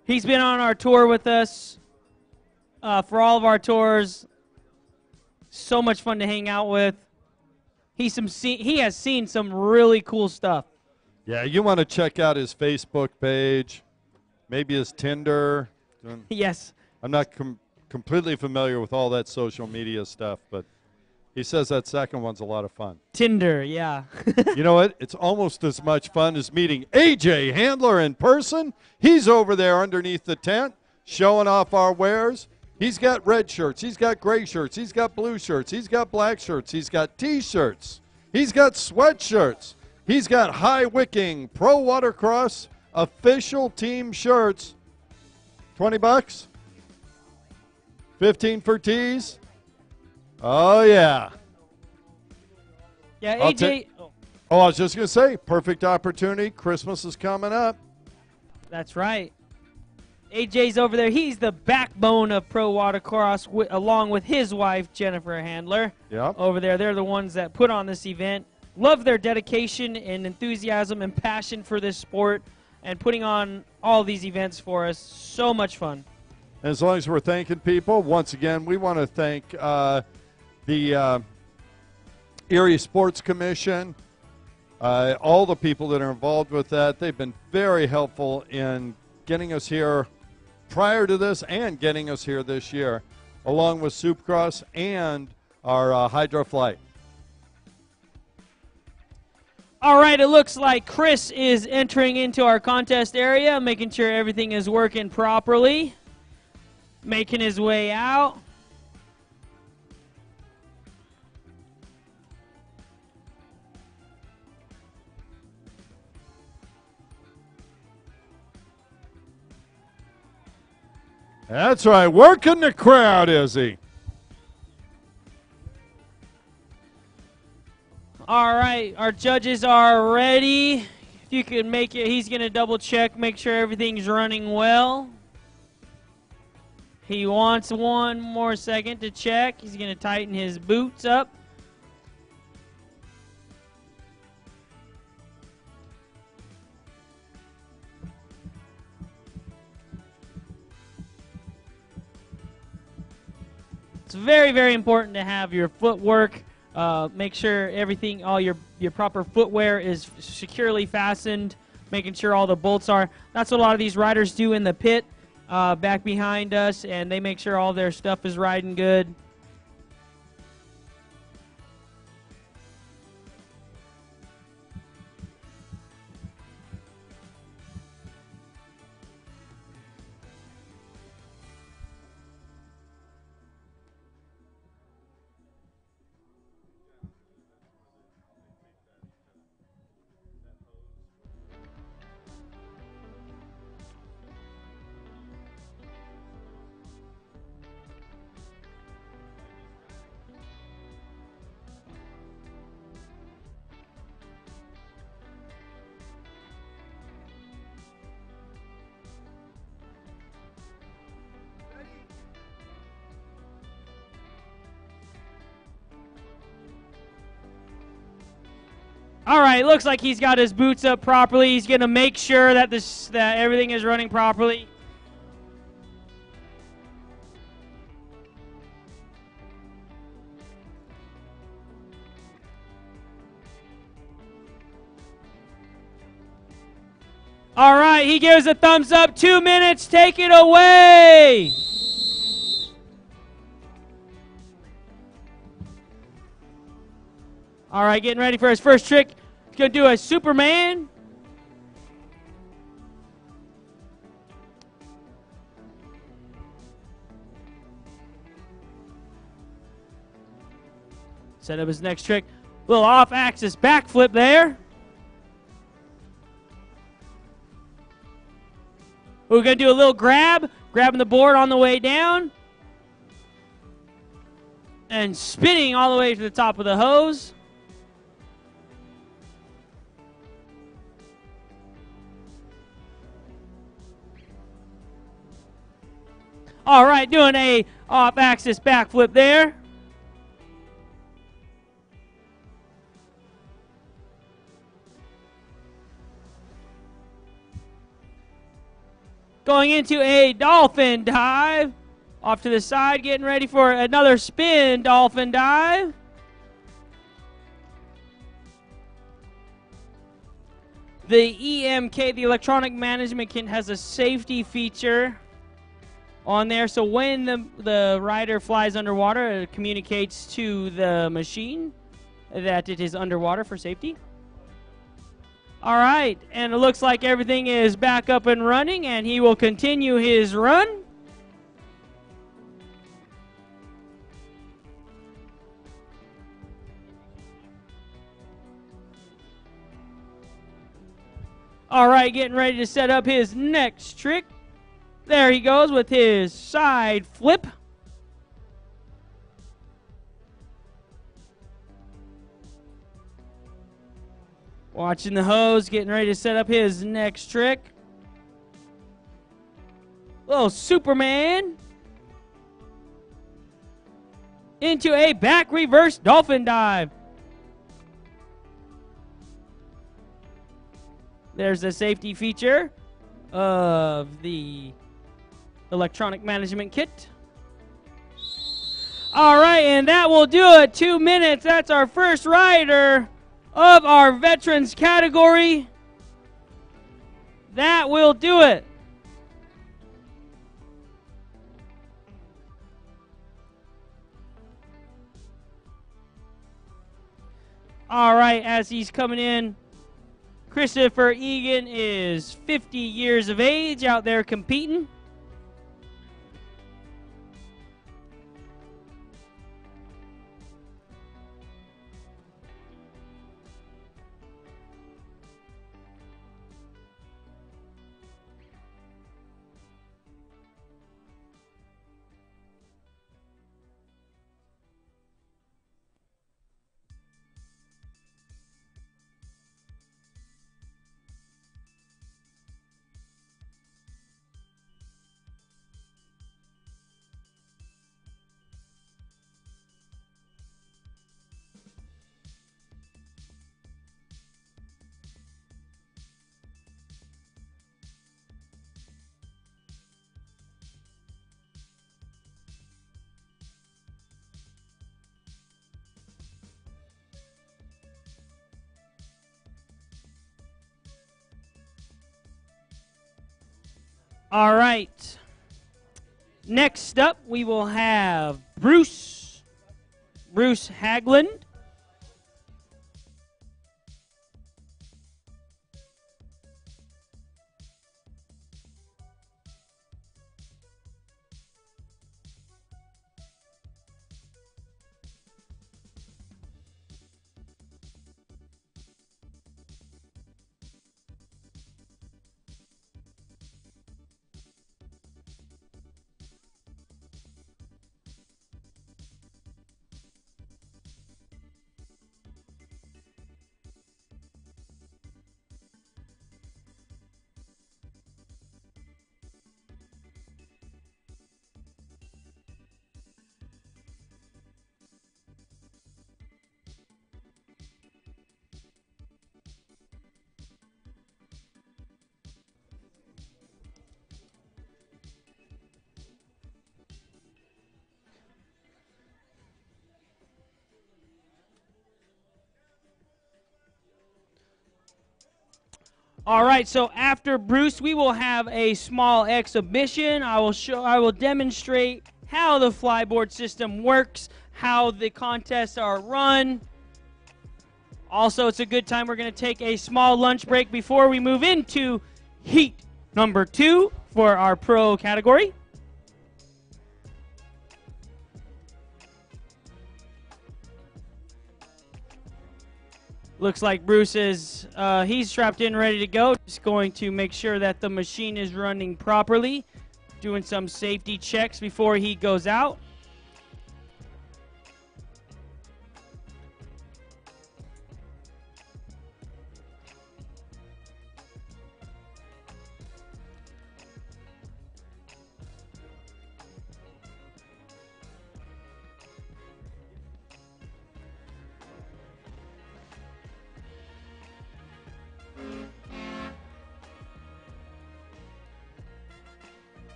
He's been on our tour with us for all of our tours. So much fun to hang out with. He has seen some really cool stuff. Yeah, you want to check out his Facebook page, maybe his Tinder. Yes. I'm not completely familiar with all that social media stuff, but he says that second one's a lot of fun. Tinder, yeah. You know what? It's almost as much fun as meeting AJ Handler in person. He's over there underneath the tent showing off our wares. He's got red shirts. He's got gray shirts. He's got blue shirts. He's got black shirts. He's got T-shirts. He's got sweatshirts. He's got high wicking Pro Watercross official team shirts. $20? 15 for tees? Oh, yeah. Yeah, AJ. I was just going to say, perfect opportunity. Christmas is coming up. That's right. AJ's over there. He's the backbone of Pro Watercross, along with his wife, Jennifer Handler. Yeah. Over there. They're the ones that put on this event. Love their dedication and enthusiasm and passion for this sport and putting on all these events for us. So much fun. As long as we're thanking people, once again, we want to thank the Erie Sports Commission, all the people that are involved with that. They've been very helpful in getting us here prior to this and getting us here this year, along with SUP-CROSS and our Hydroflight. All right, it looks like Chris is entering into our contest area, making sure everything is working properly, making his way out. That's right, working the crowd, is he? All right, our judges are ready. If you can make it, he's going to double check, make sure everything's running well. He wants one more second to check. He's going to tighten his boots up. It's very, very important to have your footwork. Make sure everything, all your proper footwear is securely fastened, making sure all the bolts are. That's what a lot of these riders do in the pit back behind us, and they make sure all their stuff is riding good. All right, looks like he's got his boots up properly. He's going to make sure that that everything is running properly. All right, he gives a thumbs up. 2 minutes, take it away. All right, getting ready for his first trick. He's going to do a Superman. Set up his next trick. Little off-axis backflip there. We're going to do a little grab, grabbing the board on the way down, and spinning all the way to the top of the hose. All right, doing a off-axis backflip there. Going into a dolphin dive. Off to the side, getting ready for another spin dolphin dive. The EMK, the electronic management kit, has a safety feature on there. So when the rider flies underwater, it communicates to the machine that it is underwater for safety. All right, and it looks like everything is back up and running, and he will continue his run. All right, getting ready to set up his next trick. There he goes with his side flip. Watching the hose, getting ready to set up his next trick. Little Superman. Into a back reverse dolphin dive. There's the safety feature of the electronic management kit. All right, and that will do it. 2 minutes. That's our first rider of our veterans category. That will do it. All right, as he's coming in, Christopher Egan is 50 years of age out there competing. All right. Next up, we will have Bruce Haglund. All right, so after Bruce, we will have a small exhibition. I will demonstrate how the flyboard system works, how the contests are run. Also, it's a good time. We're going to take a small lunch break before we move into heat number 2 for our pro category. Looks like Bruce is, he's strapped in, ready to go. Just going to make sure that the machine is running properly. Doing some safety checks before he goes out.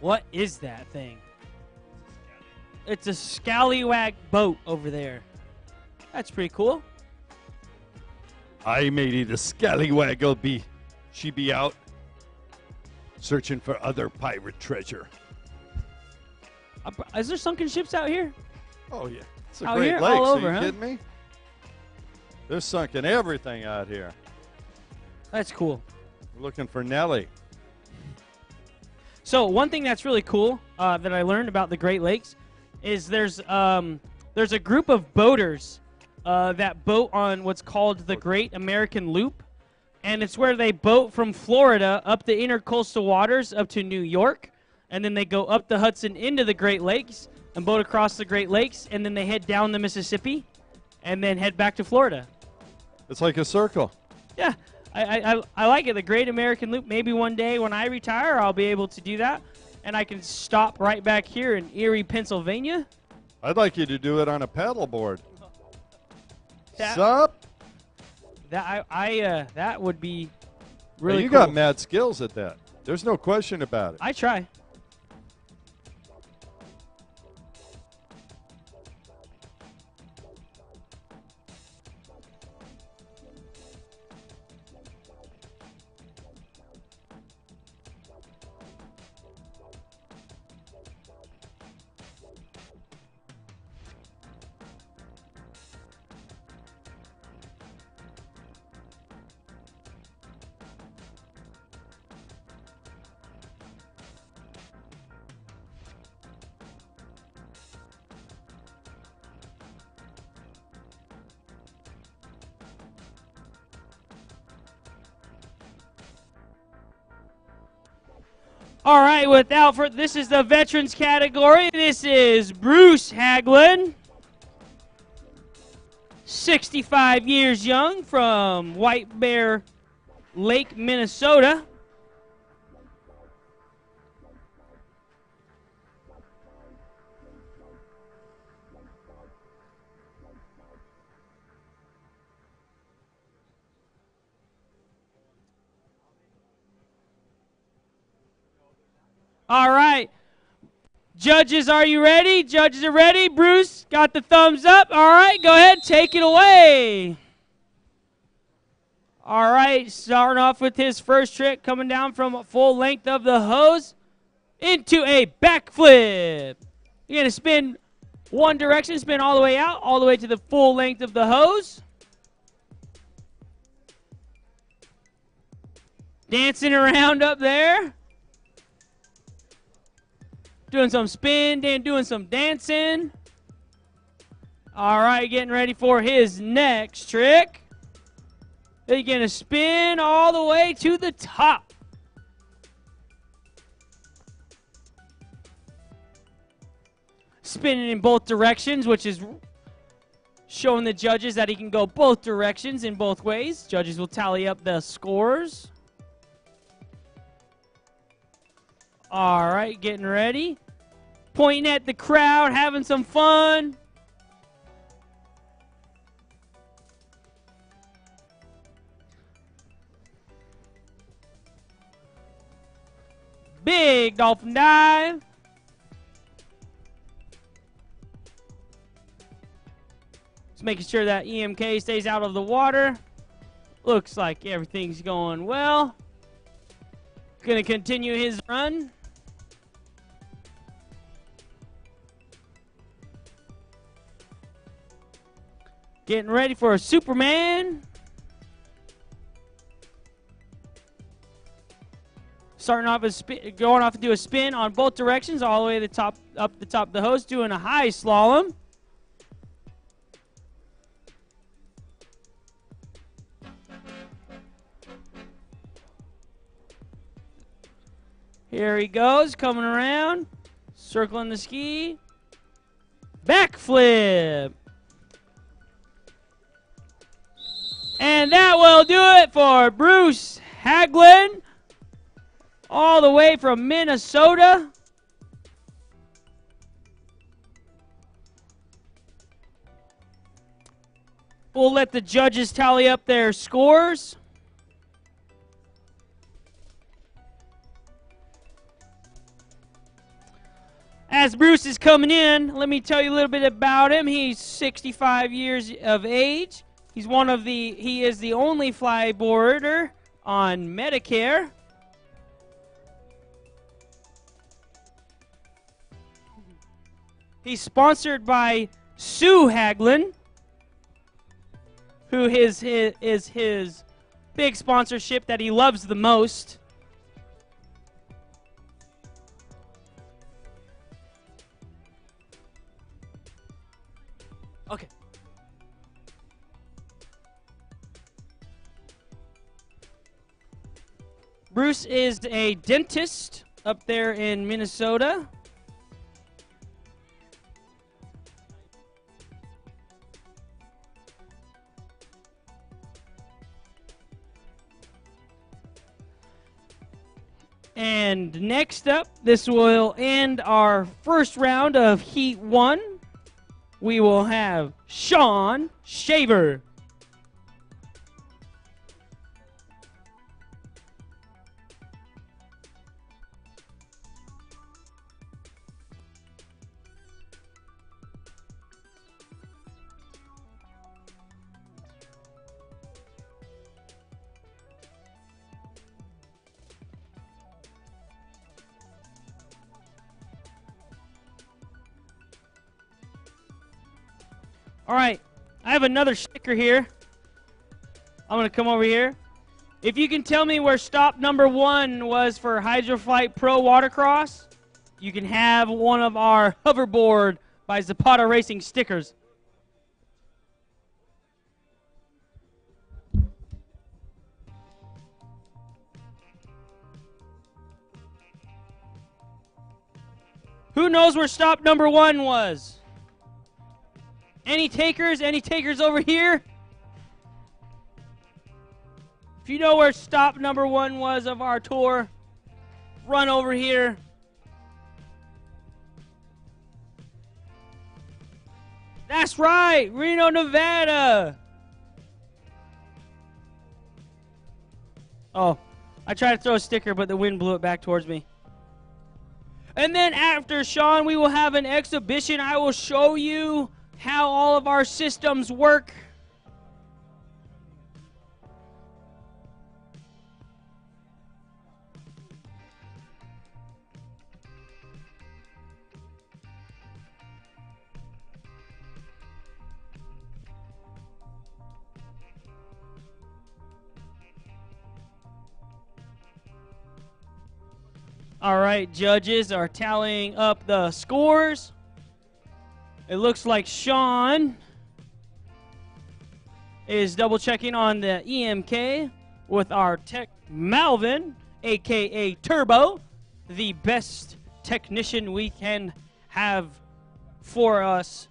What is that thing? It's a scallywag boat over there. That's pretty cool. Aye, matey, the scallywag will be. She be out searching for other pirate treasure. Is there sunken ships out here? Oh, yeah. It's a Out Great here? Lakes. All over, Are you huh? kidding me? They're sunken everything out here. That's cool. We're looking for Nellie. So one thing that's really cool that I learned about the Great Lakes is there's a group of boaters that boat on what's called the Great American Loop, and it's where they boat from Florida up the intercoastal waters up to New York, and then they go up the Hudson into the Great Lakes and boat across the Great Lakes, and then they head down the Mississippi and then head back to Florida. It's like a circle. Yeah. I like it, the Great American Loop. Maybe one day when I retire, I'll be able to do that, and I can stop right back here in Erie, Pennsylvania. I'd like you to do it on a paddleboard. That- Sup? That would be really You cool. got mad skills at that. There's no question about it. I try. All right, this is the veterans category. This is Bruce Haglund, 65 years young, from White Bear Lake, Minnesota. All right. Judges, are you ready? Judges are ready. Bruce got the thumbs up. All right, go ahead. Take it away. All right, starting off with his first trick, coming down from full length of the hose into a backflip. You're going to spin one direction, spin all the way out, all the way to the full length of the hose. Dancing around up there. Doing some spin, then doing some dancing. All right, getting ready for his next trick. He's going to spin all the way to the top. Spinning in both directions, which is showing the judges that he can go both directions in both ways. Judges will tally up the scores. All right, getting ready. Pointing at the crowd, having some fun. Big dolphin dive. Just making sure that EMK stays out of the water. Looks like everything's going well. Gonna continue his run. Getting ready for a Superman. Starting off going off to do a spin on both directions, all the way to the top, up the top of the hose, doing a high slalom. Here he goes, coming around, circling the ski. Backflip. And that will do it for Bruce Haglin, all the way from Minnesota. We'll let the judges tally up their scores. As Bruce is coming in, let me tell you a little bit about him. He's 65 years of age. He is the only flyboarder on Medicare. He's sponsored by Sue Haglin, who is his big sponsorship that he loves the most. Okay. Bruce is a dentist up there in Minnesota. And next up, this will end our first round of Heat 1. We will have Sean Shaver. All right, I have another sticker here. I'm going to come over here. If you can tell me where stop number 1 was for Hydroflight Pro Watercross, you can have one of our hoverboard by Zapata Racing stickers. Who knows where stop number 1 was? Any takers? Any takers over here? If you know where stop number 1 was of our tour, run over here. That's right, Reno, Nevada. Oh, I tried to throw a sticker, but the wind blew it back towards me. And then after Sean, we will have an exhibition. I will show you how all of our systems work. All right, judges are tallying up the scores. It looks like Sean is double checking on the EMK with our tech Malvin, aka Turbo, the best technician we can have for us.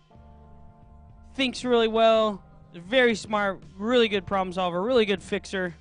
Thinks really well, very smart, really good problem solver, really good fixer.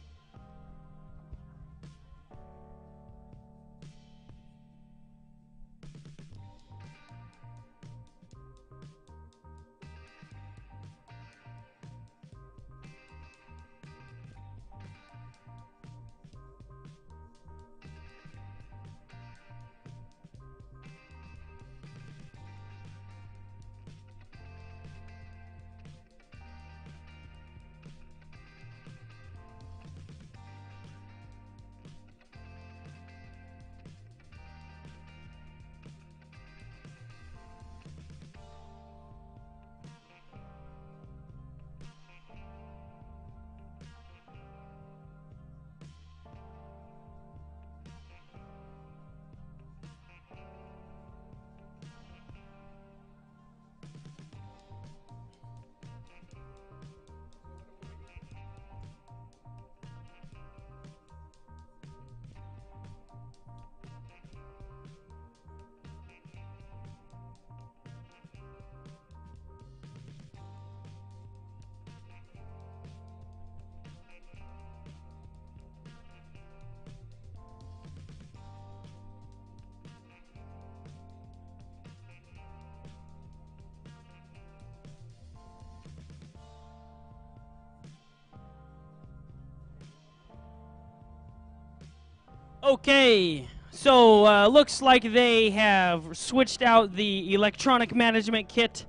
Okay, so looks like they have switched out the electronic management kit.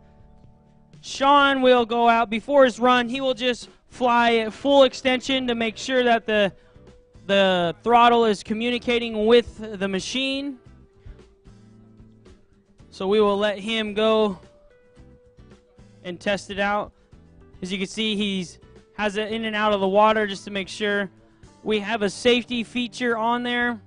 Sean will go out before his run. He will just fly at full extension to make sure that the throttle is communicating with the machine. So we will let him go and test it out. As you can see, he's has it in and out of the water just to make sure. We have a safety feature on there.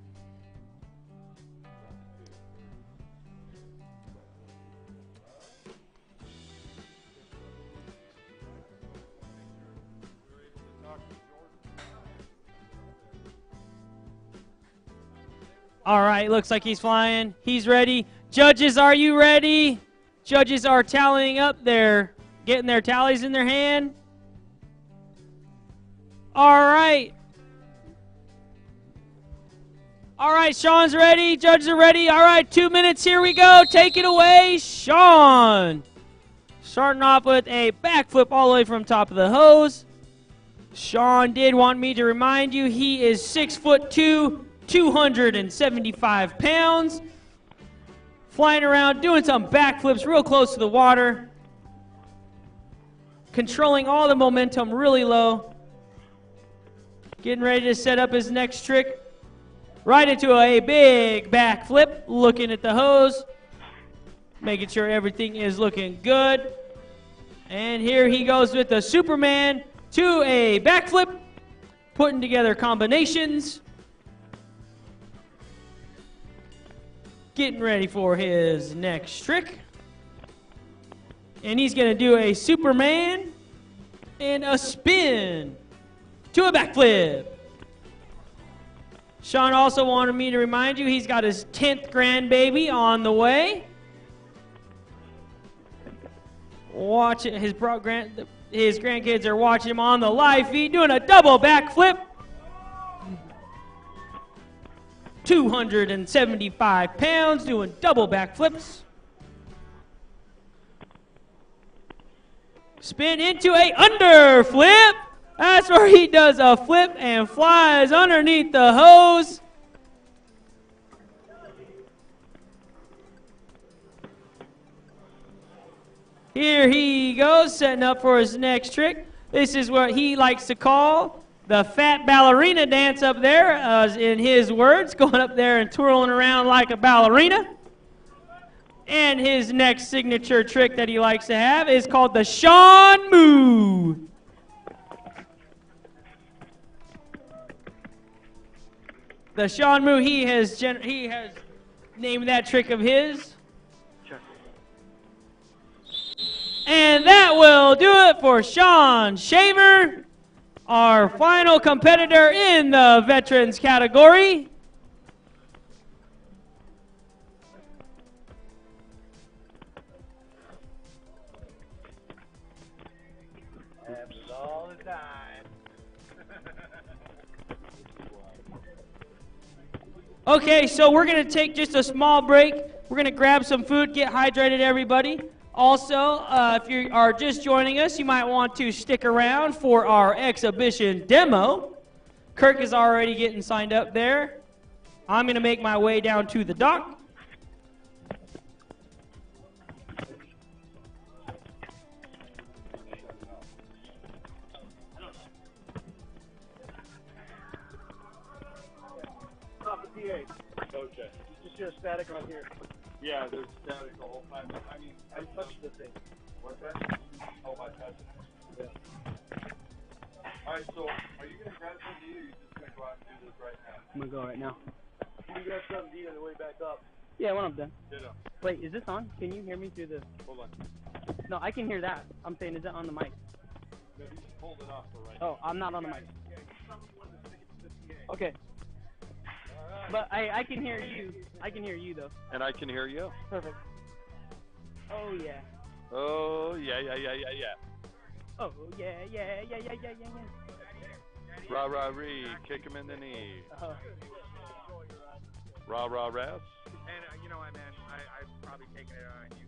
All right, looks like he's flying. He's ready. Judges, are you ready? Judges are tallying up there, getting their tallies in their hand. All right. All right, Sean's ready. Judges are ready. All right, 2 minutes. Here we go. Take it away, Sean. Starting off with a backflip all the way from top of the hose. Sean did want me to remind you he is 6'2", 275 pounds. Flying around, doing some backflips real close to the water. Controlling all the momentum really low. Getting ready to set up his next trick. Right into a big backflip, looking at the hose. Making sure everything is looking good. And here he goes with the Superman to a backflip. Putting together combinations. Getting ready for his next trick. And he's going to do a Superman and a spin to a backflip. Sean also wanted me to remind you he's got his 10th grandbaby on the way. Watch it. His grandkids are watching him on the live feed doing a double backflip. 275 pounds doing double backflips. Spin into a underflip. That's where he does a flip and flies underneath the hose. Here he goes, setting up for his next trick. This is what he likes to call the fat ballerina dance up there, in his words, going up there and twirling around like a ballerina. And his next signature trick that he likes to have is called the Sean Moo. The Sean Moo, he has named that trick of his. And that will do it for Sean Shaver, our final competitor in the veterans category. Happens all the time. Okay, so we're going to take just a small break. We're going to grab some food, get hydrated, everybody. Also, if you are just joining us, you might want to stick around for our exhibition demo. Kirk is already getting signed up there. I'm going to make my way down to the dock. Okay. You just hear static on here. Yeah, there's static the whole time. I mean, I touched the thing. What's that? Oh, I touched it. Yeah. All right, so are you going to grab something to eat, or are you just going to go out and do this right now? I'm going to go right now. You can grab something to eat on the way back up. Yeah, when I'm done. Ditto. Wait, is this on? Can you hear me through the... Hold on. No, I can hear that. I'm saying, is it on the mic? No, you just hold it off for right Oh, I'm not on the mic. Okay. But I can hear you. I can hear you, though. And I can hear you. Perfect. Oh, yeah. Oh, yeah. Oh, yeah. Rah-rah-ree, kick him in the knee. Rah-rah-ras. And you know what, man? I've probably taken it on you.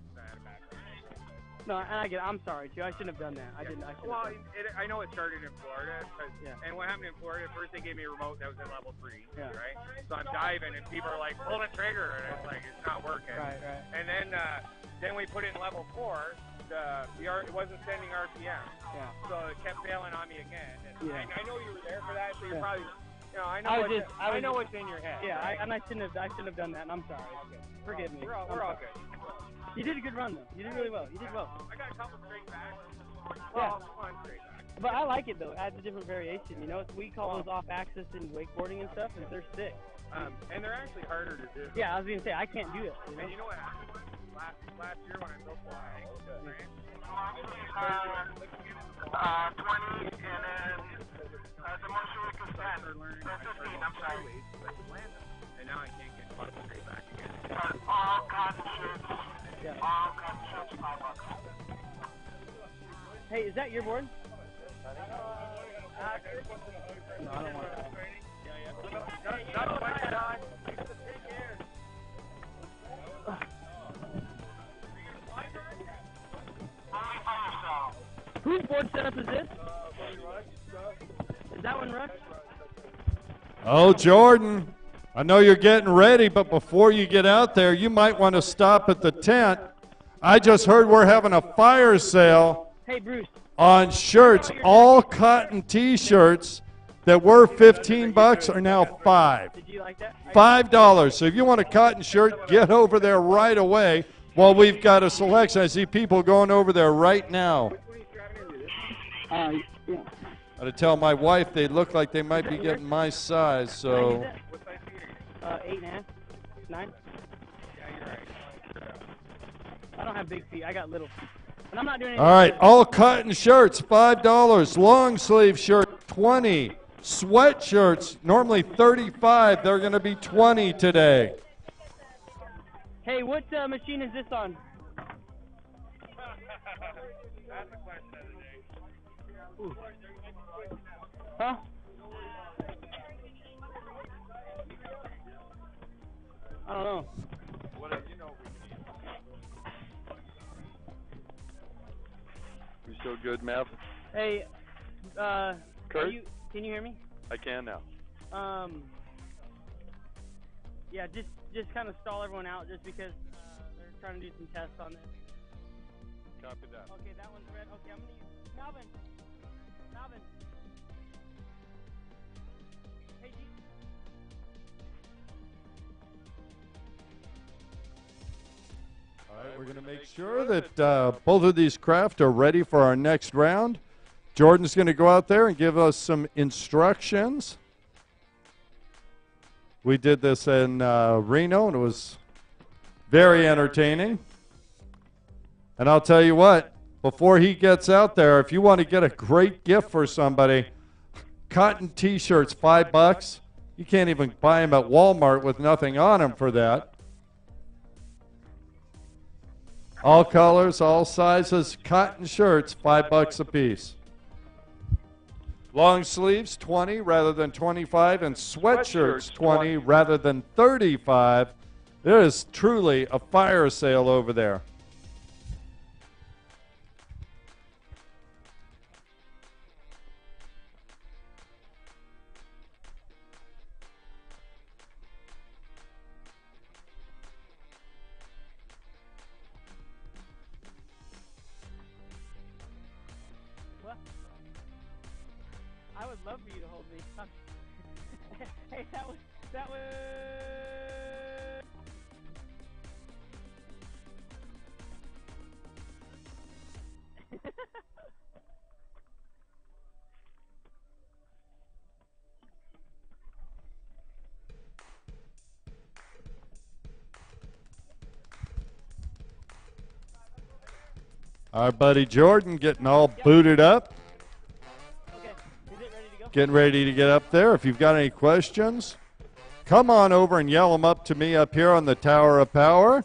No, and I get. I'm sorry too. I shouldn't have done that. I didn't. Well, I know it started in Florida, Yeah. and what happened in Florida? First, they gave me a remote that was at level 3, Yeah. right? So I'm diving, and people are like, "Pull the trigger," and it's like it's not working. Right. And then we put it in level 4. It wasn't sending RPM, Yeah. so it kept failing on me again. And Yeah. I know you were there for that, so you're Yeah. probably, I know what's in your head. Yeah, right? I shouldn't have done that, and I'm sorry. Forgive me. We're all good. You did a good run though. You did really well. You did well. I got a couple straight backs. Yeah. Well, one straight back. But I like it though. It adds a different variation. You know, we call those off axis in wakeboarding and stuff, and they're sick. And they're actually harder to do. Yeah, I was gonna say I can't do it. You know? And you know what happened? Last year when I built the line, 20, and then the more sure we can stand. 15, I'm sorry. and now I can't get one straight back again. All cotton shirts. Yeah. All cotton shirts, $5. Hey, is that your board? No, I don't want that. Whose board setup is this? Is that one Rush? Oh, Jordan, I know you're getting ready, but before you get out there, you might want to stop at the tent. I just heard we're having a fire sale Hey, Bruce. on shirts, all cotton T-shirts that were $15 are now $5. Did you like that? $5. So if you want a cotton shirt, get over there right away while we've got a selection. I see people going over there right now. Yeah. I had to tell my wife they look like they might be getting my size, so 8.5, 9. I don't have big feet. I got little feet. And I'm not doing anything. all right, all cotton shirts, $5. Long sleeve shirt, $20. Sweatshirts, normally $35. They're going to be $20 today. Hey, what machine is this on? That's the question of the day. Ooh. Huh? I don't know. You still good, Matt? Hey, Kurt? Can you hear me? I can now. Yeah, just kind of stall everyone out just because they're trying to do some tests on this. Copy that. Okay, that one's red. Okay, I'm gonna use Melvin. Hey, G. All right, we're going to make sure that both of these craft are ready for our next round. Jordan's going to go out there and give us some instructions. We did this in Reno, and it was very entertaining. And I'll tell you what, before he gets out there, if you want to get a great gift for somebody, cotton T-shirts, $5. You can't even buy them at Walmart with nothing on them for that. All colors, all sizes, cotton shirts, $5 a piece. Long sleeves, 20 rather than 25, and sweatshirts, 20 rather than 35. There is truly a fire sale over there. I would love for you to hold me. Hey, that was. Our buddy Jordan getting all booted up. Okay, is it ready to go? Getting ready to get up there. If you've got any questions, come on over and yell them up to me up here on the Tower of Power.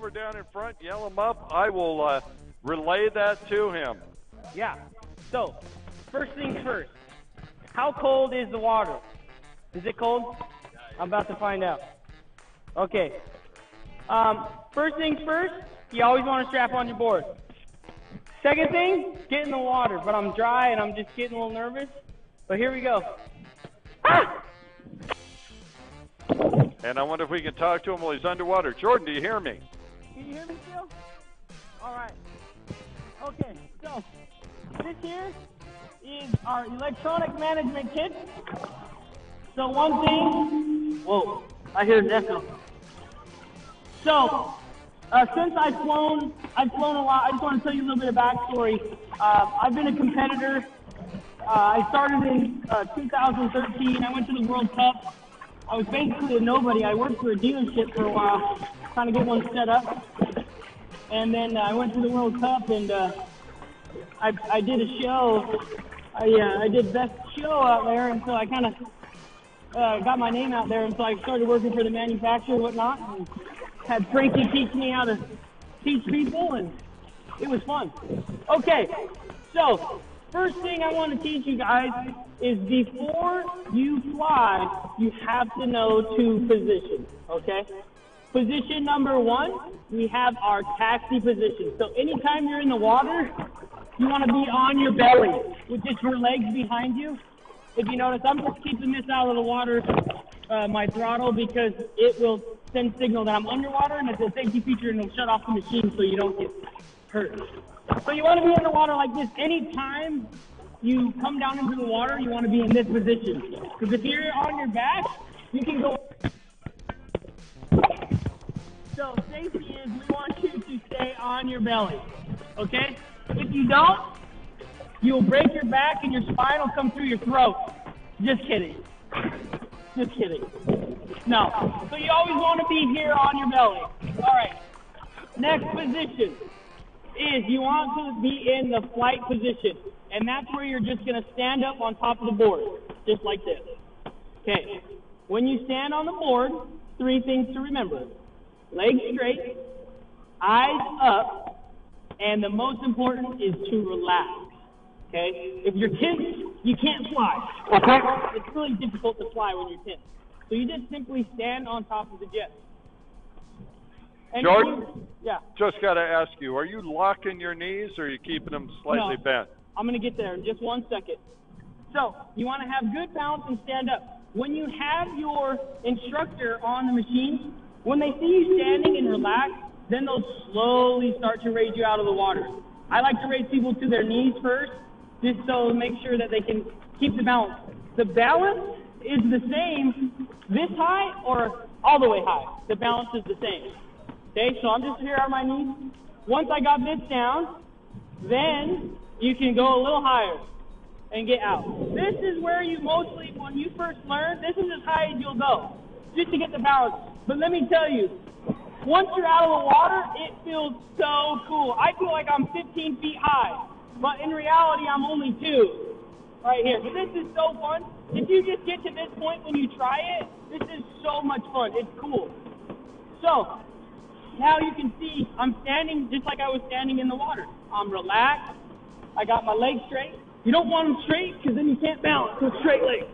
over down in front, yell him up. I will relay that to him. Yeah. So, first things first. How cold is the water? Is it cold? I'm about to find out. Okay. First things first, you always want to strap on your board. Second thing, get in the water. But I'm dry and I'm just getting a little nervous. But here we go. Ah! And I wonder if we can talk to him while he's underwater. Jordan, do you hear me? Can you hear me still? All right. Okay, so this here is our electronic management kit. So one thing, whoa, I hear an echo. So, since I've flown a lot, I just want to tell you a little bit of backstory. I've been a competitor. I started in 2013. I went to the World Cup. I was basically a nobody. I worked for a dealership for a while, trying to get one set up. And then I went to the World Cup, and I did a show. I did best show out there, and so I kind of got my name out there, and so I started working for the manufacturer and whatnot, and had Frankie teach me how to teach people, and it was fun. Okay, so first thing I want to teach you guys is before you fly, you have to know two positions, okay? Position number one, we have our taxi position. So anytime you're in the water, you want to be on your belly with just your legs behind you. If you notice, I'm just keeping this out of the water, my throttle, because it will send signal that I'm underwater, and it's a safety feature, and it'll shut off the machine so you don't get hurt. So you want to be in the water like this. Anytime you come down into the water, you want to be in this position. Because if you're on your back, you can go. So safety is we want you to stay on your belly, okay? If you don't, you'll break your back and your spine will come through your throat. Just kidding. Just kidding. No. So you always want to be here on your belly. All right. Next position is you want to be in the flight position. And that's where you're just going to stand up on top of the board, just like this. Okay. When you stand on the board, three things to remember. Legs straight, eyes up, and the most important is to relax. Okay? If you're tense, you can't fly. Okay? It's really difficult to fly when you're tense. So you just simply stand on top of the jet. And Jordan? Yeah. Just got to ask you, are you locking your knees or are you keeping them slightly bent? I'm going to get there in just 1 second. So you want to have good balance and stand up. When you have your instructor on the machine, when they see you standing and relaxed, then they'll slowly start to raise you out of the water. I like to raise people to their knees first, just so make sure that they can keep the balance. The balance is the same this high or all the way high. The balance is the same. Okay, so I'm just here on my knees. Once I got this down, then you can go a little higher and get out. This is where you mostly, when you first learn, this is as high as you'll go, just to get the balance. But let me tell you, once you're out of the water, it feels so cool. I feel like I'm 15 feet high, but in reality, I'm only 2 right here. So this is so fun. If you just get to this point when you try it, this is so much fun. It's cool. So now you can see I'm standing just like I was standing in the water. I'm relaxed. I got my legs straight. You don't want them straight because then you can't balance with straight legs.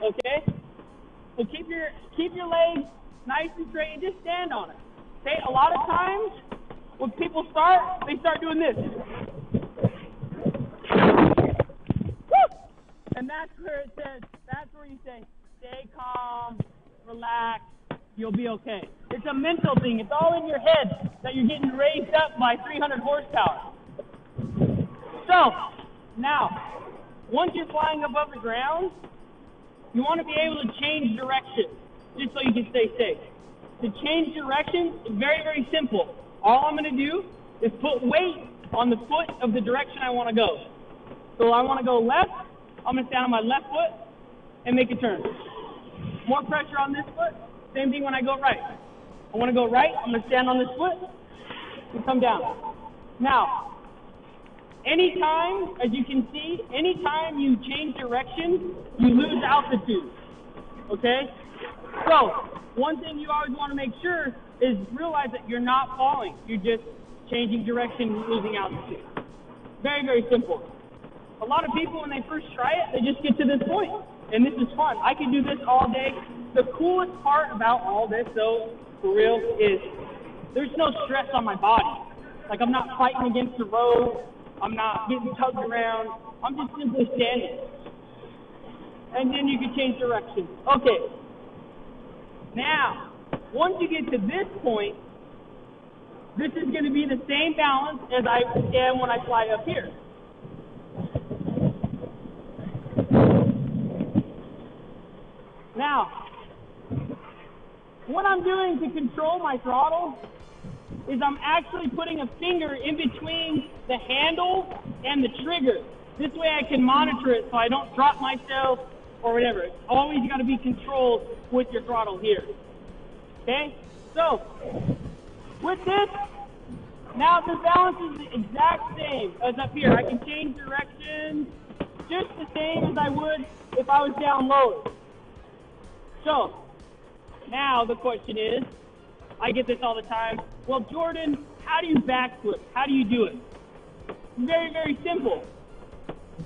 Okay? So keep your legs nice and straight and just stand on it. Okay? A lot of times when people start, they start doing this. Woo! And that's where it says, that's where you say, stay calm, relax, you'll be okay. It's a mental thing. It's all in your head that you're getting raised up by 300 horsepower. So, now, once you're flying above the ground, you want to be able to change direction, just so you can stay safe. To change direction is very, very simple. All I'm going to do is put weight on the foot of the direction I want to go. So I want to go left, I'm going to stand on my left foot and make a turn. More pressure on this foot, same thing when I go right. I want to go right, I'm going to stand on this foot and come down. Now, anytime, as you can see, anytime you change direction, you lose altitude, okay? So, one thing you always want to make sure is realize that you're not falling. You're just changing direction, losing altitude. Very, very simple. A lot of people, when they first try it, they just get to this point. And this is fun. I can do this all day. The coolest part about all this, though, for real, is there's no stress on my body. Like, I'm not fighting against the road. I'm not getting tugged around. I'm just simply standing. And then you can change direction. Okay. Now, once you get to this point, this is going to be the same balance as I am when I fly up here. Now, what I'm doing to control my throttle is I'm actually putting a finger in between the handle and the trigger. This way I can monitor it so I don't drop myself or whatever. It's always got to be controlled with your throttle here. Okay? So, with this, now the balance is the exact same as up here. I can change direction just the same as I would if I was down lower. So, now the question is, I get this all the time, well, Jordan, how do you backflip? How do you do it? Very, very simple.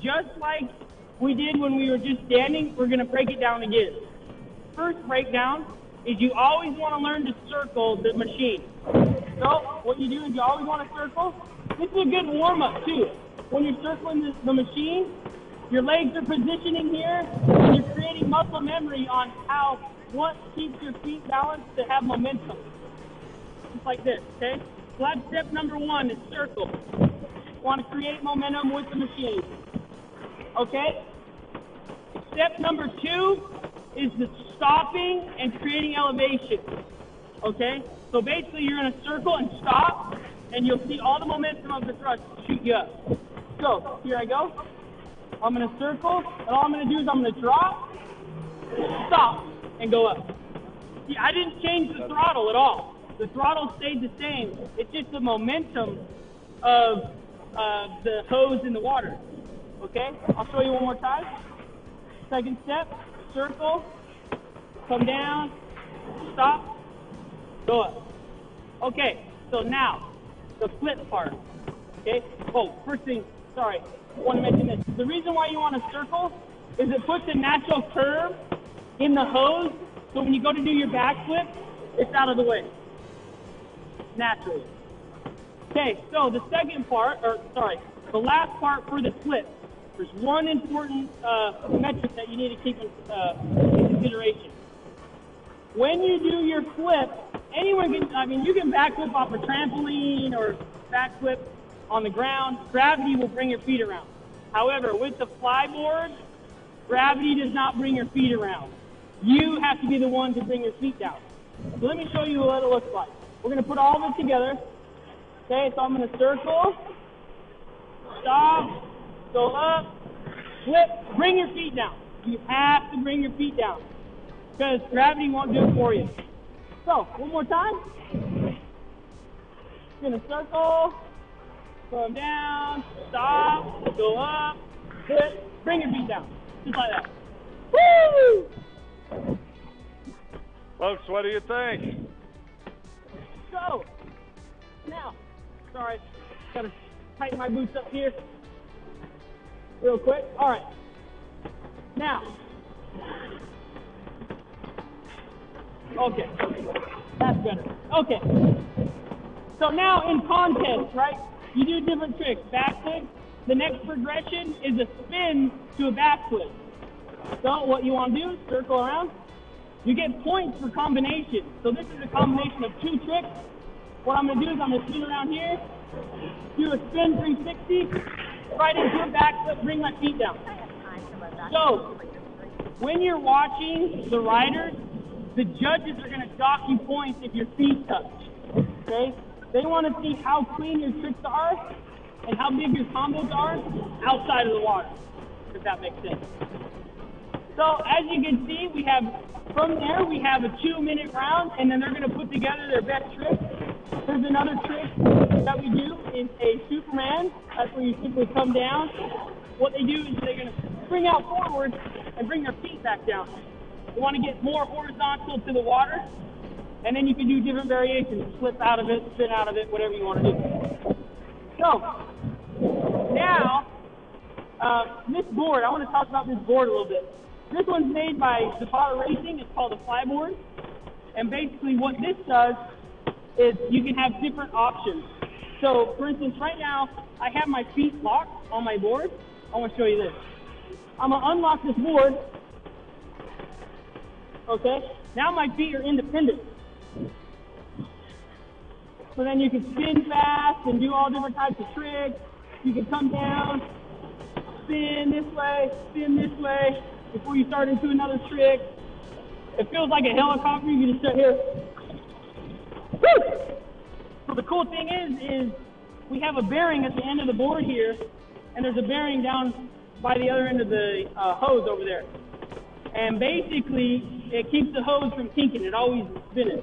Just like we did when we were just standing, we're going to break it down again. First breakdown is you always want to learn to circle the machine. So what you do is you always want to circle. This is a good warm-up too. When you're circling the machine, your legs are positioning here, and you're creating muscle memory on what keeps your feet balanced to have momentum. Just like this, okay? So that's step number one, is circle. You want to create momentum with the machine. Okay? Step number two is the stopping and creating elevation. Okay? So basically you're going to circle and stop, and you'll see all the momentum of the thrust shoot you up. So, here I go. I'm going to circle, and all I'm going to do is I'm going to drop, stop, and go up. See, I didn't change the throttle at all. The throttle stayed the same. It's just the momentum of the hose in the water. Okay? I'll show you one more time. Second step, circle, come down, stop, go up. Okay, so now, the flip part. Okay? Oh, first thing, sorry, I want to mention this. The reason why you want to circle is it puts a natural curve in the hose, so when you go to do your backflip, it's out of the way. Naturally. Okay, so the second part, the last part for the flip. There's one important metric that you need to keep in consideration. When you do your flip, anyone can, you can backflip off a trampoline or backflip on the ground. Gravity will bring your feet around. However, with the flyboard, gravity does not bring your feet around. You have to be the one to bring your feet down. So let me show you what it looks like. We're going to put all of it together. Okay, so I'm going to circle, stop, go up, flip, bring your feet down. You have to bring your feet down because gravity won't do it for you. So, one more time. Going to circle, come down, stop, go up, flip, bring your feet down. Just like that. Woo! Folks, what do you think? So, now, sorry, gotta tighten my boots up here real quick. All right, now, okay, that's better. Okay, so now in contest, right, you do different tricks. Backflip, the next progression is a spin to a backflip. So what you want to do is circle around. You get points for combination. So this is a combination of two tricks. What I'm going to do is I'm going to spin around here, do a spin 360, right into a backflip, bring my feet down. So when you're watching the riders, the judges are going to dock you points if your feet touch. Okay? They want to see how clean your tricks are and how big your combos are outside of the water, if that makes sense. So as you can see, from there we have a 2-minute round, and then they're going to put together their best trick. There's another trick that we do is a Superman. That's where you simply come down. What they do is they're going to spring out forward and bring their feet back down. You want to get more horizontal to the water, and then you can do different variations. Slip out of it, spin out of it, whatever you want to do. So, now, this board, I want to talk about this board a little bit. This one's made by Zapata Racing. It's called a flyboard. And basically what this does is you can have different options. So, for instance, right now, I have my feet locked on my board. I want to show you this. I'm going to unlock this board. Okay? Now my feet are independent. So then you can spin fast and do all different types of tricks. You can come down, spin this way, before you start into another trick. It feels like a helicopter. You can just sit here. Woo! So the cool thing is we have a bearing at the end of the board here, and there's a bearing down by the other end of the hose over there. And basically, it keeps the hose from kinking. It always spinning.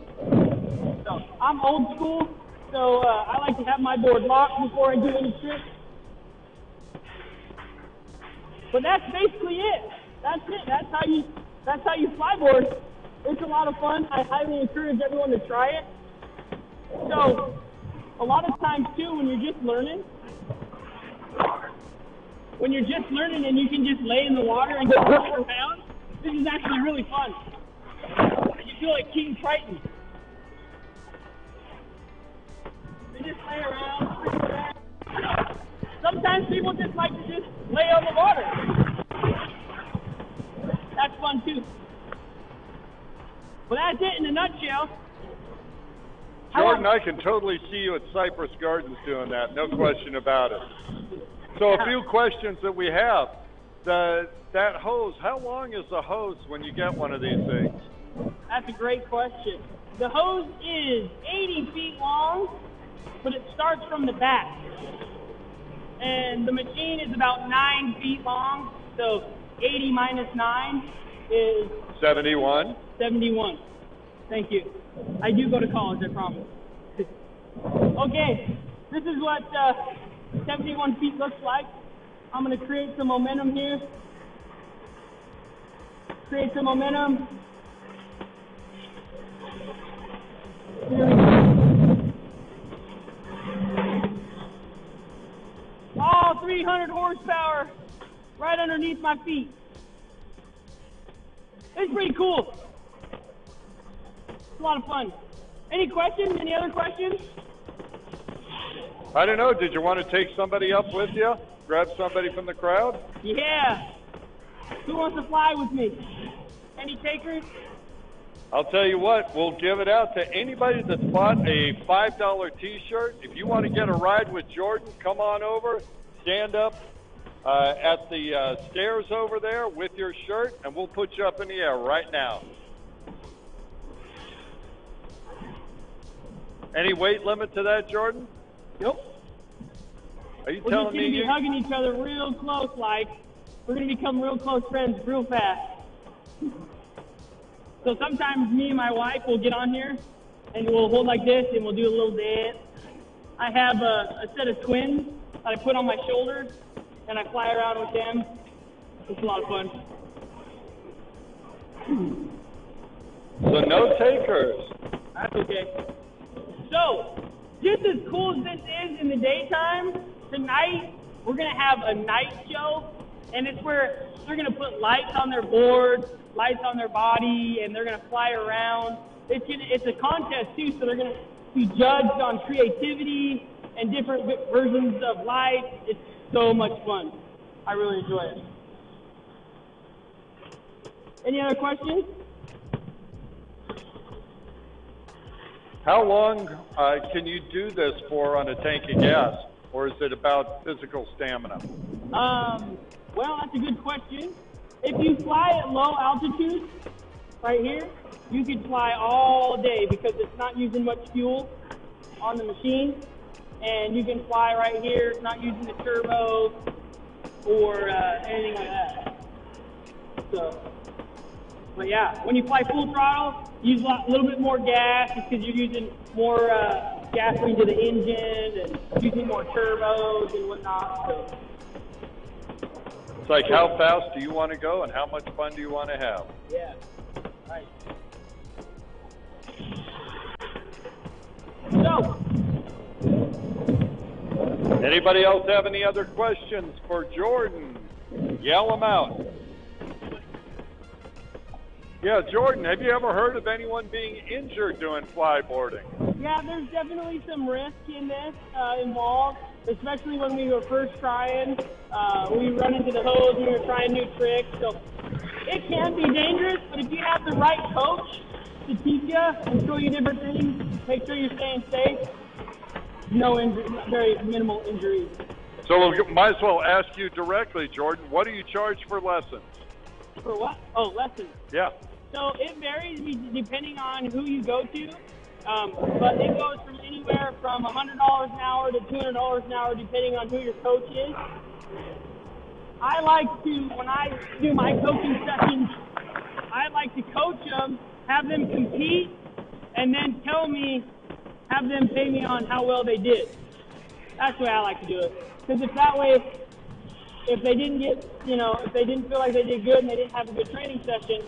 So I'm old school, so I like to have my board locked before I do any tricks. But that's basically it. That's it. That's how you flyboard. It's a lot of fun. I highly encourage everyone to try it. So, a lot of times too, when you're just learning and you can just lay in the water and go around, this is actually really fun. You feel like King Triton. They just lay around. Sometimes people just like to just lay on the water. That's fun too. Well, that's it in a nutshell. Jordan, I can totally see you at Cypress Gardens doing that, no question about it. So a few questions that we have. That hose, how long is the hose when you get one of these things? That's a great question. The hose is 80 feet long, but it starts from the back. And the machine is about 9 feet long, so 80 minus 9 is 71. 71. Thank you. I do go to college, I promise. Okay, this is what 71 feet looks like. I'm going to create some momentum here. Create some momentum. Here we go. All 300 horsepower right underneath my feet. It's pretty cool. It's a lot of fun. Any questions? Any other questions? I don't know. Did you want to take somebody up with you? Grab somebody from the crowd? Yeah. Who wants to fly with me? Any takers? I'll tell you what, we'll give it out to anybody that's bought a $5 t-shirt. If you want to get a ride with Jordan, come on over, stand up at the stairs over there with your shirt, and we'll put you up in the air right now. Any weight limit to that, Jordan? Nope. Are you We're telling just me going to be you... hugging each other real close, like. We're going to become real close friends real fast. So sometimes me and my wife will get on here, and we'll hold like this, and we'll do a little dance. I have a set of twins that I put on my shoulders, and I fly around with them. It's a lot of fun. So no takers. That's okay. So, just as cool as this is in the daytime, tonight we're going to have a night show, and it's where they're going to put lights on their board, lights on their body, and they're going to fly around. It's a contest, too, so they're going to be judged on creativity and different versions of life. It's so much fun. I really enjoy it. Any other questions? How long can you do this for on a tank of gas, or is it about physical stamina? Well, that's a good question. If you fly at low altitude, right here, you could fly all day because it's not using much fuel on the machine. And you can fly right here, not using the turbo or anything like that. So, but yeah, when you fly full throttle, you use a little bit more gas because you're using more gasoline to the engine and using more turbos and whatnot. So. It's like, how fast do you want to go and how much fun do you want to have? Yeah. Right. So, Anybody else have any other questions for Jordan? Yell them out. Yeah, Jordan, have you ever heard of anyone being injured doing flyboarding? yeah, there's definitely some risk in this involved, especially when we were first trying. We run into the hose, we were trying new tricks, so it can be dangerous, but if you have the right coach to teach you and show you different things, make sure you're staying safe, no injury, very minimal injuries. So we might as well ask you directly, Jordan, what do you charge for lessons? For what? Oh, lessons. Yeah. So it varies depending on who you go to, but it goes from anywhere from $100 an hour to $200 an hour depending on who your coach is. I like to, when I do my coaching sessions, I like to coach them, have them compete, and then have them pay me on how well they did. That's the way I like to do it. Because if that way, if they didn't get, if they didn't feel like they did good and they didn't have a good training session,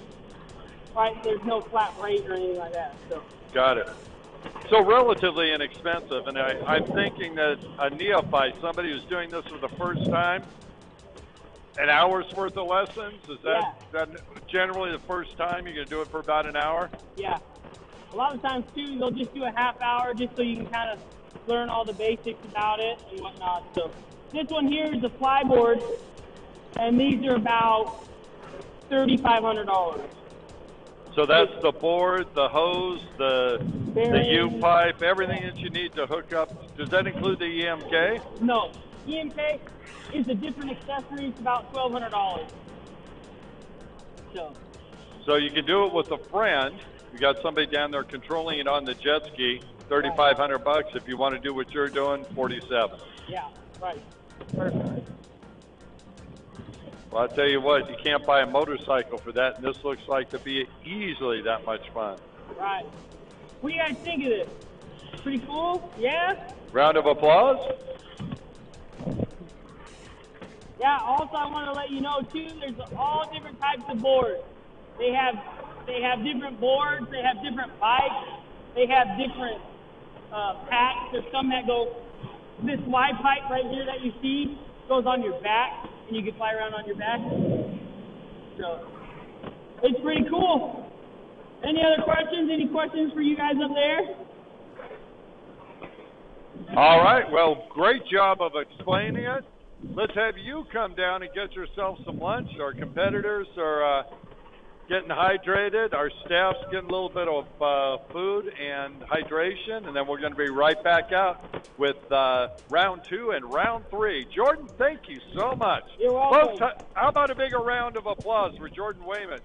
right, there's no flat rate or anything like that. So. Got it. So relatively inexpensive, and I'm thinking that a neophyte, somebody who's doing this for the first time, an hour's worth of lessons, is that generally the first time you're going to do it for about an hour? Yeah. A lot of times, too, they'll just do a half hour just so you can kind of learn all the basics about it and whatnot. So this one here is a flyboard, and these are about $3,500. So that's the board, the hose, the U-pipe, everything that you need to hook up. Does that include the EMK? No. EMK is a different accessory. It's about $1,200. So you can do it with a friend. You got somebody down there controlling it on the jet ski, $3,500. If you want to do what you're doing, $47. Yeah, right. Perfect. Well, I'll tell you what, you can't buy a motorcycle for that, and this looks like to be easily that much fun. Right. What do you guys think of this? Pretty cool? Yeah? Round of applause. Yeah, also I want to let you know, too, there's all different types of boards. They have different boards, they have different bikes, they have different packs. There's some that go, this Y pipe right here that you see goes on your back, and you can fly around on your back. So, it's pretty cool. Any other questions? Any questions for you guys up there? All right, well, great job of explaining it. Let's have you come down and get yourself some lunch. Our competitors are getting hydrated. Our staff's getting a little bit of food and hydration, and then we're going to be right back out with round 2 and round 3. Jordan, thank you so much. You're welcome. Folks, how about a bigger round of applause for Jordan Wayman?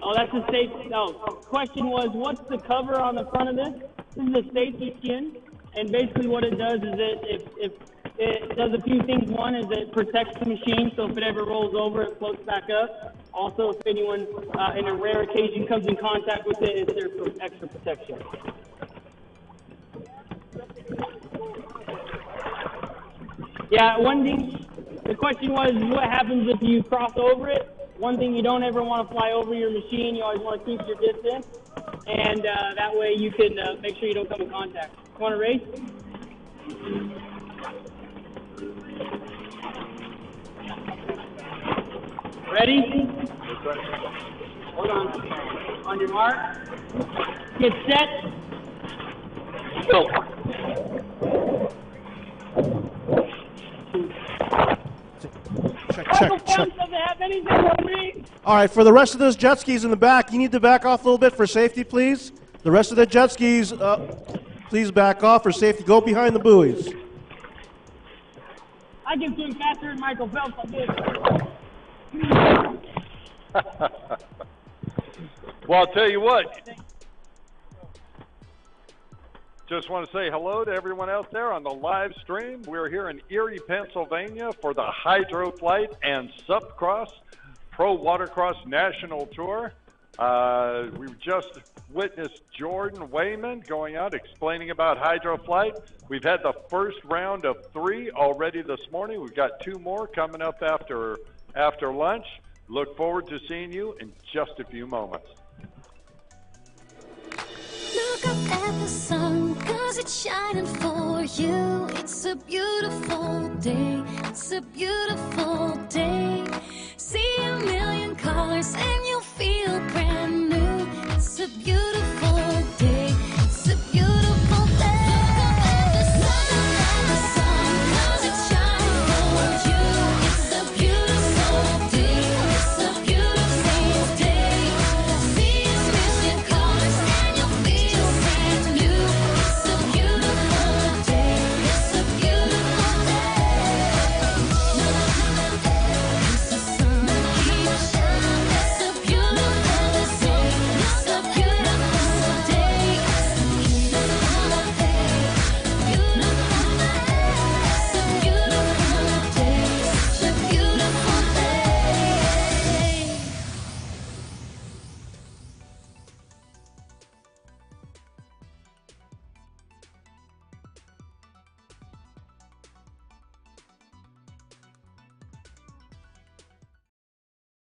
Oh, that's a safety. No, question was, what's the cover on the front of this? This is a safety skin, and basically what it does is it does a few things. One is it protects the machine, so if it ever rolls over, it floats back up. Also, if anyone in a rare occasion comes in contact with it, it's there for extra protection. Yeah, one thing, the question was, what happens if you cross over it? One thing, you don't ever want to fly over your machine. You always want to keep your distance, and that way you can make sure you don't come in contact. Want to race? Ready? Hold on. On your mark. Get set. Go. Check. Doesn't have anything on me. All right, for the rest of those jet skis in the back, you need to back off a little bit for safety, please. The rest of the jet skis, please back off for safety. Go behind the buoys. I can swim faster than Michael Phelps on this. Well, I'll tell you what. Just want to say hello to everyone out there on the live stream. We're here in Erie, Pennsylvania for the Hydroflight and SUP-CROSS Pro Watercross National Tour. We've just witnessed Jordan Wayman going out explaining about Hydroflight. We've had the first round of 3 already this morning. We've got 2 more coming up after lunch. Look forward to seeing you in just a few moments. Look up at the sun, 'cause it's shining for you. It's a beautiful day, it's a beautiful day. See a million colors and